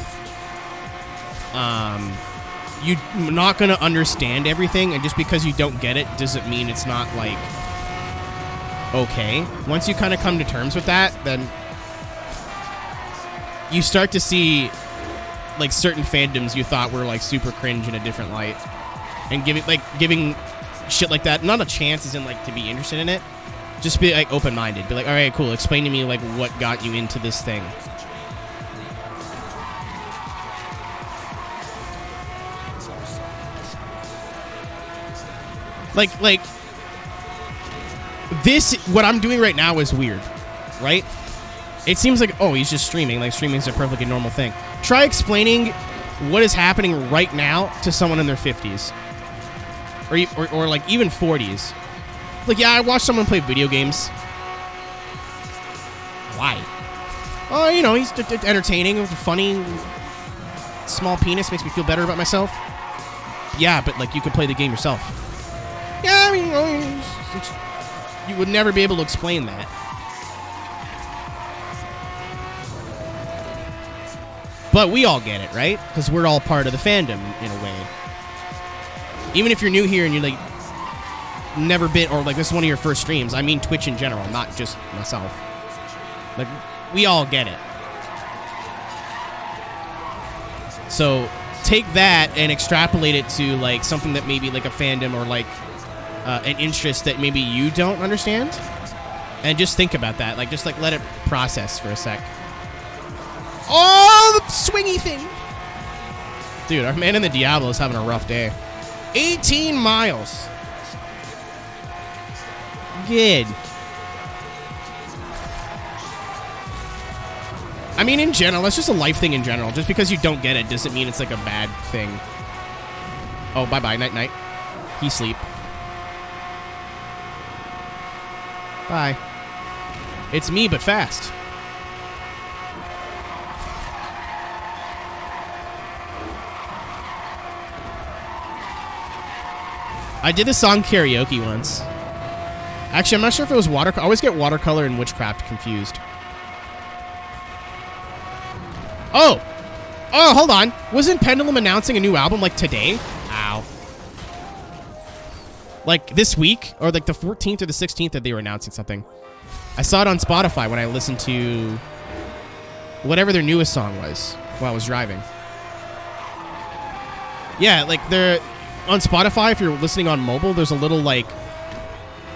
you're not gonna understand everything, and just because you don't get it doesn't mean it's not like okay. Once you kind of come to terms with that, then you start to see like certain fandoms you thought were like super cringe in a different light, and giving shit like that not a chance as in like to be interested in it. Just be like open-minded. Be like, all right, cool, explain to me like what got you into this thing. Like this, what I'm doing right now is weird, right? It seems like, oh, he's just streaming. Like, streaming is a perfectly normal thing. Try explaining what is happening right now to someone in their 50s. Or like, even 40s. Like, yeah, I watched someone play video games. Why? Oh, you know, he's entertaining, funny. Small penis makes me feel better about myself. Yeah, but, like, you could play the game yourself. Yeah, I mean, you know, you would never be able to explain that. But we all get it, right? Because we're all part of the fandom, in a way. Even if you're new here and you're, like, never been, or, like, this is one of your first streams. I mean Twitch in general, not just myself. Like, we all get it. So, take that and extrapolate it to, like, something that maybe, like, a fandom or, like, an interest that maybe you don't understand. And just think about that. Like, just, like, let it process for a sec. Oh, the swingy thing. Dude, our man in the Diablo is having a rough day. 18 miles. Good. I mean, in general, it's just a life thing in general. Just because you don't get it doesn't mean it's like a bad thing. Oh, bye-bye. Night-night. He sleep. Bye. It's me, but fast. I did this song karaoke once. Actually, I'm not sure if it was watercolor. I always get watercolor and witchcraft confused. Oh! Oh, hold on. Wasn't Pendulum announcing a new album, like, today? Ow. Like, this week? Or, like, the 14th or the 16th that they were announcing something. I saw it on Spotify when I listened to whatever their newest song was while I was driving. Yeah, like, they're... On Spotify, if you're listening on mobile, there's a little, like...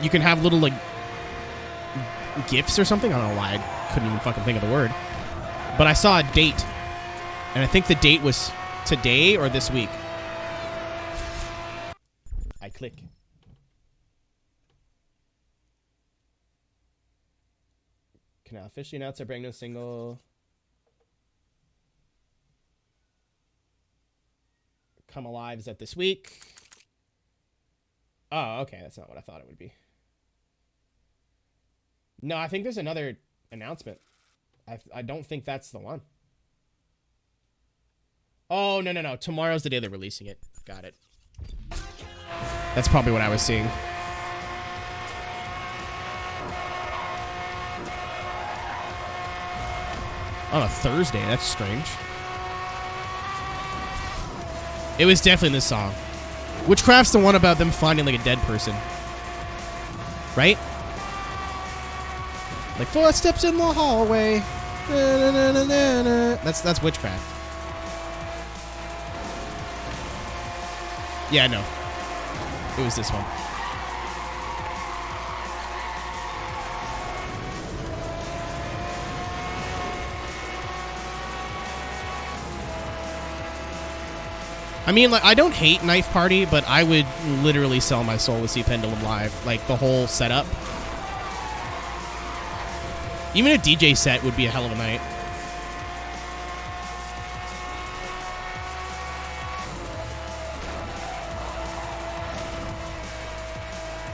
You can have little, like... GIFs or something? I don't know why I couldn't even fucking think of the word. But I saw a date. And I think the date was today or this week. I click. Can I officially announce our brand new single? Come Alive, is that this week? Oh, okay. That's not what I thought it would be. No, I think there's another announcement. I don't think that's the one. Oh, no. Tomorrow's the day they're releasing it. Got it. That's probably what I was seeing. On a Thursday. That's strange. It was definitely this song. Witchcraft's the one about them finding, like, a dead person. Right? Like, footsteps in the hallway. Na, na, na, na, na. That's Witchcraft. Yeah, no. It was this one. I mean, like, I don't hate Knife Party, but I would literally sell my soul to see Pendulum live. Like, the whole setup. Even a DJ set would be a hell of a night.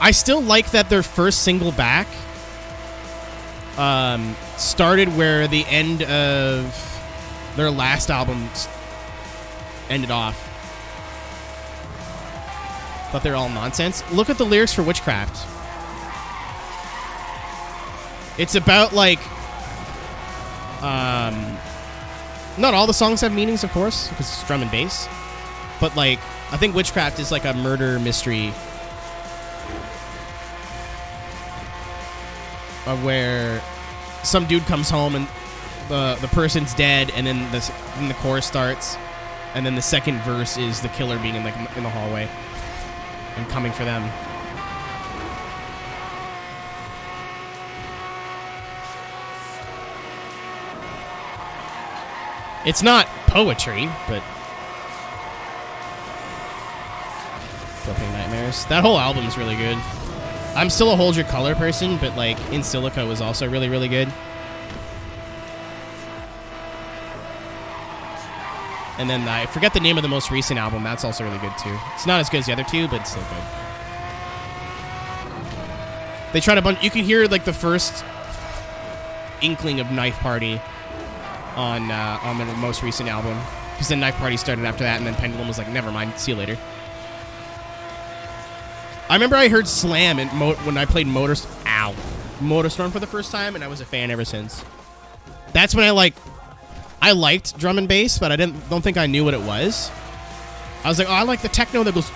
I still like that their first single back started where the end of their last album ended off. Thought they're all nonsense. Look at the lyrics for Witchcraft. It's about, like, not all the songs have meanings, of course, because it's drum and bass. But, like, I think Witchcraft is like a murder mystery of where some dude comes home and the person's dead, and then the chorus starts, and then the second verse is the killer being in, like, in the hallway and coming for them. It's not poetry, but Propane Nightmares. That whole album is really good. I'm still a Hold Your Color person, but like In Silica was also really, really good. And then I forget the name of the most recent album. That's also really good too. It's not as good as the other two, but it's still good. They tried a bunch. You can hear like the first inkling of Knife Party on the most recent album, because then Knife Party started after that, and then Pendulum was like, never mind, see you later. I remember I heard Slam when I played Motorstorm for the first time, and I was a fan ever since. That's when I liked drum and bass, but I don't think I knew what it was. I was like, oh, I like the techno that goes.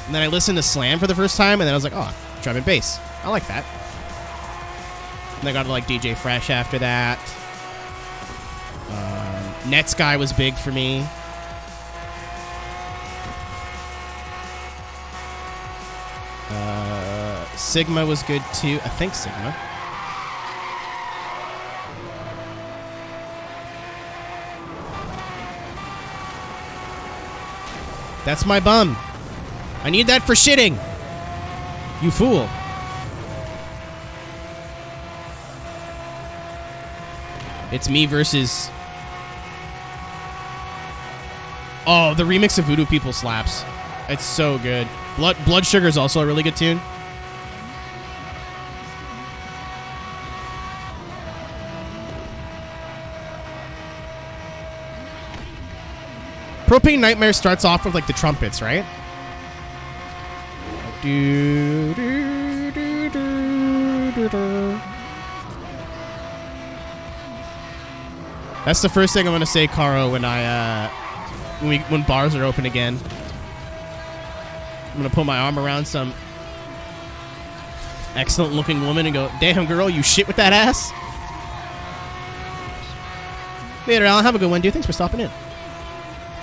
And then I listened to Slam for the first time, and then I was like, oh, drum and bass. I like that. And I got to like DJ Fresh after that. Netsky was big for me. Sigma was good too. I think Sigma. That's my bum. I need that for shitting. You fool. It's me versus... Oh, the remix of Voodoo People slaps. It's so good. Blood Sugar is also a really good tune. Propane Nightmare starts off with like the trumpets, right? That's the first thing I'm gonna say, Caro, when when bars are open again. I'm gonna put my arm around some excellent looking woman and go, damn girl, you shit with that ass. Later, Alan, have a good one, dude. Thanks for stopping in.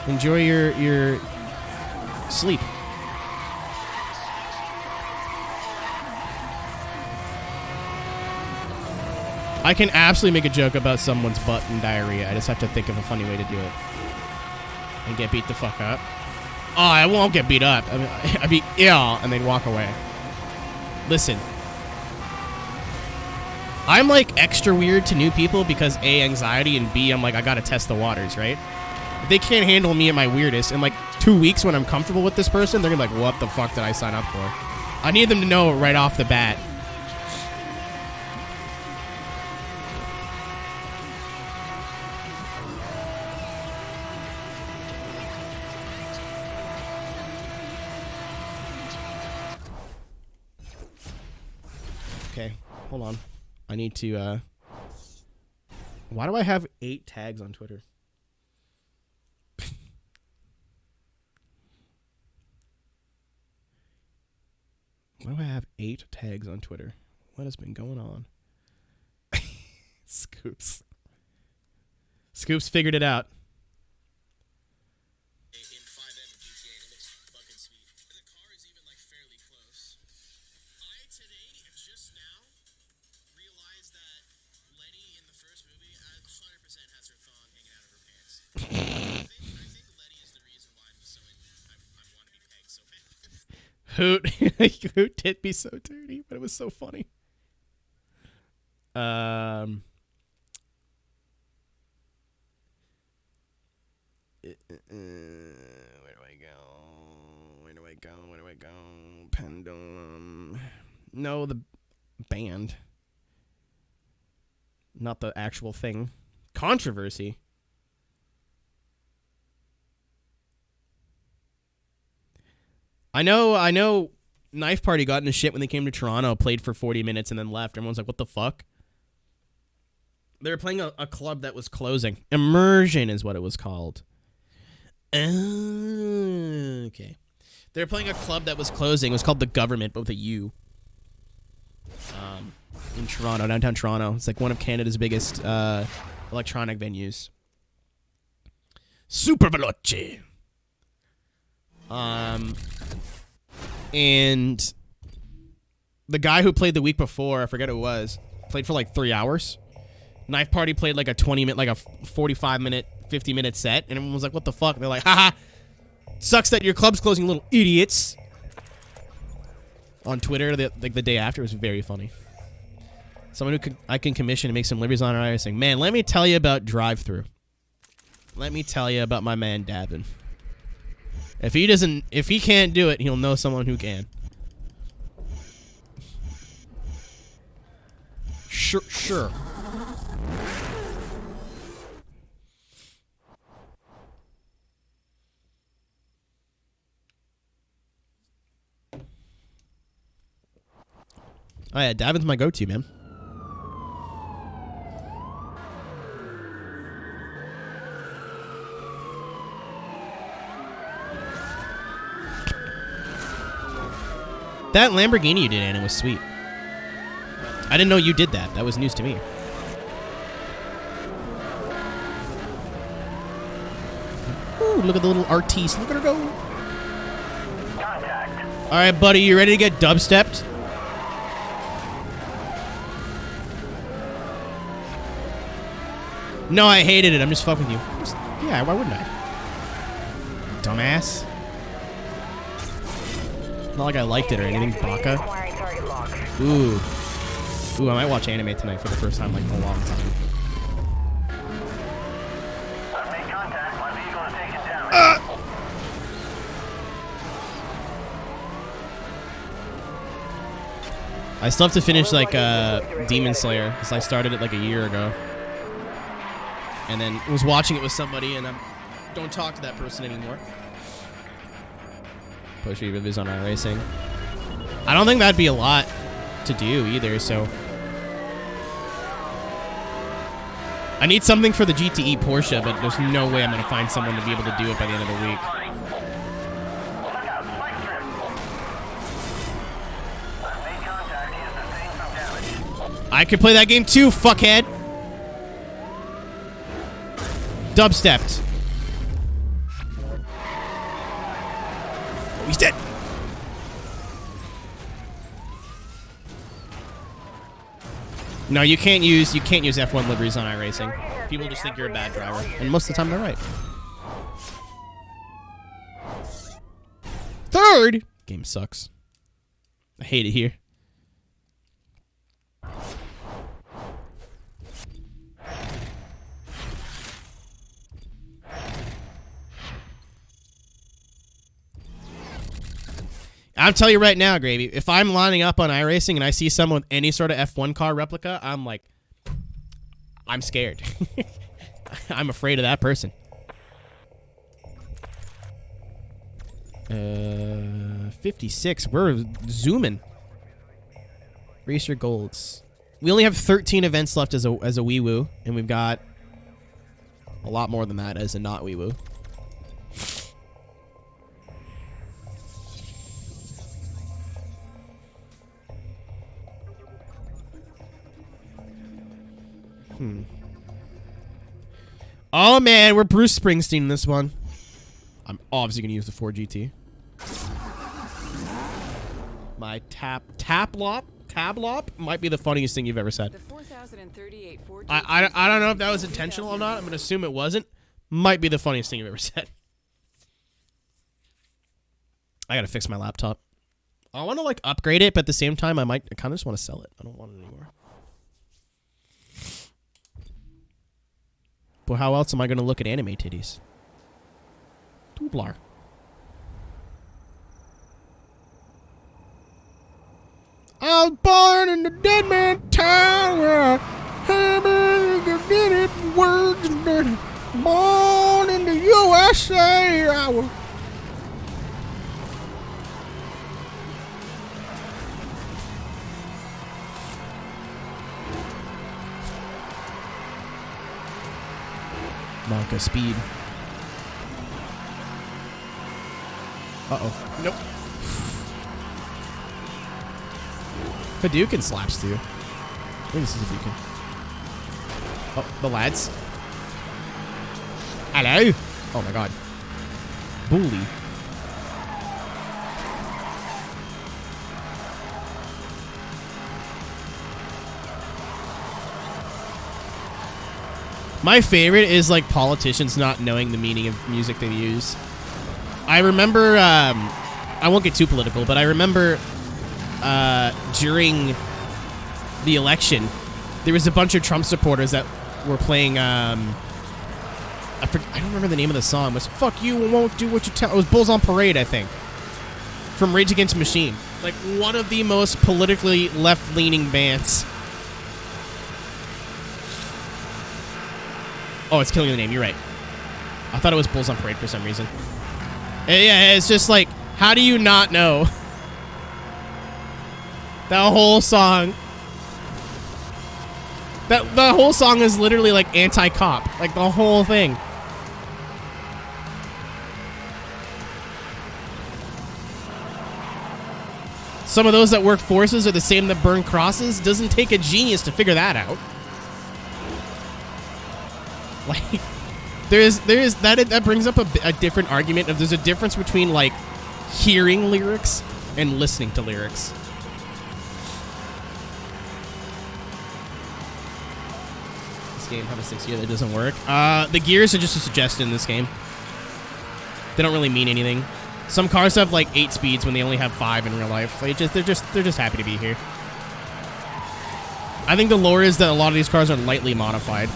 Enjoy your sleep. I can absolutely make a joke about someone's butt and diarrhea. I just have to think of a funny way to do it. And get beat the fuck up. Oh, I won't get beat up. I'd be ill, and they'd walk away. Listen. I'm like extra weird to new people because A, anxiety, and B, I'm like, I gotta test the waters, right? If they can't handle me at my weirdest, in like 2 weeks when I'm comfortable with this person, they're gonna be like, what the fuck did I sign up for? I need them to know right off the bat. Okay, hold on. I need to, why do I have 8 tags on Twitter? Why do I have 8 tags on Twitter? What has been going on? Scoops. Scoops figured it out. In 5M GTA, it looks fucking sweet. The car is even like fairly close. I today, and just now, realized that Letty in the first movie 100% has her thong hanging out of her pants. I think Letty is the reason why I want to be pegged so bad. Hoot did be so dirty, but it was so funny. Where do I go? Pendulum. No, the band. Not the actual thing. Controversy. I know Knife Party got into shit when they came to Toronto, played for 40 minutes, and then left. Everyone's like, what the fuck? They were playing a club that was closing. Immersion is what it was called. Okay. They were playing a club that was closing. It was called The Government, but with a U. In Toronto, downtown Toronto. It's like one of Canada's biggest electronic venues. Super Veloce. And the guy who played the week before, I forget who it was, played for like 3 hours. Knife Party played like a 20 minute, like a 45 minute, 50 minute set, and everyone was like, what the fuck? And they're like, haha, Sucks that your club's closing, little idiots. On Twitter, the day after, was very funny. Someone who I can commission to make some liveries on our saying, man, let me tell you about drive-thru. Let me tell you about my man Davin. If he can't do it, he'll know someone who can. Sure. Oh yeah, Davin's my go-to, man. That Lamborghini you did, Anna, was sweet. I didn't know you did that. That was news to me. Ooh, look at the little artiste. Look at her go. Contact. All right, buddy, you ready to get dubstepped? No, I hated it. I'm just fucking with you. Yeah, why wouldn't I? Dumbass. Not like I liked it or anything, Baka. Acquiring target lock. Ooh. Ooh, I might watch anime tonight for the first time like in a long time. I've made contact. My vehicle is taken down. I still have to finish like Demon Slayer because I started it like a year ago. And then was watching it with somebody and I don't talk to that person anymore. Push reviews on iRacing. I don't think that'd be a lot to do either, so. I need something for the GTE Porsche, but there's no way I'm going to find someone to be able to do it by the end of the week. Look out, spike strip. I've made contact. He has sustained some damage. I could play that game too, fuckhead. Dubstepped. Oh, he's dead. No, you can't use F1 liveries on iRacing. People just think you're a bad driver, and most of the time they're right. Third! Game sucks. I hate it here. I'll tell you right now, Gravy, if I'm lining up on iRacing and I see someone with any sort of F1 car replica, I'm like, I'm scared. I'm afraid of that person. 56. We're zooming. Race your golds. We only have 13 events left as a wee woo, and we've got a lot more than that as a not wee woo. Oh man, we're Bruce Springsteen in this one. I'm obviously gonna use the 4GT. My tablop might be the funniest thing you've ever said. The 4038 4G I don't know if that was intentional or not. I'm gonna assume it wasn't. Might be the funniest thing you've ever said. I gotta fix my laptop. I want to like upgrade it, but at the same time, I kind of just want to sell it. I don't want it anymore. But how else am I gonna look at anime titties? Dooblar. I was born in the dead man town where I did it words and dirty. Born in the USA, I was. Monka speed. Uh-oh. Nope. Hadouken slaps too. I think this is Hadouken. Oh, the lads. Hello. Oh my god. Bully. My favorite is like politicians not knowing the meaning of music they use. I remember, I won't get too political, but I remember during the election, there was a bunch of Trump supporters that were playing, I don't remember the name of the song. It was "Fuck You, Won't Do What You Tell." It was Bulls on Parade, I think, from Rage Against the Machine. Like, one of the most politically left-leaning bands. Oh, it's killing the name. You're right. I thought it was Bulls on Parade for some reason. Yeah, it's just like, how do you not know? That whole song. The whole song is literally like anti-cop. Like, the whole thing. Some of those that work forces are the same that burn crosses. Doesn't take a genius to figure that out. Like, that brings up a different argument of there's a difference between like hearing lyrics and listening to lyrics. This game have a 6 year that doesn't work. The gears are just a suggestion in this game. They don't really mean anything. Some cars have like 8 speeds when they only have 5 in real life. Like, they're just happy to be here. I think the lore is that a lot of these cars are lightly modified.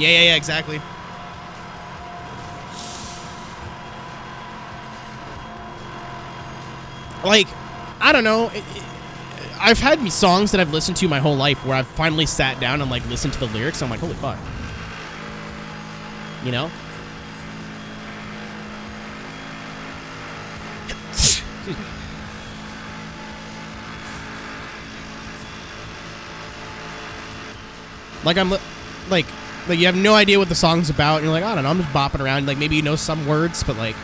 Yeah, exactly. Like, I don't know. I've had songs that I've listened to my whole life where I've finally sat down and like listened to the lyrics. I'm like, holy fuck. You know? Like, like you have no idea what the song's about, and you're like, I don't know, I'm just bopping around. Like, maybe you know some words, but like,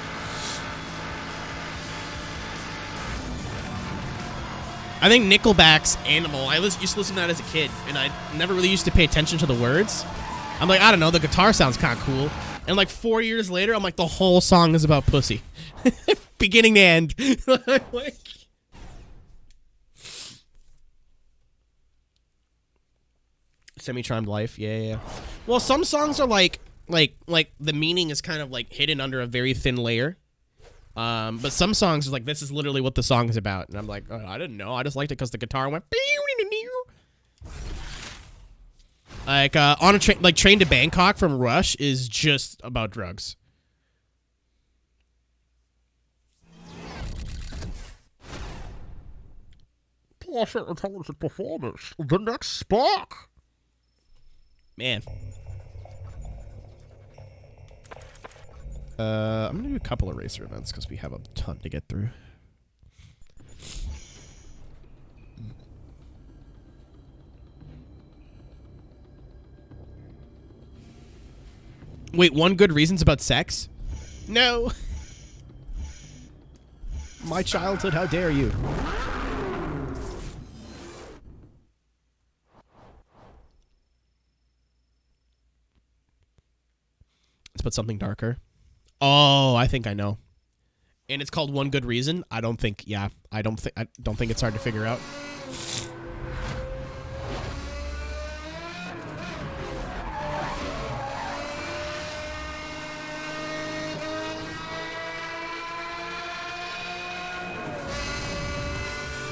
I think Nickelback's Animal, I used to listen to that as a kid, and I never really used to pay attention to the words. I'm like, I don't know, the guitar sounds kind of cool. And like 4 years later, I'm like, the whole song is about pussy. Beginning to end. Like, Semi-Charmed Life, yeah. Well, some songs are like the meaning is kind of like hidden under a very thin layer. But some songs are like, this is literally what the song is about, and I'm like, oh, I didn't know. I just liked it because the guitar went. Like on a train, like Train to Bangkok from Rush is just about drugs. Plus, intelligent performance. The next Spock. Man. I'm gonna do a couple of racer events because we have a ton to get through. Wait, one good reason's about sex? No. My childhood, how dare you? Let's put something darker. Oh, I think I know. And it's called One Good Reason. I don't think it's hard to figure out.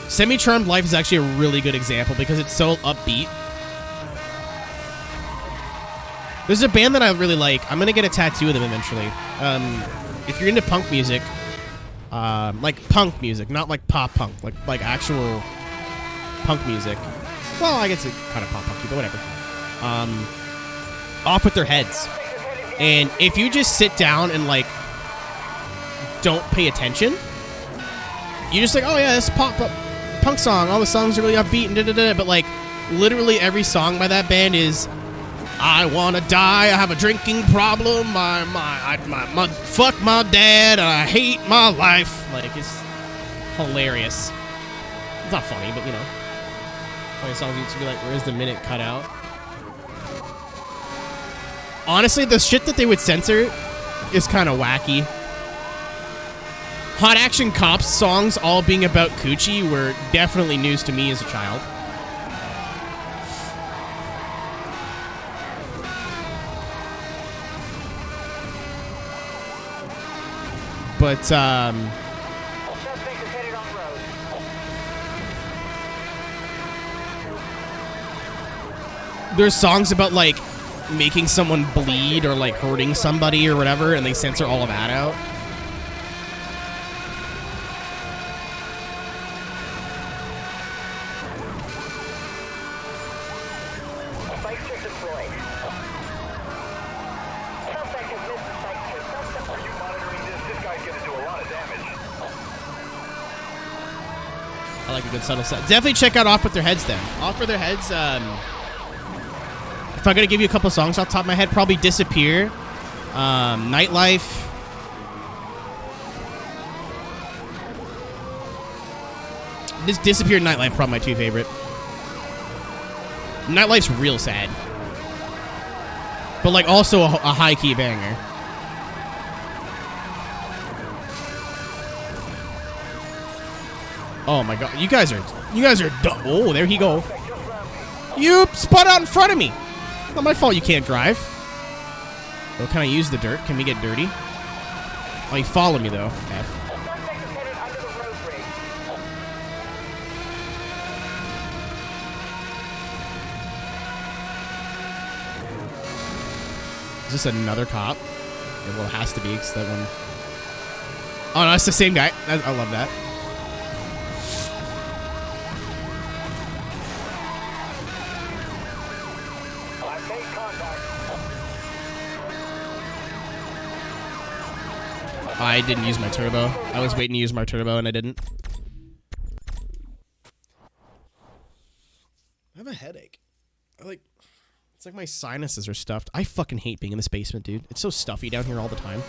Semi-Charmed Life is actually a really good example because it's so upbeat. There's a band that I really like. I'm gonna get a tattoo of them eventually. If you're into punk music, like punk music, not like pop punk, like actual punk music. Well, I guess it's kind of pop punky, but whatever. Off With Their Heads. And if you just sit down and like don't pay attention, you're just like, oh yeah, this punk song. All the songs are really upbeat and da-da-da. But like literally every song by that band is, I wanna die, I have a drinking problem, fuck my dad, I hate my life. Like, it's hilarious. It's not funny, but you know. Funny songs used to be like, where's the minute cut out? Honestly, the shit that they would censor is kind of wacky. Hot Action Cops songs all being about coochie were definitely news to me as a child. But, Suspect is headed off road. there's songs about, like, making someone bleed or, like, hurting somebody or whatever, and they censor all of that out. Spike strip deployed. Suspect has missed the spike strip. Are you monitoring this? This guy's gonna do a lot of damage. I like a good subtle set. Definitely check out Off With Their Heads then. Off With Their Heads, if I'm gonna give you a couple songs off the top of my head, probably Disappear, Nightlife. This Disappear and Nightlife probably my two favorite. Nightlife's real sad. But like also a high key banger. Oh my god, you guys are dumb. Oh, there he go. You spun out in front of me. Not my fault you can't drive. Oh, can I use the dirt? Can we get dirty? Oh, you followed me though. F. Suspect is headed under the road bridge. Is this another cop? Yeah, well, it has to be, because that one... Oh, no, it's the same guy. I love that. I've made contact. I didn't use my turbo. I was waiting to use my turbo, and I didn't. I have a headache. It's like my sinuses are stuffed. I fucking hate being in this basement, dude. It's so stuffy down here all the time.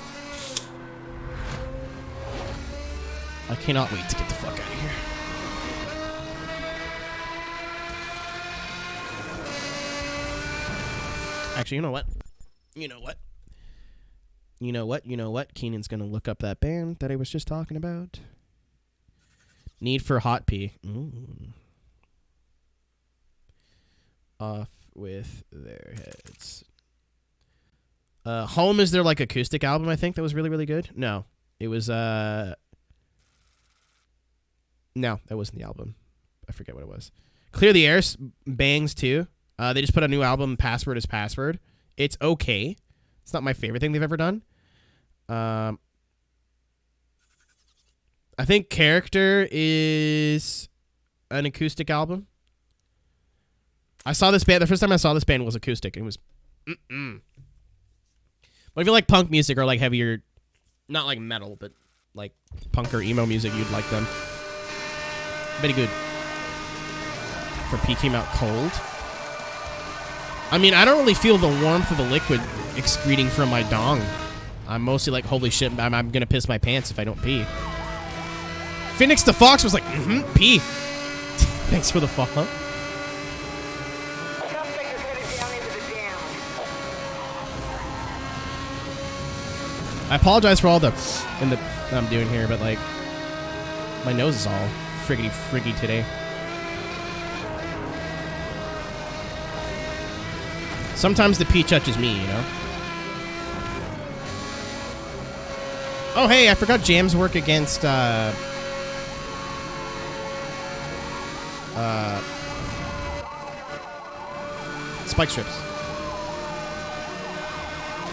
I cannot wait to get the fuck out of here. Actually, you know what? You know what? You know what? You know what? Keenan's gonna look up that band that I was just talking about. Need for Hot P. Ooh. Off With Their Heads. Home is their like acoustic album, I think, that was really, really good. No. It was no, that wasn't the album. I forget what it was. Clear the Air bangs too. They just put a new album, Password is Password. It's okay. It's not my favorite thing they've ever done. I think Character is an acoustic album. I saw this band. The first time I saw this band was acoustic. It was, But if you like punk music or like heavier, not like metal, but like punk or emo music, you'd like them. Very good. For P came out cold. I mean, I don't really feel the warmth of the liquid excreting from my dong. I'm mostly like, holy shit, I'm gonna piss my pants if I don't pee. Phoenix the Fox was like, pee. Thanks for the follow. Suspect is headed down into the dam. I apologize for all the that I'm doing here, but like, my nose is all friggy today. Sometimes the pee touches me, you know? Oh, hey, I forgot Jam's work against, spike strips.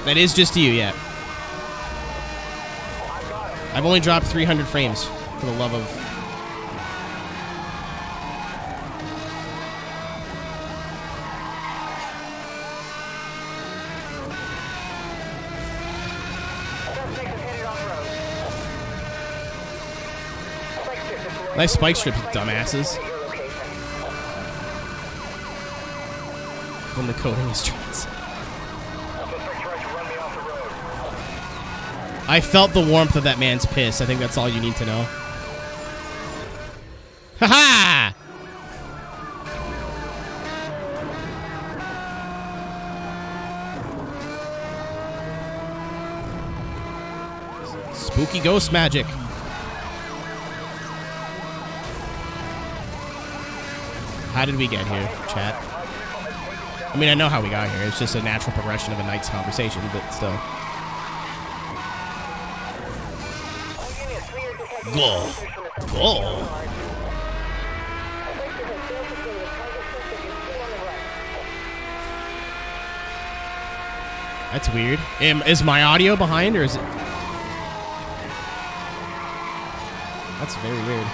That is just you, yeah. I've only dropped 300 frames, for the love of... Nice spike strips, dumbasses. When the coding is trans. I felt the warmth of that man's piss. I think that's all you need to know. Ha-ha! Spooky ghost magic. How did we get here, chat? I mean, I know how we got here. It's just a natural progression of a night's conversation, but still. Go. Go. That's weird. Is my audio behind, or is it? That's very weird.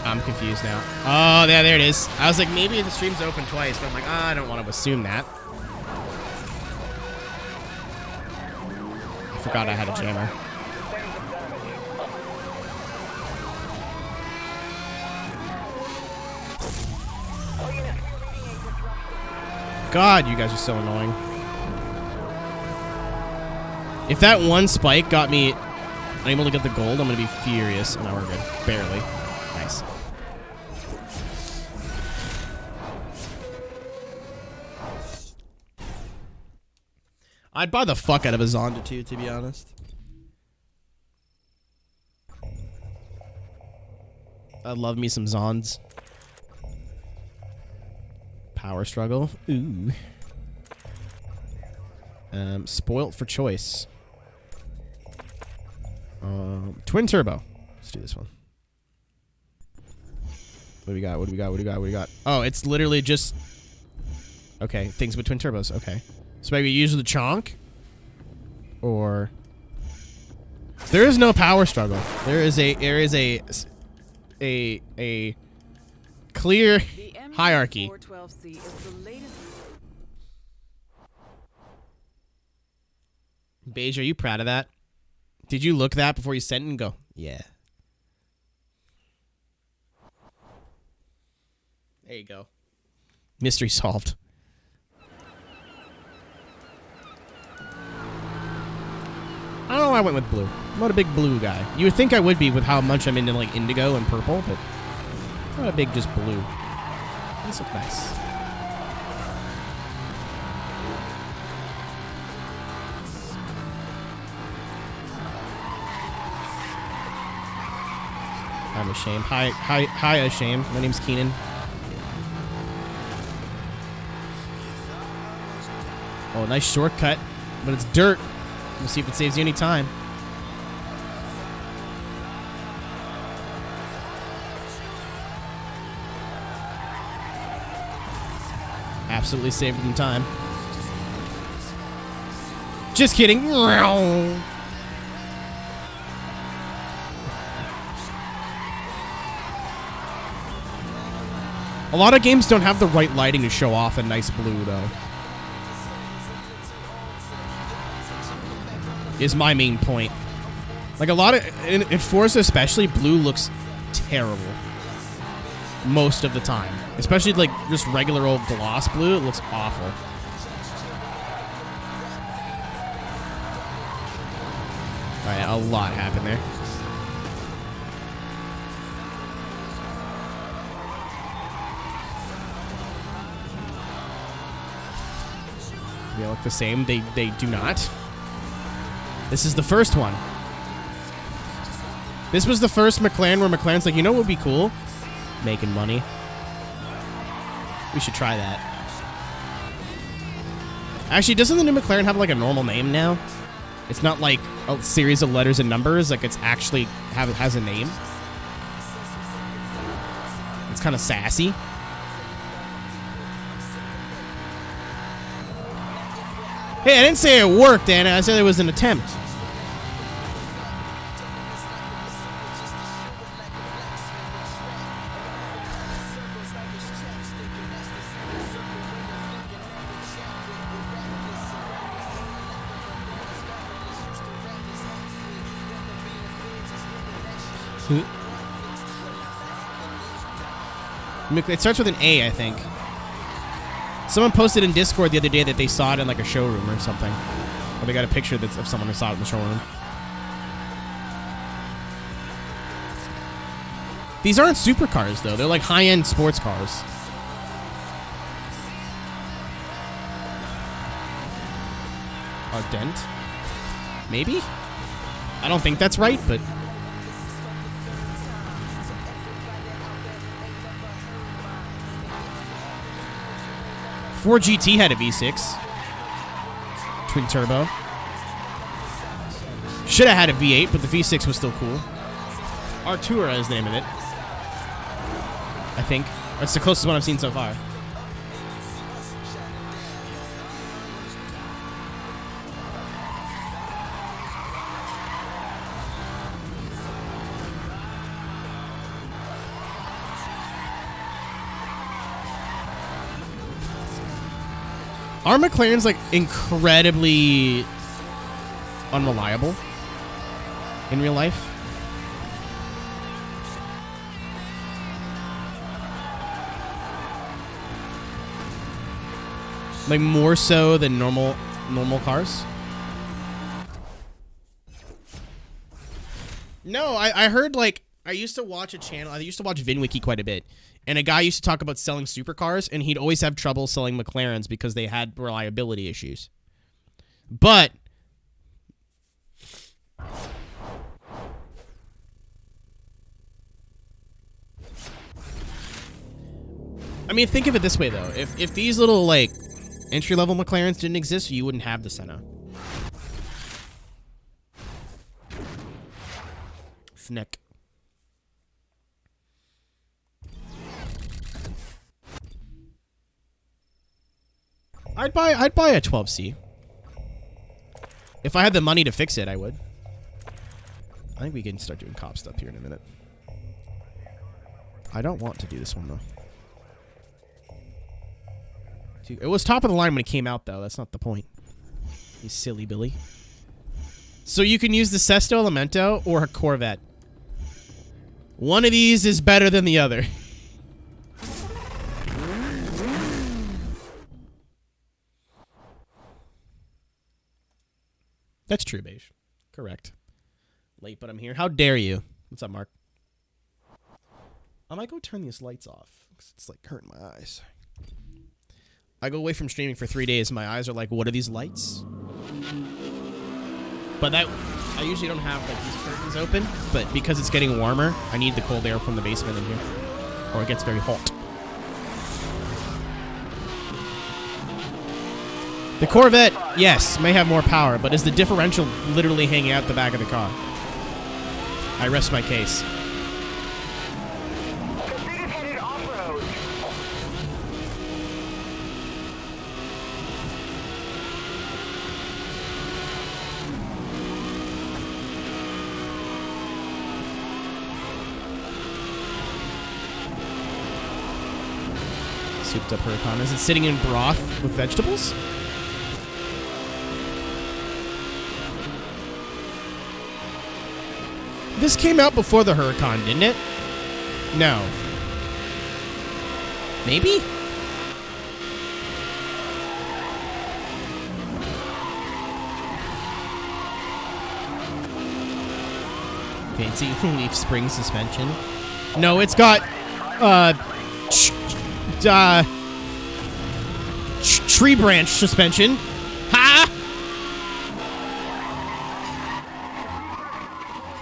I'm confused now. Oh, there it is. I was like, maybe the stream's open twice, but I'm like, I don't want to assume that. I forgot I had a jammer. God, you guys are so annoying. If that one spike got me unable to get the gold, I'm going to be furious. Oh, no, we're good. Barely. Nice. I'd buy the fuck out of a Zonda too, to be honest. I love me some Zons. Power struggle. Ooh. Spoilt for choice. Twin turbo. Let's do this one. What do we got? What do we got? What do we got? What do we got? Oh, it's literally just... Okay, things with twin turbos. Okay. So maybe use the chonk? Or... There is no power struggle. There is a clear hierarchy. M412C is the latest. Beige, are you proud of that? Did you look that before you sent it and go, yeah. There you go. Mystery solved. I don't know why I went with blue. I'm not a big blue guy. You would think I would be with how much I'm into like indigo and purple, but I'm not a big just blue. These look nice. I'm ashamed. Hi, ashamed. My name's Keenan. Oh, nice shortcut, but it's dirt. We'll see if it saves you any time. Absolutely saved them time. Just kidding. A lot of games don't have the right lighting to show off a nice blue, though. Is my main point. Like a lot of... In Forza especially, blue looks terrible. Most of the time. Especially like just regular old gloss blue, it looks awful. Alright, a lot happened there. They look the same. They do not. This is the first one. This was the first McLaren where McLaren's like, you know what would be cool? Making money. We should try that. Actually, doesn't the new McLaren have like a normal name now? It's not like a series of letters and numbers. Like it's actually has a name. It's kind of sassy. Hey, I didn't say it worked, Anna. I said it was an attempt. It starts with an A, I think. Someone posted in Discord the other day that they saw it in like a showroom or something. Or they got a picture that's of someone who saw it in the showroom. These aren't supercars though. They're like high-end sports cars. A dent? Maybe? I don't think that's right, but... Ford GT had a V6. Twin turbo. Should have had a V8, but the V6 was still cool. Artura is the name of it. I think. That's the closest one I've seen so far. Are McLarens like incredibly unreliable in real life? Like more so than normal cars? No, I heard like I used to watch a channel. I used to watch VinWiki quite a bit. And a guy used to talk about selling supercars, and he'd always have trouble selling McLarens because they had reliability issues. But I mean, think of it this way though. If these little like entry-level McLarens didn't exist, you wouldn't have the Senna. Snick. I'd buy a 12C. If I had the money to fix it, I would. I think we can start doing cop stuff here in a minute. I don't want to do this one though. It was top of the line when it came out though. That's not the point. You silly Billy. So you can use the Sesto Elemento or a Corvette. One of these is better than the other. That's true, Beige. Correct. Late, but I'm here. How dare you? What's up, Mark? I might go turn these lights off because it's like hurting my eyes. I go away from streaming for 3 days. My eyes are like, what are these lights? But that I usually don't have like these curtains open, but because it's getting warmer, I need the cold air from the basement in here, or it gets very hot. The Corvette, yes, may have more power, but is the differential literally hanging out the back of the car? I rest my case. Pursuit is headed off-road. Souped up Huracan. Is it sitting in broth with vegetables? This came out before the Huracan, didn't it? No. Maybe? Fancy leaf spring suspension. No, it's got tree branch suspension. Ha!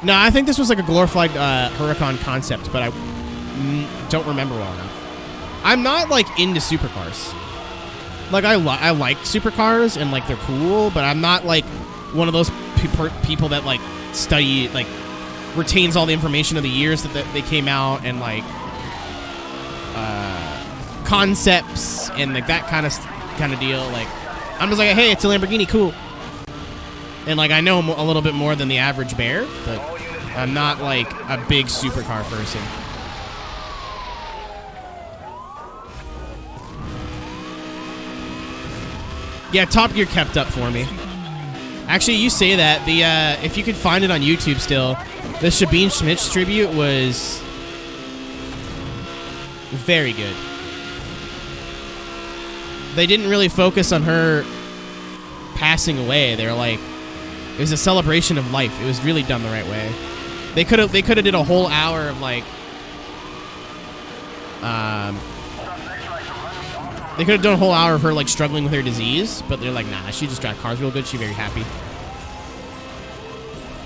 No, I think this was like a glorified Huracan concept, but I don't remember well enough. I'm not like into supercars. Like I like supercars and like they're cool, but I'm not like one of those people that like study like retains all the information of the years that they came out and like concepts and like that kind of deal. Like I'm just like, hey, it's a Lamborghini, cool. And like I know a little bit more than the average bear, but I'm not like a big supercar person. Yeah, Top Gear kept up for me. Actually, you say that. The if you could find it on YouTube still, the Shabine Schmitz tribute was very good. they didn't really focus on her passing away. They were like, it was a celebration of life. It was really done the right way. They could have did a whole hour of like, they could have done a whole hour of her like struggling with her disease, but they're like, nah, she just drives cars real good. She's very happy.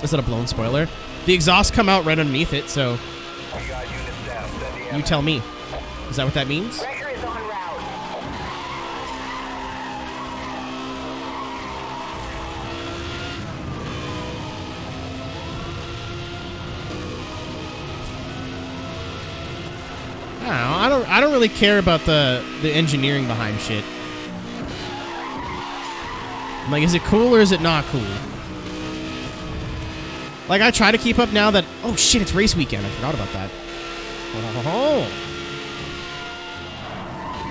Is that a blown spoiler? The exhausts come out right underneath it, so you tell me. Is that what that means? Wrecker is en route. I don't know. I don't really care about the engineering behind shit. I'm like, is it cool or is it not cool? Like, I try to keep up now that... Oh, shit, it's race weekend. I forgot about that. Oh.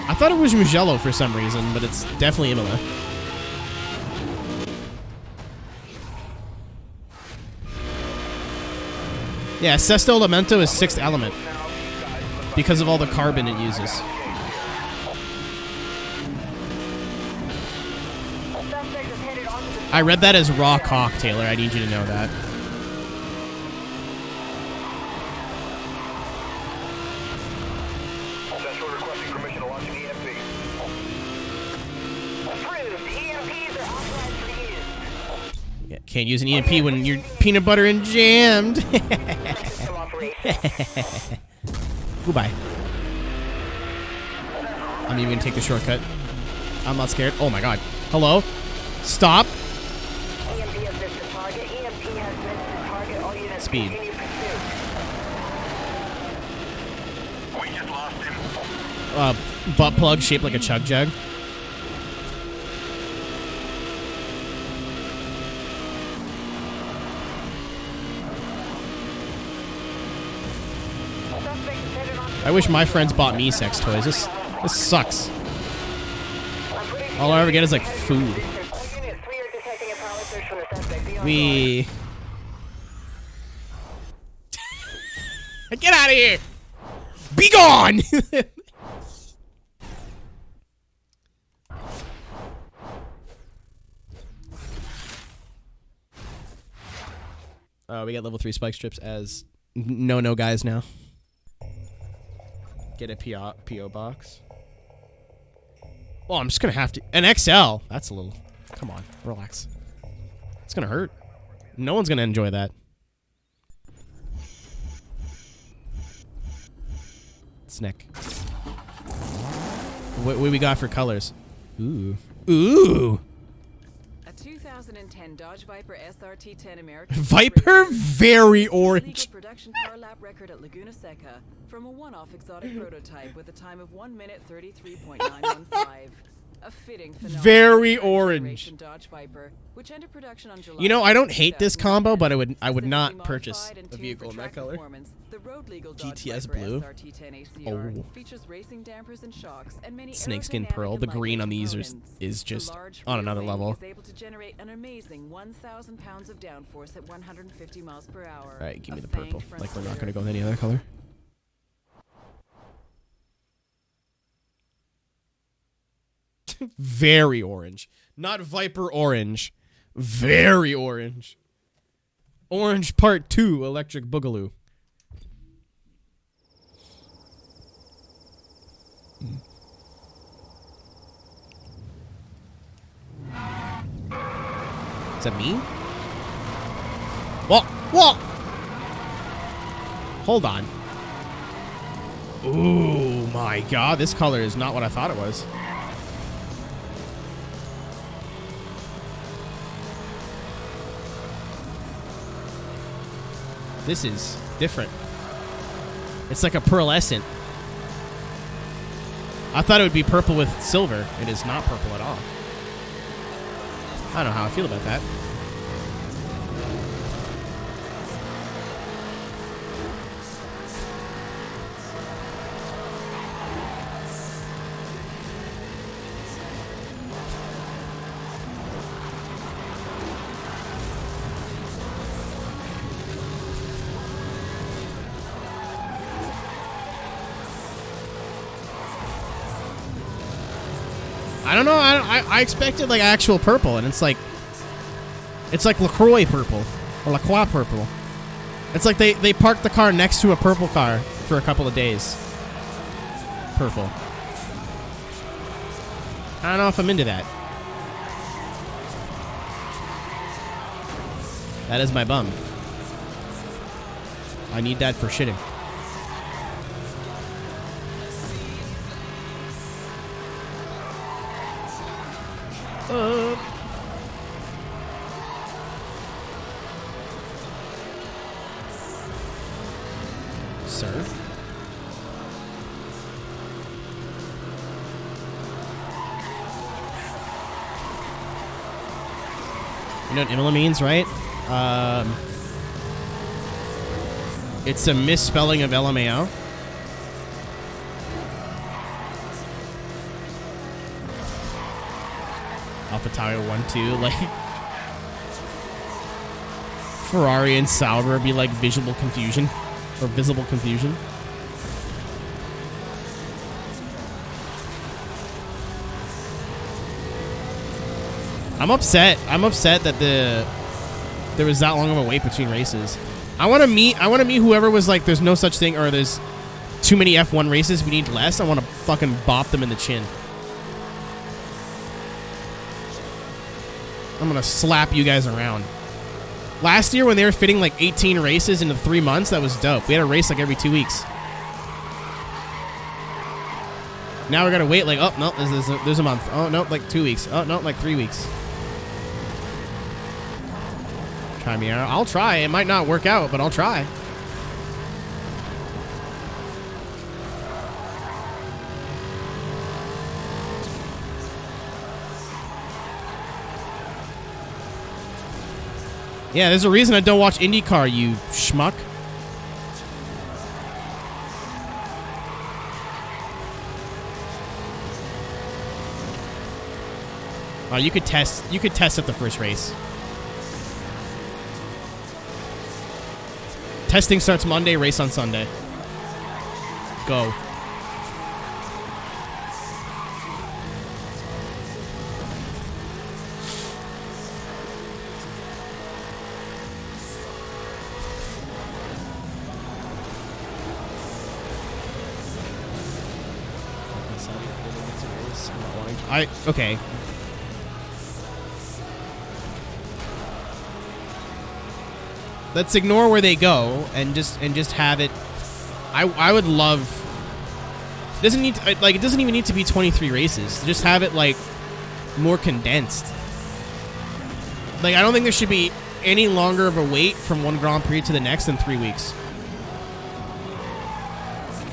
I thought it was Mugello for some reason, but it's definitely Imola. Yeah, Sesto Elemento is 6th element because of all the carbon it uses. I read that as raw cock, Taylor. I need you to know that. Central requesting permission to launch an EMP. Approved. EMPs are authorized for use. Yeah, can't use an EMP when you're peanut butter and jammed. System operation. Goodbye. I'm even gonna take the shortcut. I'm not scared. Oh my god. Hello? Stop. EMP has missed the target. EMP has missed the target. All units Speed. continue pursuit. We just lost him. Butt plug shaped like a chug jug. Suspect is headed on. I wish my friends bought me sex toys. This sucks. All I ever get is like food. Units, we are detecting a power surge from the suspect. Be on We get out of here. Be gone. We got level 3 spike strips as no guys now. Get a PO box. Well, I'm just gonna have to an XL. That's a little. Come on, relax. It's gonna hurt. No one's gonna enjoy that. Snick. What we got for colors? Ooh. Ooh. A 2010 Dodge Viper SRT10 American Viper, very legal orange. production car lap record at Laguna Seca from a one-off exotic prototype with a time of 1 minute 33.915. A fitting phenomenon. Very for the orange. generation Dodge Viper, which entered production on July You know, I don't hate this 2010. combo, but I would Specifically not purchase modified and a tuned vehicle for in that track color. performance, the road legal Dodge GTS Viper blue. SRT10 ACR Oh. features racing dampers and shocks and many Snakeskin aerodynamic pearl. and The green on lightweight these components. is The just large on rear another wing level. is able to generate an amazing 1,000 pounds of downforce at 150 miles per hour. All right, give me A the fanged purple. front Like we're not spoiler. gonna go with any other color. Very orange. Not Viper orange. Very orange. Orange Part 2 Electric Boogaloo. Is that me? What? Hold on. Ooh, my God. This color is not what I thought it was. This is different. It's like a pearlescent. I thought it would be purple with silver. It is not purple at all. I don't know how I feel about that. I don't know. I expected like actual purple, and it's like LaCroix purple or LaCroix purple. It's like they parked the car next to a purple car for a couple of days. Purple. I don't know if I'm into that. That is my bum. I need that for shitting. Sir? You know what Imola means, right? It's a misspelling of LMAO. AlphaTauri 1-2, like Ferrari and Sauber be like visible confusion. I'm upset that there was that long of a wait between races. I want to meet whoever was like, there's no such thing, or there's too many F1 races, we need less. I want to fucking bop them in the chin. I'm gonna slap you guys around. Last year when they were fitting like 18 races into 3 months, that was dope. We had a race like every 2 weeks. Now we're gonna wait like, oh no, there's a month. Oh no, like 2 weeks. Oh no, like 3 weeks. Try me out. I'll try. It might not work out, but I'll try. Yeah, there's a reason I don't watch IndyCar, you schmuck. Oh, you could test at the first race. Testing starts Monday, race on Sunday. Go. Okay. Let's ignore where they go and just have it. I would love. It doesn't even need to be 23 races. Just have it like more condensed. Like I don't think there should be any longer of a wait from one Grand Prix to the next than 3 weeks.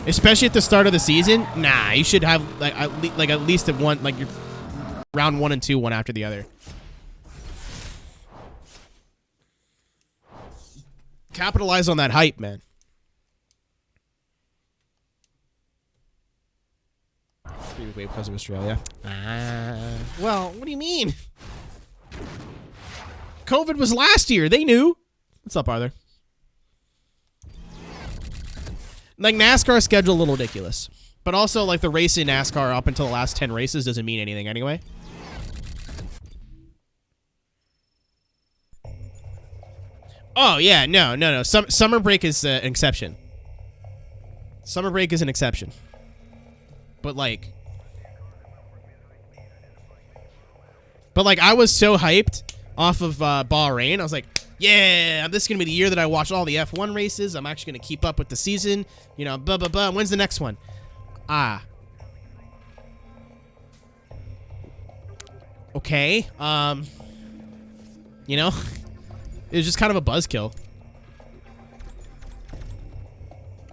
Especially at the start of the season. Nah, you should have at least at one, like your round 1 and 2, one after the other. Capitalize on that hype, man. Wait because of Australia. Well, what do you mean? COVID was last year. They knew. What's up, Arthur? Like NASCAR schedule a little ridiculous, but also like the race in NASCAR up until the last 10 races doesn't mean anything anyway. Oh yeah, no. Summer break is an exception. Summer break is an exception. But like I was so hyped off of Bahrain. I was like, yeah, this is going to be the year that I watch all the F1 races. I'm actually going to keep up with the season. You know, blah, blah, blah. When's the next one? Okay. You know, it was just kind of a buzzkill.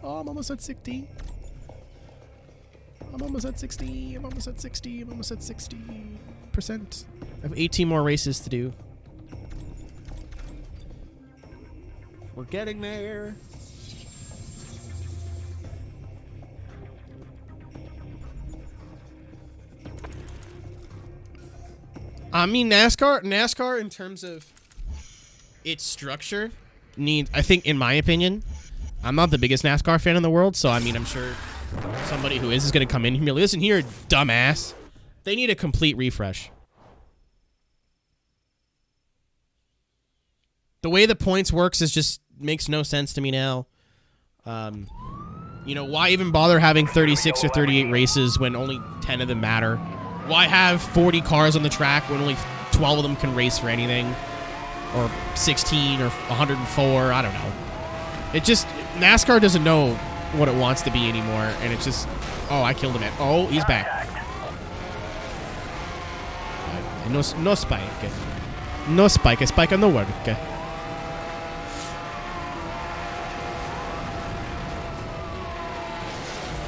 Oh, I'm almost at 60. I'm almost at 60. I'm almost at 60. I'm almost at 60%. I have 18 more races to do. We're getting there. I mean, NASCAR in terms of its structure I think, in my opinion, I'm not the biggest NASCAR fan in the world, so I mean, I'm sure somebody who is going to come in here and be like, listen here, dumbass. They need a complete refresh. The way the points works is just makes no sense to me now. You know, why even bother having 36 or 38 races when only 10 of them matter? Why have 40 cars on the track when only 12 of them can race for anything? Or 16 or 104, I don't know. It just, NASCAR doesn't know what it wants to be anymore, and it's just, oh, I killed him at, oh, he's back. No spike. No spike, a spike on the work.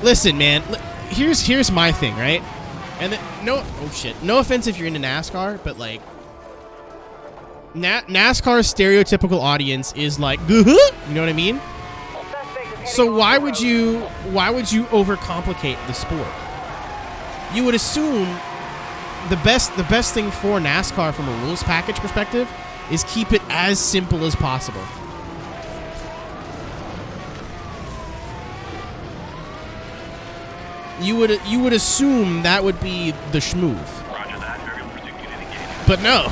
Listen, man, here's my thing, right? And oh shit, no offense if you're into NASCAR, but like, NASCAR's stereotypical audience is like, you know what I mean? So why would you overcomplicate the sport? You would assume the best thing for NASCAR from a rules package perspective is keep it as simple as possible. You would assume that would be the schmoove. Roger that. Very indicated. But no.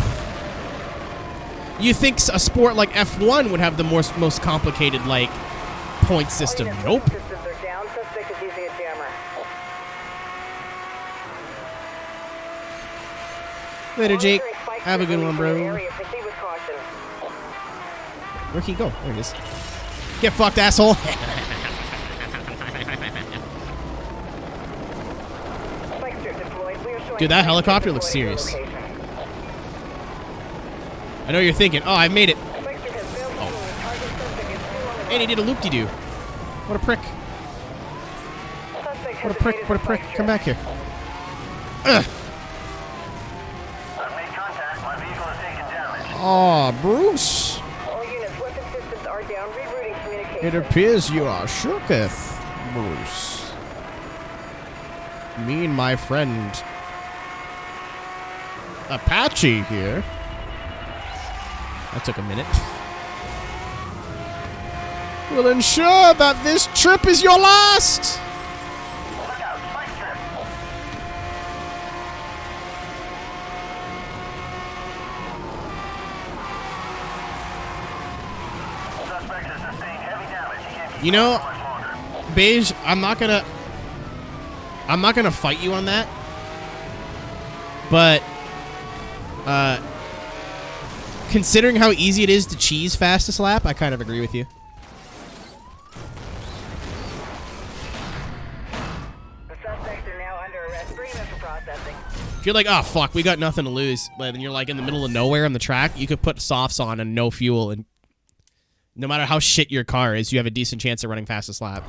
You think a sport like F1 would have the most complicated, like, point system. Nope. Systems are down. Suspect is using a jammer. Later, Jake. Have a good one, bro. Proceed with caution. Where'd he go? There he is. Get fucked, asshole. Dude, that helicopter looks serious. I know you're thinking, oh, I made it. Oh. And he did a loop-de-doo. What a prick. What a prick, what a prick. Come back here. Ugh. I've made contact. My vehicle has taken damage. Aw, Bruce. All units, weapon systems are down. Rerouting communication. It appears you are shooketh, Bruce. Me and my friend Apache here. That took a minute. We'll ensure that this trip is your last. Look out. Spike trip. Suspect has sustained heavy damage. He can't keep You know, much longer. Beige, I'm not gonna fight you on that. But considering how easy it is to cheese fastest lap, I kind of agree with you. The suspects are now under arrest. Bring them for processing. If you're like, oh fuck, we got nothing to lose, and you're like in the middle of nowhere on the track, you could put softs on and no fuel, and no matter how shit your car is, you have a decent chance of running fastest lap.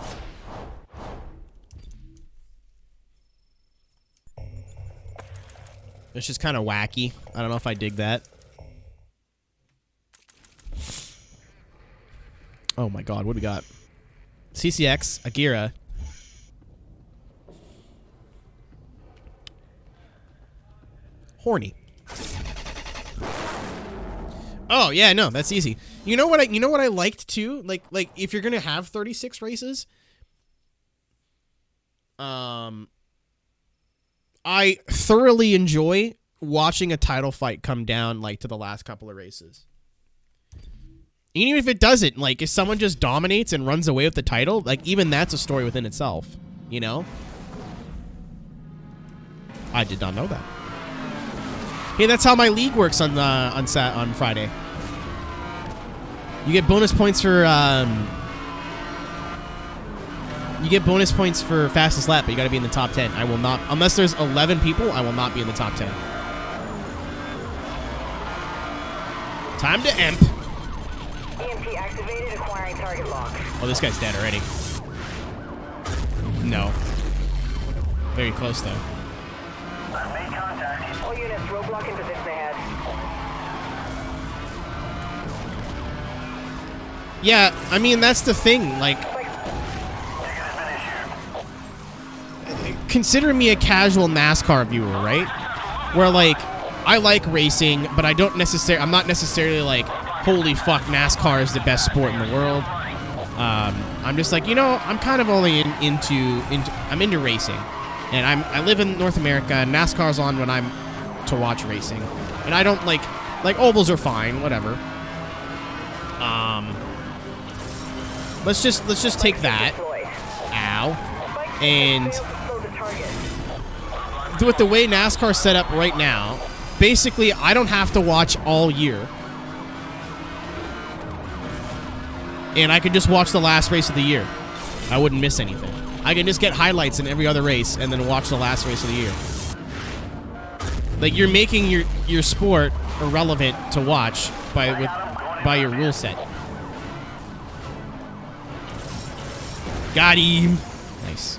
It's just kind of wacky. I don't know if I dig that. Oh my god, what do we got? CCX, Agira. Horny. Oh yeah, no, that's easy. You know what I liked too? Like if you're gonna have 36 races, I thoroughly enjoy watching a title fight come down like to the last couple of races. Even if it doesn't, like if someone just dominates and runs away with the title, like even that's a story within itself, you know? I did not know that. Hey, that's how my league works on Friday. You get bonus points for fastest lap, but you got to be in the top 10. I will not, unless there's 11 people, I will not be in the top 10. Time to emp. EMP activated, acquiring target lock. Oh, this guy's dead already. No. Very close though. I've made contact. All units, roadblock in position ahead. Yeah, I mean that's the thing. Like, Ticket has been issued. consider me a casual NASCAR viewer, right? Where like I like racing, but I'm not necessarily like, holy fuck, NASCAR is the best sport in the world. I'm just like, you know, I'm kind of only into racing. And I live in North America, and NASCAR's on when I'm to watch racing. And I don't like ovals are fine, whatever. Let's just take that. Ow. And with the way NASCAR's set up right now, basically I don't have to watch all year. And I could just watch the last race of the year. I wouldn't miss anything. I can just get highlights in every other race and then watch the last race of the year. Like, you're making your sport irrelevant to watch by your rule set. Got him. Nice.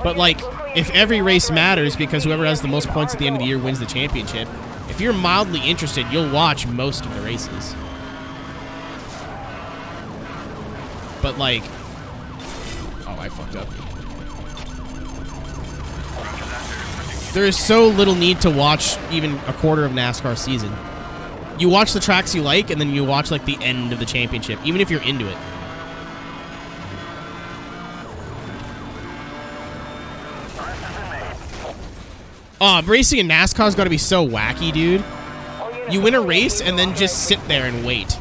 But, like, if every race matters because whoever has the most points at the end of the year wins the championship, if you're mildly interested, you'll watch most of the races. But, like... Oh, I fucked up. There is so little need to watch even a quarter of NASCAR season. You watch the tracks you like, and then you watch, like, the end of the championship, even if you're into it. Racing in NASCAR's got to be so wacky, dude. You win a race, and then just sit there and wait.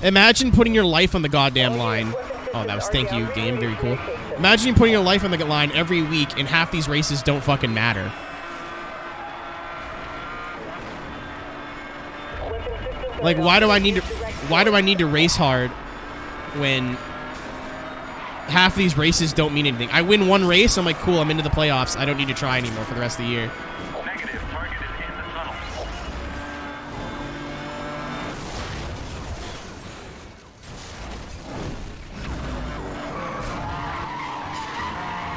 Imagine putting your life on the goddamn line. Oh, that was thank you, game. Very cool. Imagine putting your life on the line every week, and half these races don't fucking matter. Like, why do I need to race hard when half these races don't mean anything? I win one race, I'm like, cool, I'm into the playoffs. I don't need to try anymore for the rest of the year. Negative. Target is in the tunnel.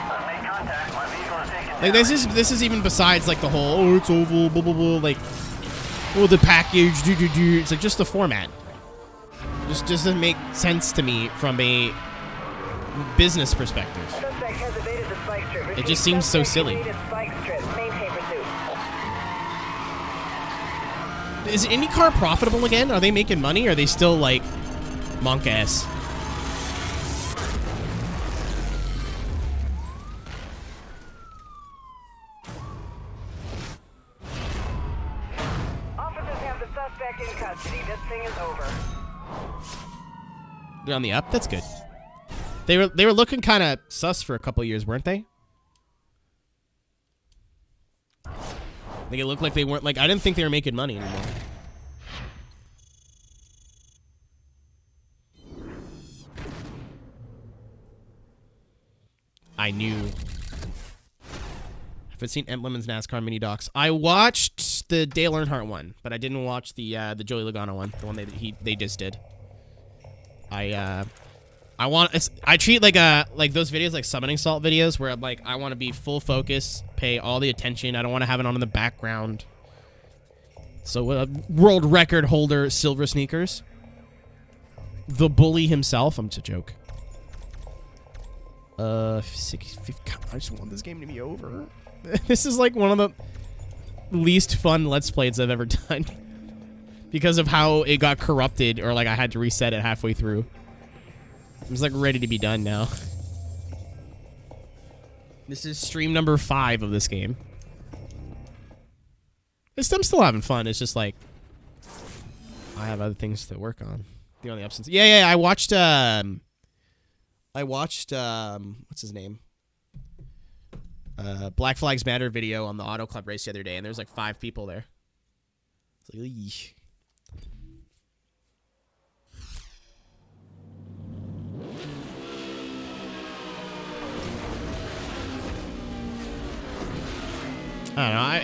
I've made contact. My vehicle is taken Like, this is even besides, like, the whole, oh, it's oval, blah, blah, blah, like, oh, the package, do. It's like just the format. Just doesn't make sense to me from a business perspective. It just seems so silly. Is IndyCar profitable again? Are they making money? Or are they still, like, monk ass? In custody. This thing is over. They're on the up. That's good. They were looking kind of sus for a couple of years, weren't they? Like, it looked like they weren't, like, I didn't think they were making money anymore. I knew. I haven't seen Emblem's NASCAR mini docs. I watched the Dale Earnhardt one, but I didn't watch the Joey Logano one, the one they just did. I treat like those videos like summoning salt videos where I'm like, I want to be full focus, pay all the attention. I don't want to have it on in the background. So world record holder Silver Sneakers, the bully himself. I'm just a joke. 50, I just want this game to be over. This is like one of the least fun Let's Plays I've ever done because of how it got corrupted, or like I had to reset it halfway through. I'm just like ready to be done now. This is stream number 5 of this game. I'm still having fun. It's just like I have other things to work on. The only absence. Yeah. I watched what's his name? Black Flags Matter video on the Auto Club race the other day, and there's like 5 people there. It's like, eesh. I don't know.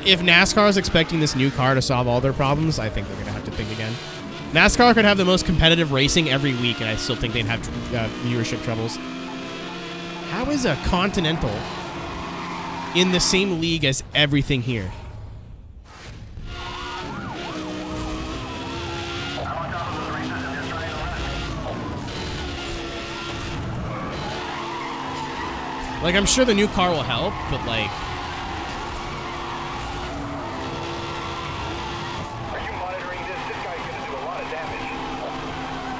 If NASCAR is expecting this new car to solve all their problems, I think they're going to have to think again. NASCAR could have the most competitive racing every week, and I still think they'd have viewership troubles. How is a Continental in the same league as everything here? Like, I'm sure the new car will help, but like... Are you monitoring this? This guy's gonna do a lot of damage.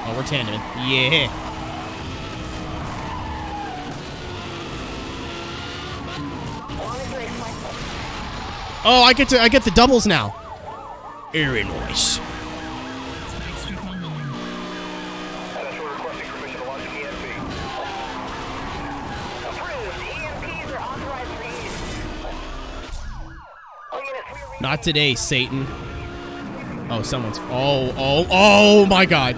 Oh, or tandem. Yeah. Oh, I get the doubles now. Very nice. That's requesting permission to launch an EMP. Approved. EMPs are authorized for use. Not today, Satan. Oh, someone's. Oh my God.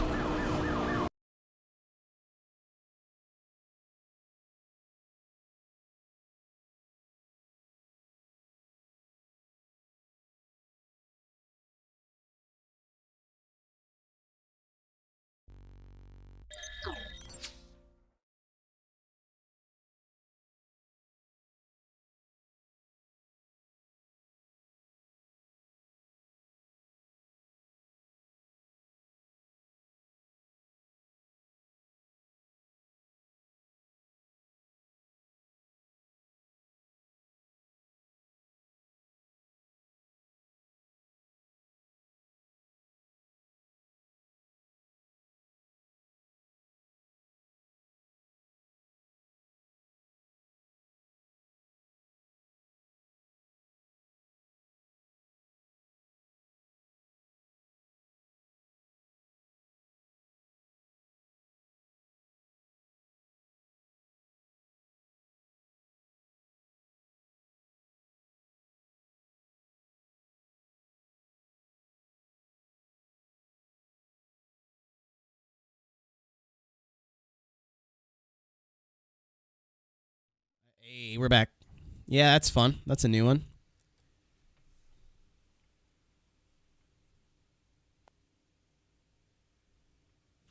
Hey, we're back. Yeah, that's fun. That's a new one.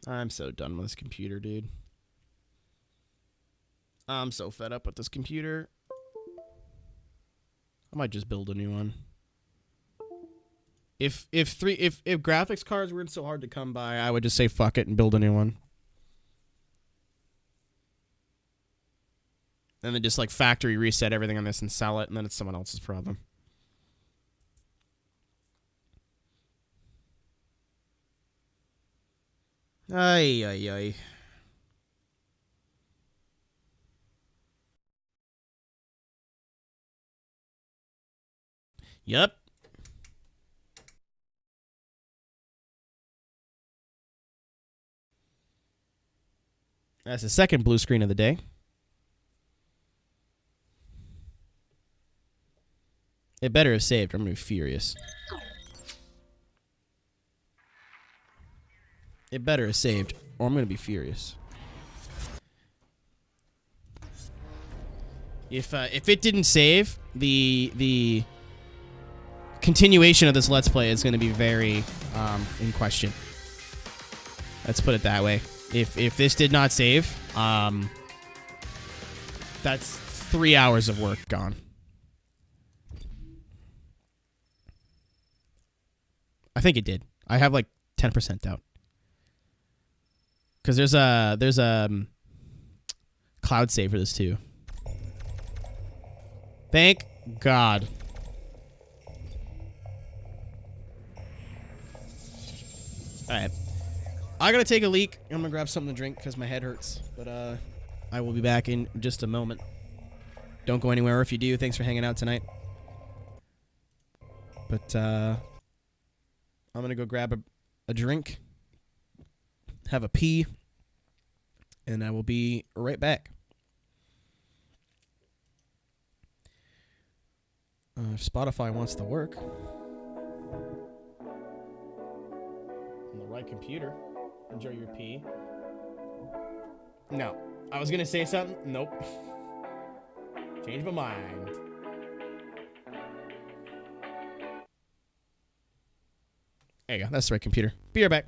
I'm so done with this computer, dude. I'm so fed up with this computer. I might just build a new one. If graphics cards weren't so hard to come by, I would just say fuck it and build a new one. And then just like factory reset everything on this and sell it, and then it's someone else's problem. Ay, ay, ay. Yep. That's the second blue screen of the day. It better have saved, or I'm going to be furious. It better have saved, or I'm going to be furious. If it didn't save, the continuation of this Let's Play is going to be very in question. Let's put it that way. If this did not save, that's 3 hours of work gone. I think it did. I have like 10% doubt. Because there's a cloud save for this too. Thank God. Alright. I gotta take a leak. I'm gonna grab something to drink because my head hurts. But I will be back in just a moment. Don't go anywhere. If you do, thanks for hanging out tonight. But I'm gonna go grab a drink, have a pee, and I will be right back. If Spotify wants to work on the right computer, enjoy your pee. No, I was gonna say something. Nope. Change my mind. There you go. That's the right computer. Be right back.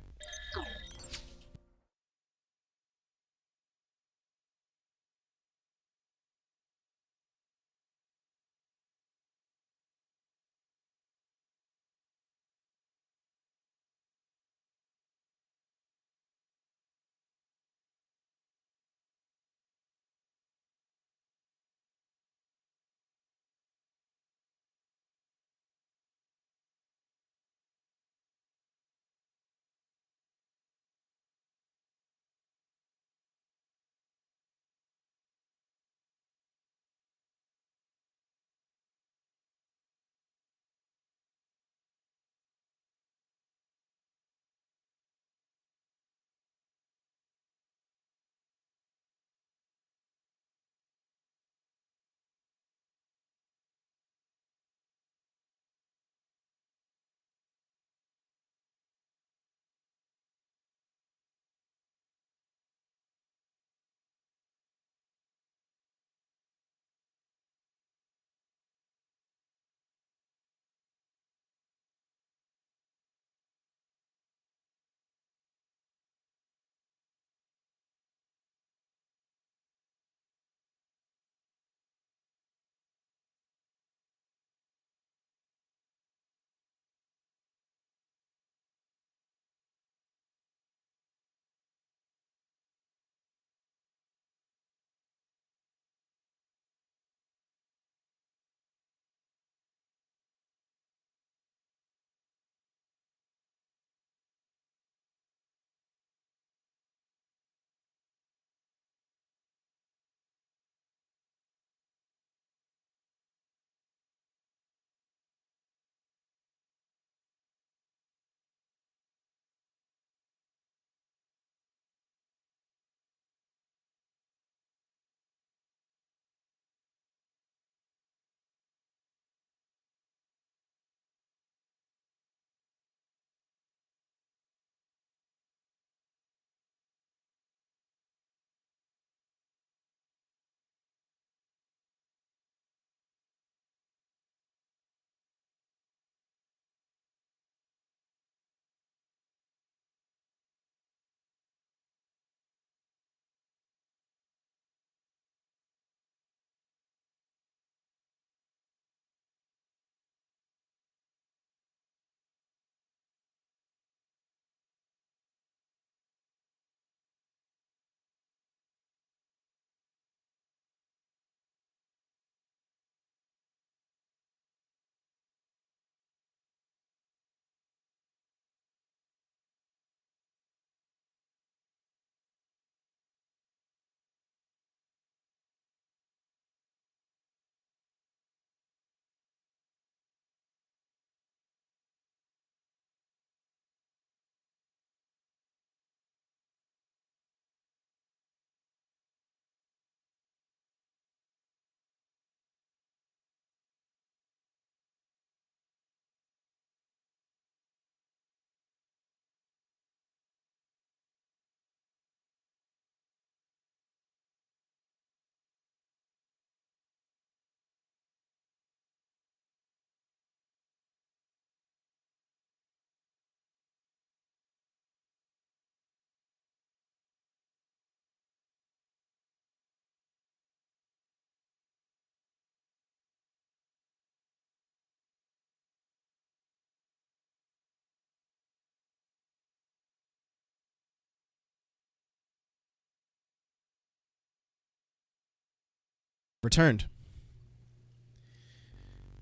returned.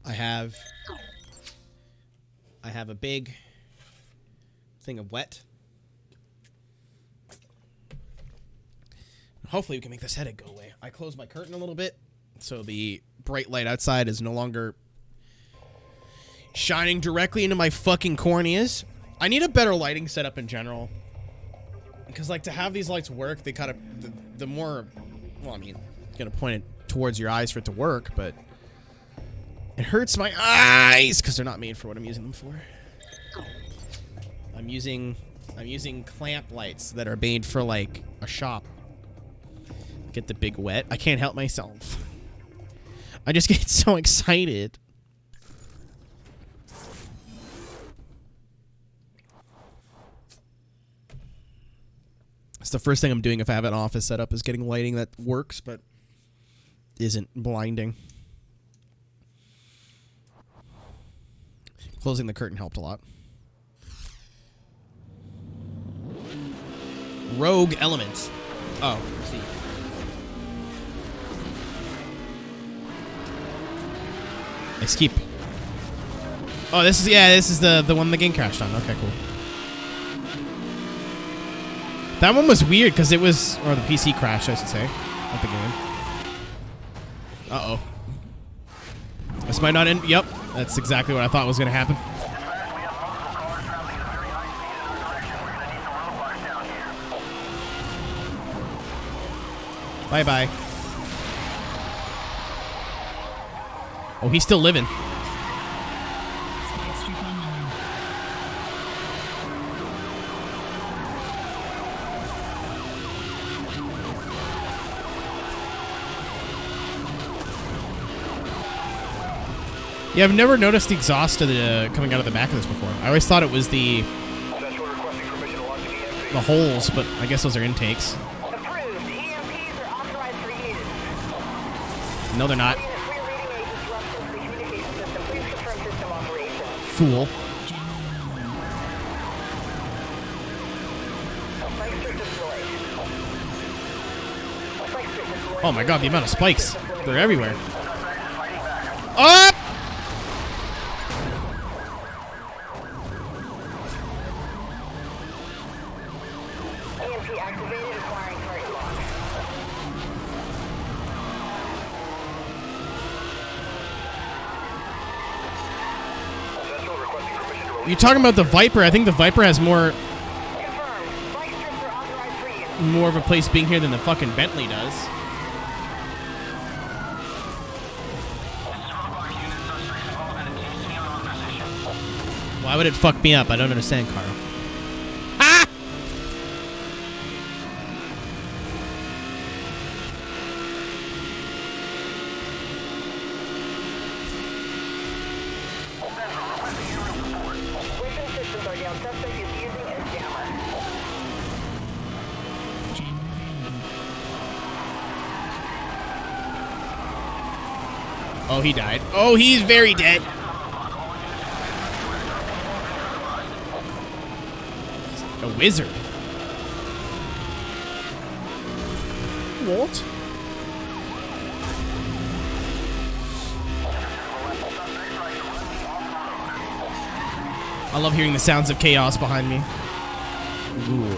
I have a big thing of wet. Hopefully we can make this headache go away. I closed my curtain a little bit, so the bright light outside is no longer shining directly into my fucking corneas. I need a better lighting setup in general. Because, like, to have these lights work, they kind of... The more... Well, I mean, you gotta point it towards your eyes for it to work, but... It hurts my eyes! Because they're not made for what I'm using them for. I'm using clamp lights that are made for, like, a shop. Get the big wet. I can't help myself. I just get so excited. It's the first thing I'm doing if I have an office set up is getting lighting that works, but isn't blinding. Closing the curtain helped a lot. Rogue elements. Oh, I see. Let's keep. Oh, this is the one the game crashed on. Okay, cool. That one was weird because it was, or the PC crashed, I should say, not the game. Uh-oh. This might not end. Yep, that's exactly what I thought was going to happen. Bye-bye. Oh, he's still living. Yeah, I've never noticed the exhaust of the coming out of the back of this before. I always thought it was the holes, but I guess those are intakes. Approved. EMPs are authorized for use. No, they're not. Free reading a disruption to the communication system. Please confirm system operation. Fool. Spike strip deployed. Spike strip deployed. Oh my god, the amount of spikes. They're everywhere. Up! EMP activated, acquiring target lock. You're talking about the Viper. I think the Viper has Confirmed. Spike strips are authorized for use. more of a place being here than the fucking Bentley does. Why would it fuck me up? I don't understand, Carl. Ah! Weapon systems are down. Suspect is using a jammer. Oh, he died. Oh, he's very dead. A wizard. What? I love hearing the sounds of chaos behind me. Good.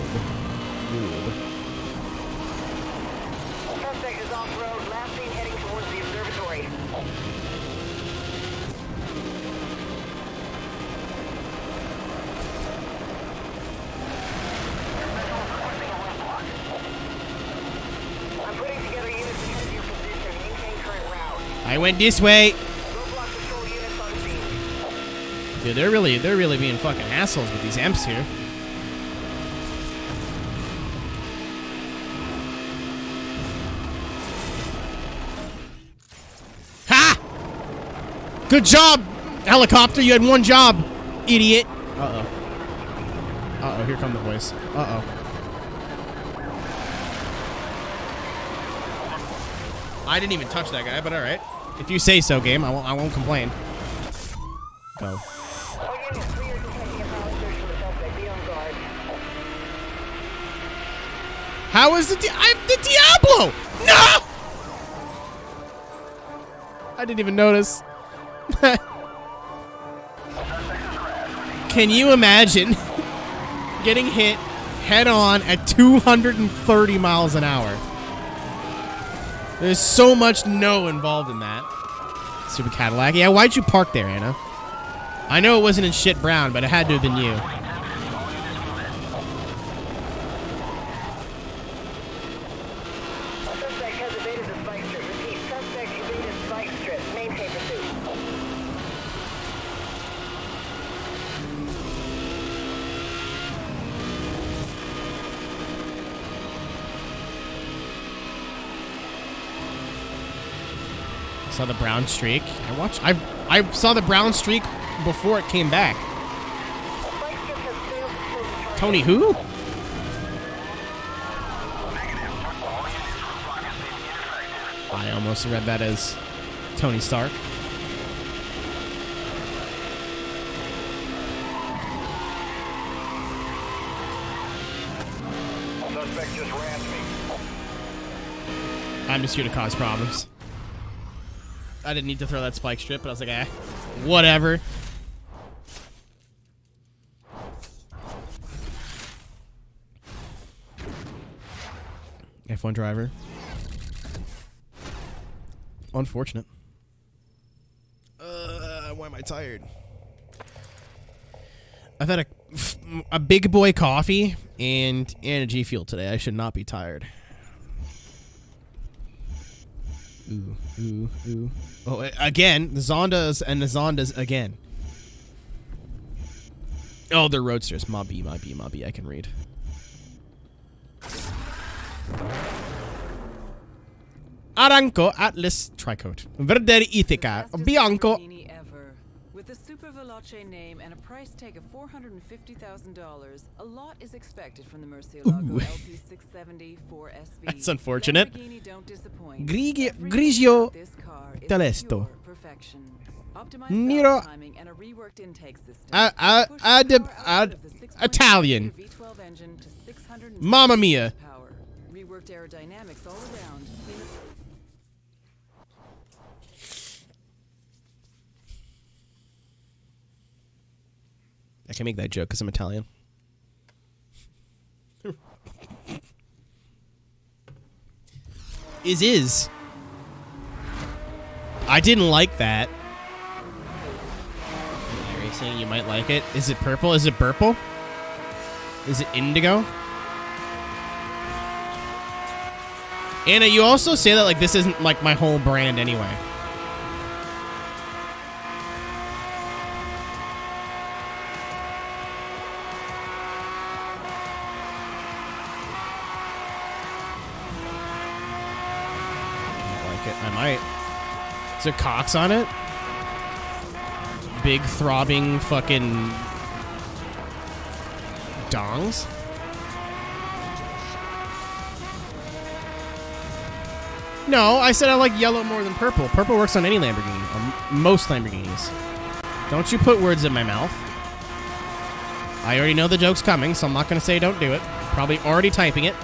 Suspect is off road. Last seen heading towards the observatory. I'm putting together units to head to your position. Maintain current route. I went this way. Roadblock patrol units on scene. Dude, they're really being fucking assholes with these amps here. Ha! Good job, helicopter. You had one job, idiot. Uh-oh. Uh-oh, here come the boys. Uh-oh. I didn't even touch that guy, but alright. If you say so, game, I won't complain. Go. All units, we are detecting a power surge from the suspect. Be on guard. How is I'm the Diablo? No! I didn't even notice. Can you imagine getting hit head on at 230 miles an hour? There's so much no involved in that. Super Cadillac. Yeah, why'd you park there, Anna? I know it wasn't in shit brown, but it had to have been you. Suspect has evaded the spike strip. Repeat, suspect evaded spike strip. Maintain pursuit. Saw the brown streak. I saw the brown streak before it came back. Spike strip has failed to kill the target. Tony who? I almost read that as Tony Stark. Suspect just rammed me. I'm just here to cause problems. I didn't need to throw that spike strip, but I was like, eh, whatever. F1 driver. Unfortunate. Why am I tired? I've had a big boy coffee and G Fuel today. I should not be tired. Ooh, ooh, ooh. Oh, again, the Zondas and the Zondas again. Oh, they're roadsters. Mobby. I can read. Aranco Atlas Tricoat. Verdere Ithaca. Bianco. With a Super Veloce name and a price tag of $450,000, a lot is expected from the Murcielago LP670 4SV. That's unfortunate. Lamborghini don't disappoint. Grigio This car is Telesto. pure perfection. Optimized Nero- valve timing and a reworked intake system. Italian. V12 engine to 600 Mamma mia. power. Reworked aerodynamics all around. I can make that joke because I'm Italian. Is. I didn't like that. Are you saying you might like it? Is it purple? Is it purple? Is it indigo? Anna, you also say that like this isn't like my whole brand anyway. I might. Is there cocks on it? Big throbbing fucking dongs? No, I said I like yellow more than purple. Purple works on any Lamborghini, or most Lamborghinis. Don't you put words in my mouth. I already know the joke's coming, so I'm not going to say don't do it. Probably already typing it.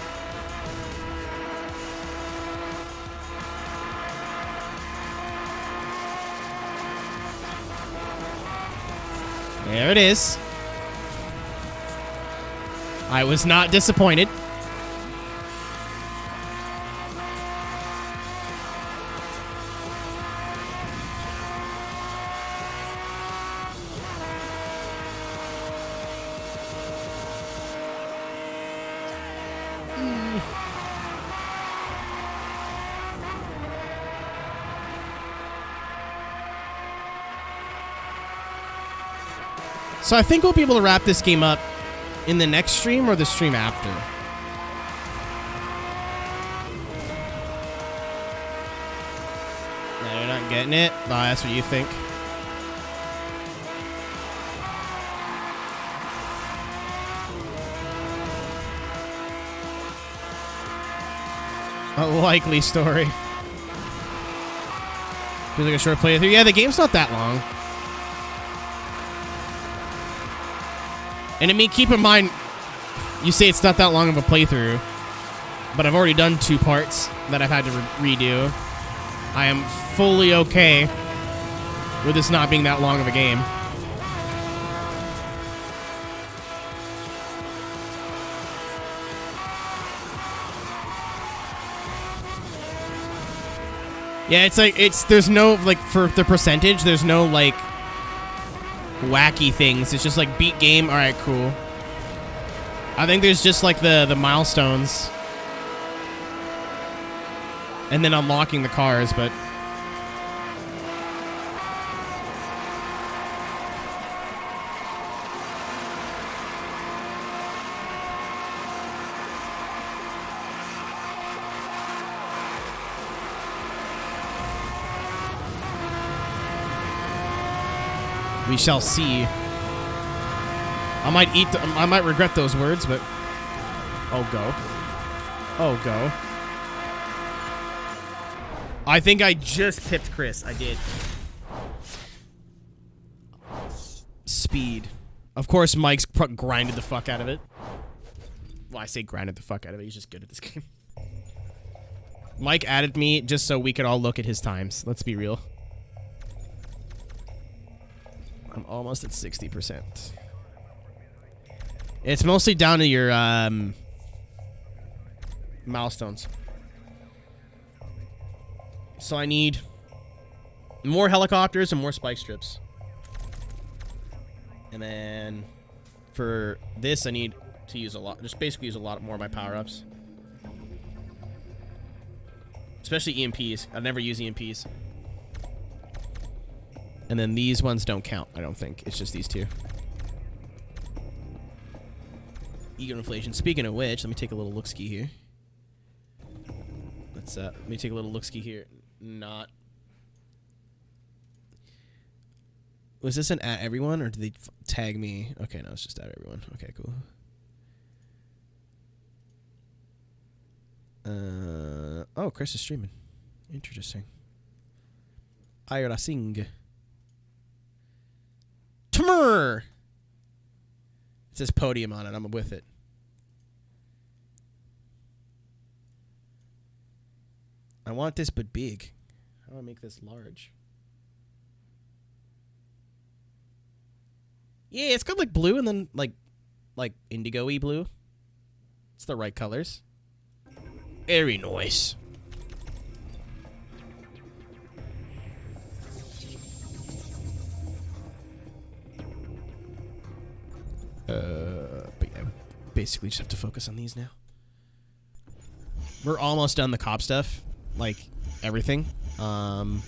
There it is. I was not disappointed. So I think we'll be able to wrap this game up in the next stream or the stream after. No, you're not getting it? No, that's what you think. A likely story. Feels like a short playthrough. Yeah, the game's not that long. And I mean, keep in mind, you say it's not that long of a playthrough, but I've already done 2 parts that I've had to redo. I am fully okay with this not being that long of a game. Yeah, it's like, there's no, like, for the percentage, there's no, like, wacky things. It's just like, beat game, alright, cool. I think there's just, like, the milestones. And then unlocking the cars, but... we shall see. I might regret those words, but... oh, go. Oh, go. I think I just pipped Chris. I did. Speed. Of course, Mike's grinded the fuck out of it. Well, I say grinded the fuck out of it. He's just good at this game. Mike added me just so we could all look at his times. Let's be real. I'm almost at 60%. It's mostly down to your milestones. So I need more helicopters and more spike strips. And then for this, I need to use a lot. Just basically use a lot more of my power-ups. Especially EMPs. I never use EMPs. And then these ones don't count, I don't think. It's just these two. Ego inflation. Speaking of which, let me take a little look-ski here. Let me take a little look-ski here. Not. Was this an at everyone, or did they tag me? Okay, no, it's just at everyone. Okay, cool. Oh, Chris is streaming. Interesting. Aeroteq. Tumor. It says podium on it. I'm with it. I want this, but big. How do I make this large? Yeah, it's got like blue and then like indigo-y blue. It's the right colors. Very nice. But yeah, basically just have to focus on these now. We're almost done the cop stuff. Like, everything. Alright,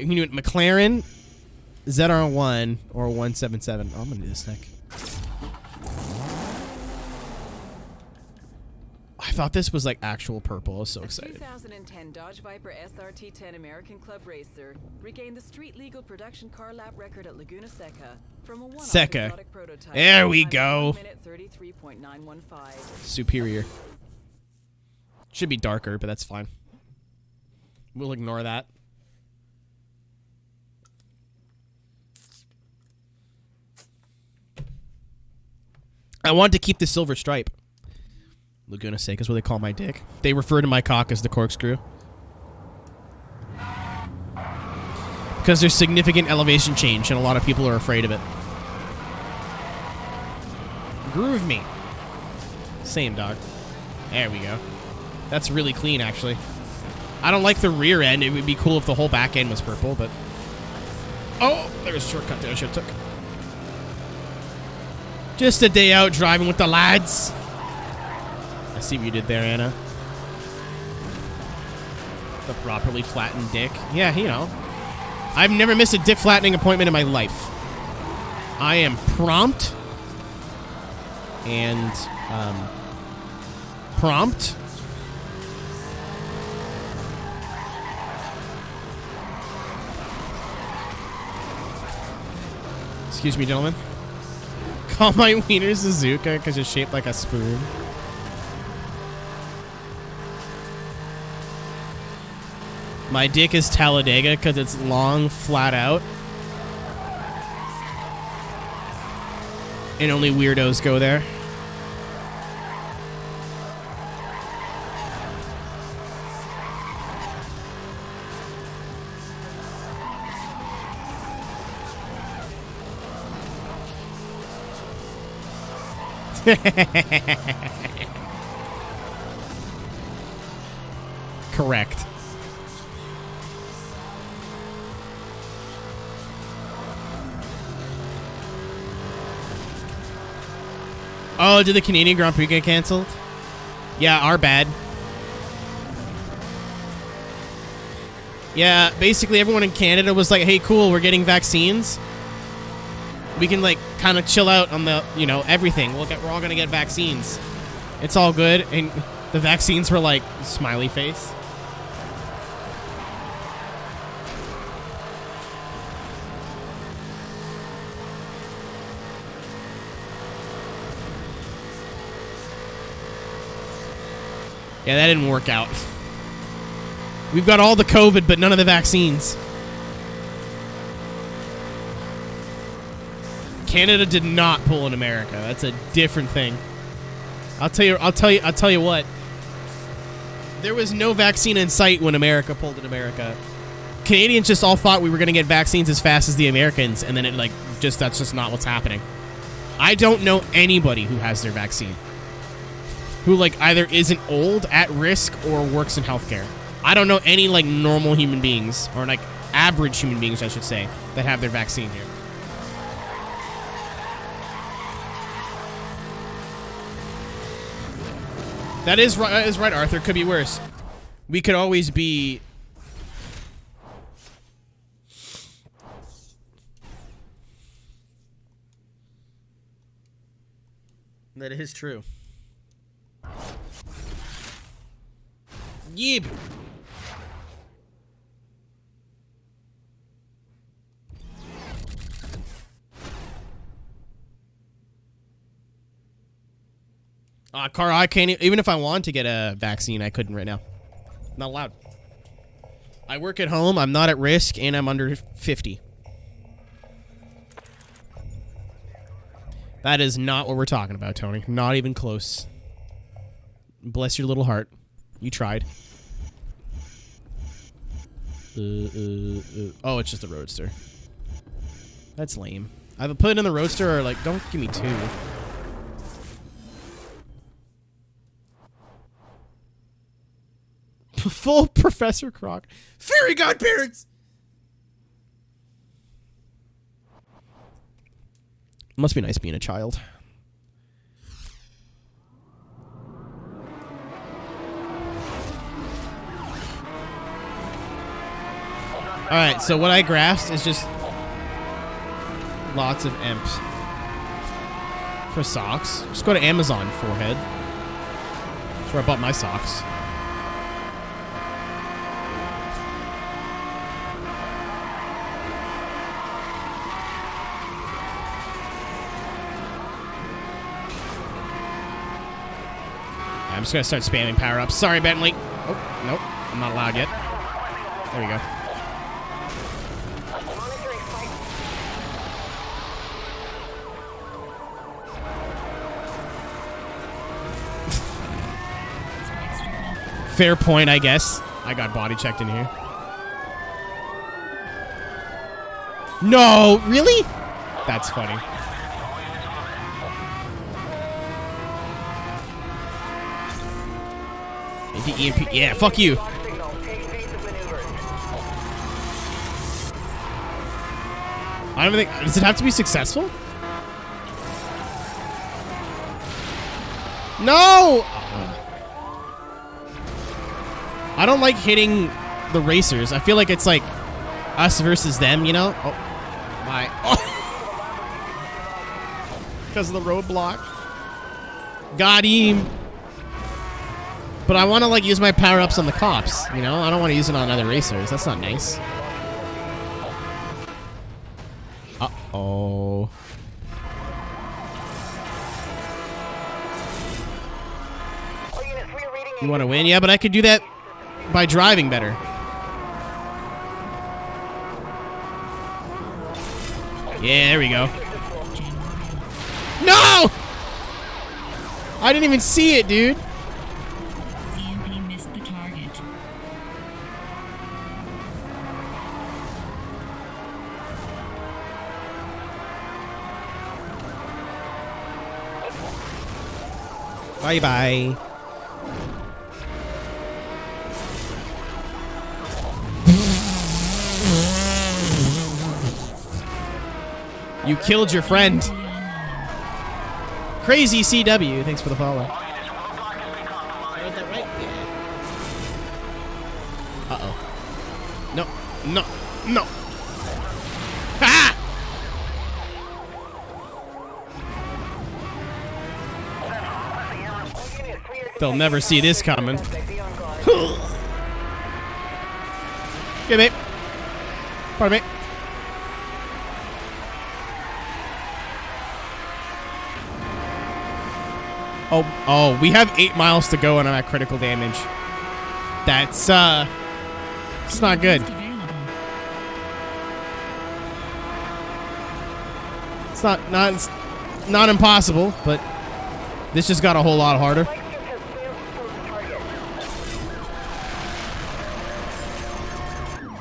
you can do it Mclaren, ZR1, or 177. Oh, I'm gonna do this neck. I thought this was like actual purple. I was so excited. 2010 Dodge Viper SRT10 American Club Racer regained the street legal production car lap record at Laguna Seca from a one-off Seca. exotic prototype. There we go. 1 minute 33.915. Superior. Should be darker, but that's fine. We'll ignore that. I want to keep the silver stripe. Laguna Seca is what they call my dick. They refer to my cock as the corkscrew. Because there's significant elevation change, and a lot of people are afraid of it. Groove me. Same, dog. There we go. That's really clean, actually. I don't like the rear end. It would be cool if the whole back end was purple, but... oh, there was a shortcut there I should have took. Just a day out driving with the lads. I see what you did there, Anna. The properly flattened dick. Yeah, you know. I've never missed a dick flattening appointment in my life. I am prompt. And, prompt. Excuse me, gentlemen. Call my wiener Suzuka because it's shaped like a spoon. My dick is Talladega because it's long, flat out. And only weirdos go there. Correct. Oh, did the Canadian Grand Prix get canceled? Yeah, our bad. Yeah, basically everyone in Canada was like, hey, cool, we're getting vaccines. We can, like, kind of chill out on the, you know, everything. We're all going to get vaccines. It's all good. And the vaccines were like, smiley face. Yeah, that didn't work out. We've got all the COVID, but none of the vaccines. Canada did not pull in America. That's a different thing. I'll tell you what. There was no vaccine in sight when America pulled in America. Canadians just all thought we were going to get vaccines as fast as the Americans, and then it that's just not what's happening. I don't know anybody who has their vaccine. Who either isn't old, at risk, or works in healthcare. I don't know any normal human beings, or average human beings, I should say, that have their vaccine here. That is right, Arthur. Could be worse. We could always be... That is true. Yib. Carl, I can't even if I wanted to get a vaccine, I couldn't right now. Not allowed. I work at home, I'm not at risk, and I'm under 50. That is not what we're talking about, Tony. Not even close. Bless your little heart. You tried. Oh, it's just a Roadster. That's lame. Either put it in the Roadster or, don't give me two. Full Professor Croc. Fairy godparents! Must be nice being a child. Alright, so what I grasped is just lots of imps. For socks. Just go to Amazon, forehead. That's where I bought my socks. I'm just gonna start spamming power-ups. Sorry, Bentley. Oh, nope. I'm not allowed yet. There we go. Fair point, I guess. I got body checked in here. No, really? That's funny. EMP. Yeah, fuck you. I don't think. Does it have to be successful? No! I don't like hitting the racers. I feel like it's like us versus them, you know? Oh, my. Because of the roadblock. Got him. But I want to use my power-ups on the cops, you know? I don't want to use it on other racers. That's not nice. Uh-oh. You want to win? Yeah, but I could do that by driving better. Yeah, there we go. No! I didn't even see it, dude. Bye-bye. You killed your friend. Crazy CW, thanks for the follow. I read that right? Yeah. Uh-oh. No, no, no. Ah! They'll never see this coming. Okay, mate. Pardon me. Oh, we have 8 miles to go and I'm at critical damage. That's, it's not good. It's not impossible, but this just got a whole lot harder.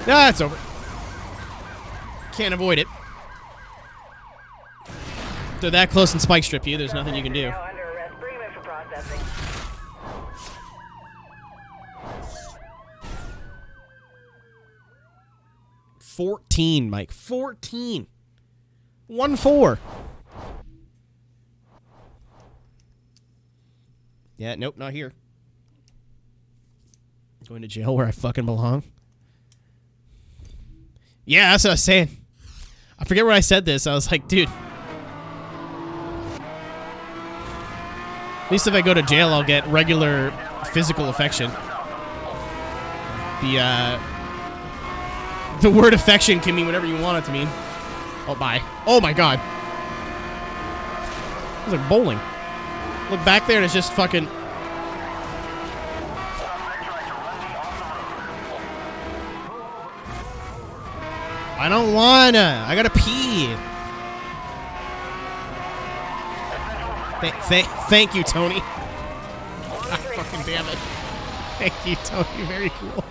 Nah, it's over. Can't avoid it. They're that close and spike strip you, there's nothing you can do. 14, Mike. 14. 1-4. Yeah, nope, not here. Going to jail where I fucking belong. Yeah, that's what I was saying. I forget where I said this. I was like, dude. At least if I go to jail, I'll get regular physical affection. The word affection can mean whatever you want it to mean. Oh, bye. Oh, my God. It's like bowling. Look back there and it's just fucking... I don't wanna. I gotta pee. Thank you, Tony. God fucking damn it. Thank you, Tony. Very cool.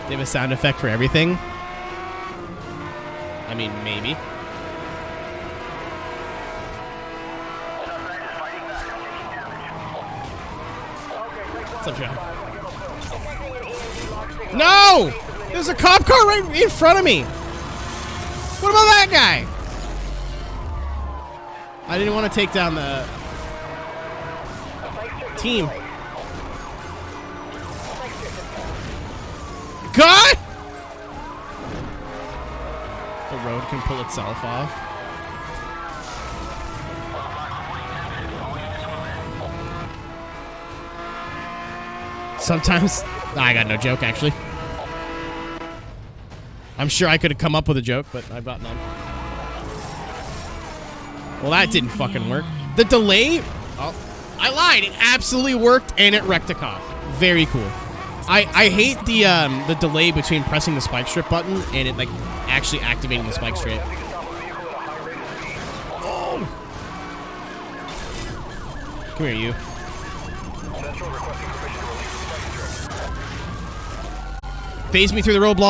They have a sound effect for everything? I mean, maybe. What's up, John? No! There's a cop car right in front of me! What about that guy? I didn't want to take down the team. God! The road can pull itself off. Sometimes... I got no joke, actually. I'm sure I could have come up with a joke, but I've got none. Well, that didn't fucking work. The delay... Oh, I lied. It absolutely worked, and it wrecked a cop. Very cool. I hate the delay between pressing the spike strip button and it, like, actually activating the spike strip. Oh. Come here, you. Phase me through the roadblock.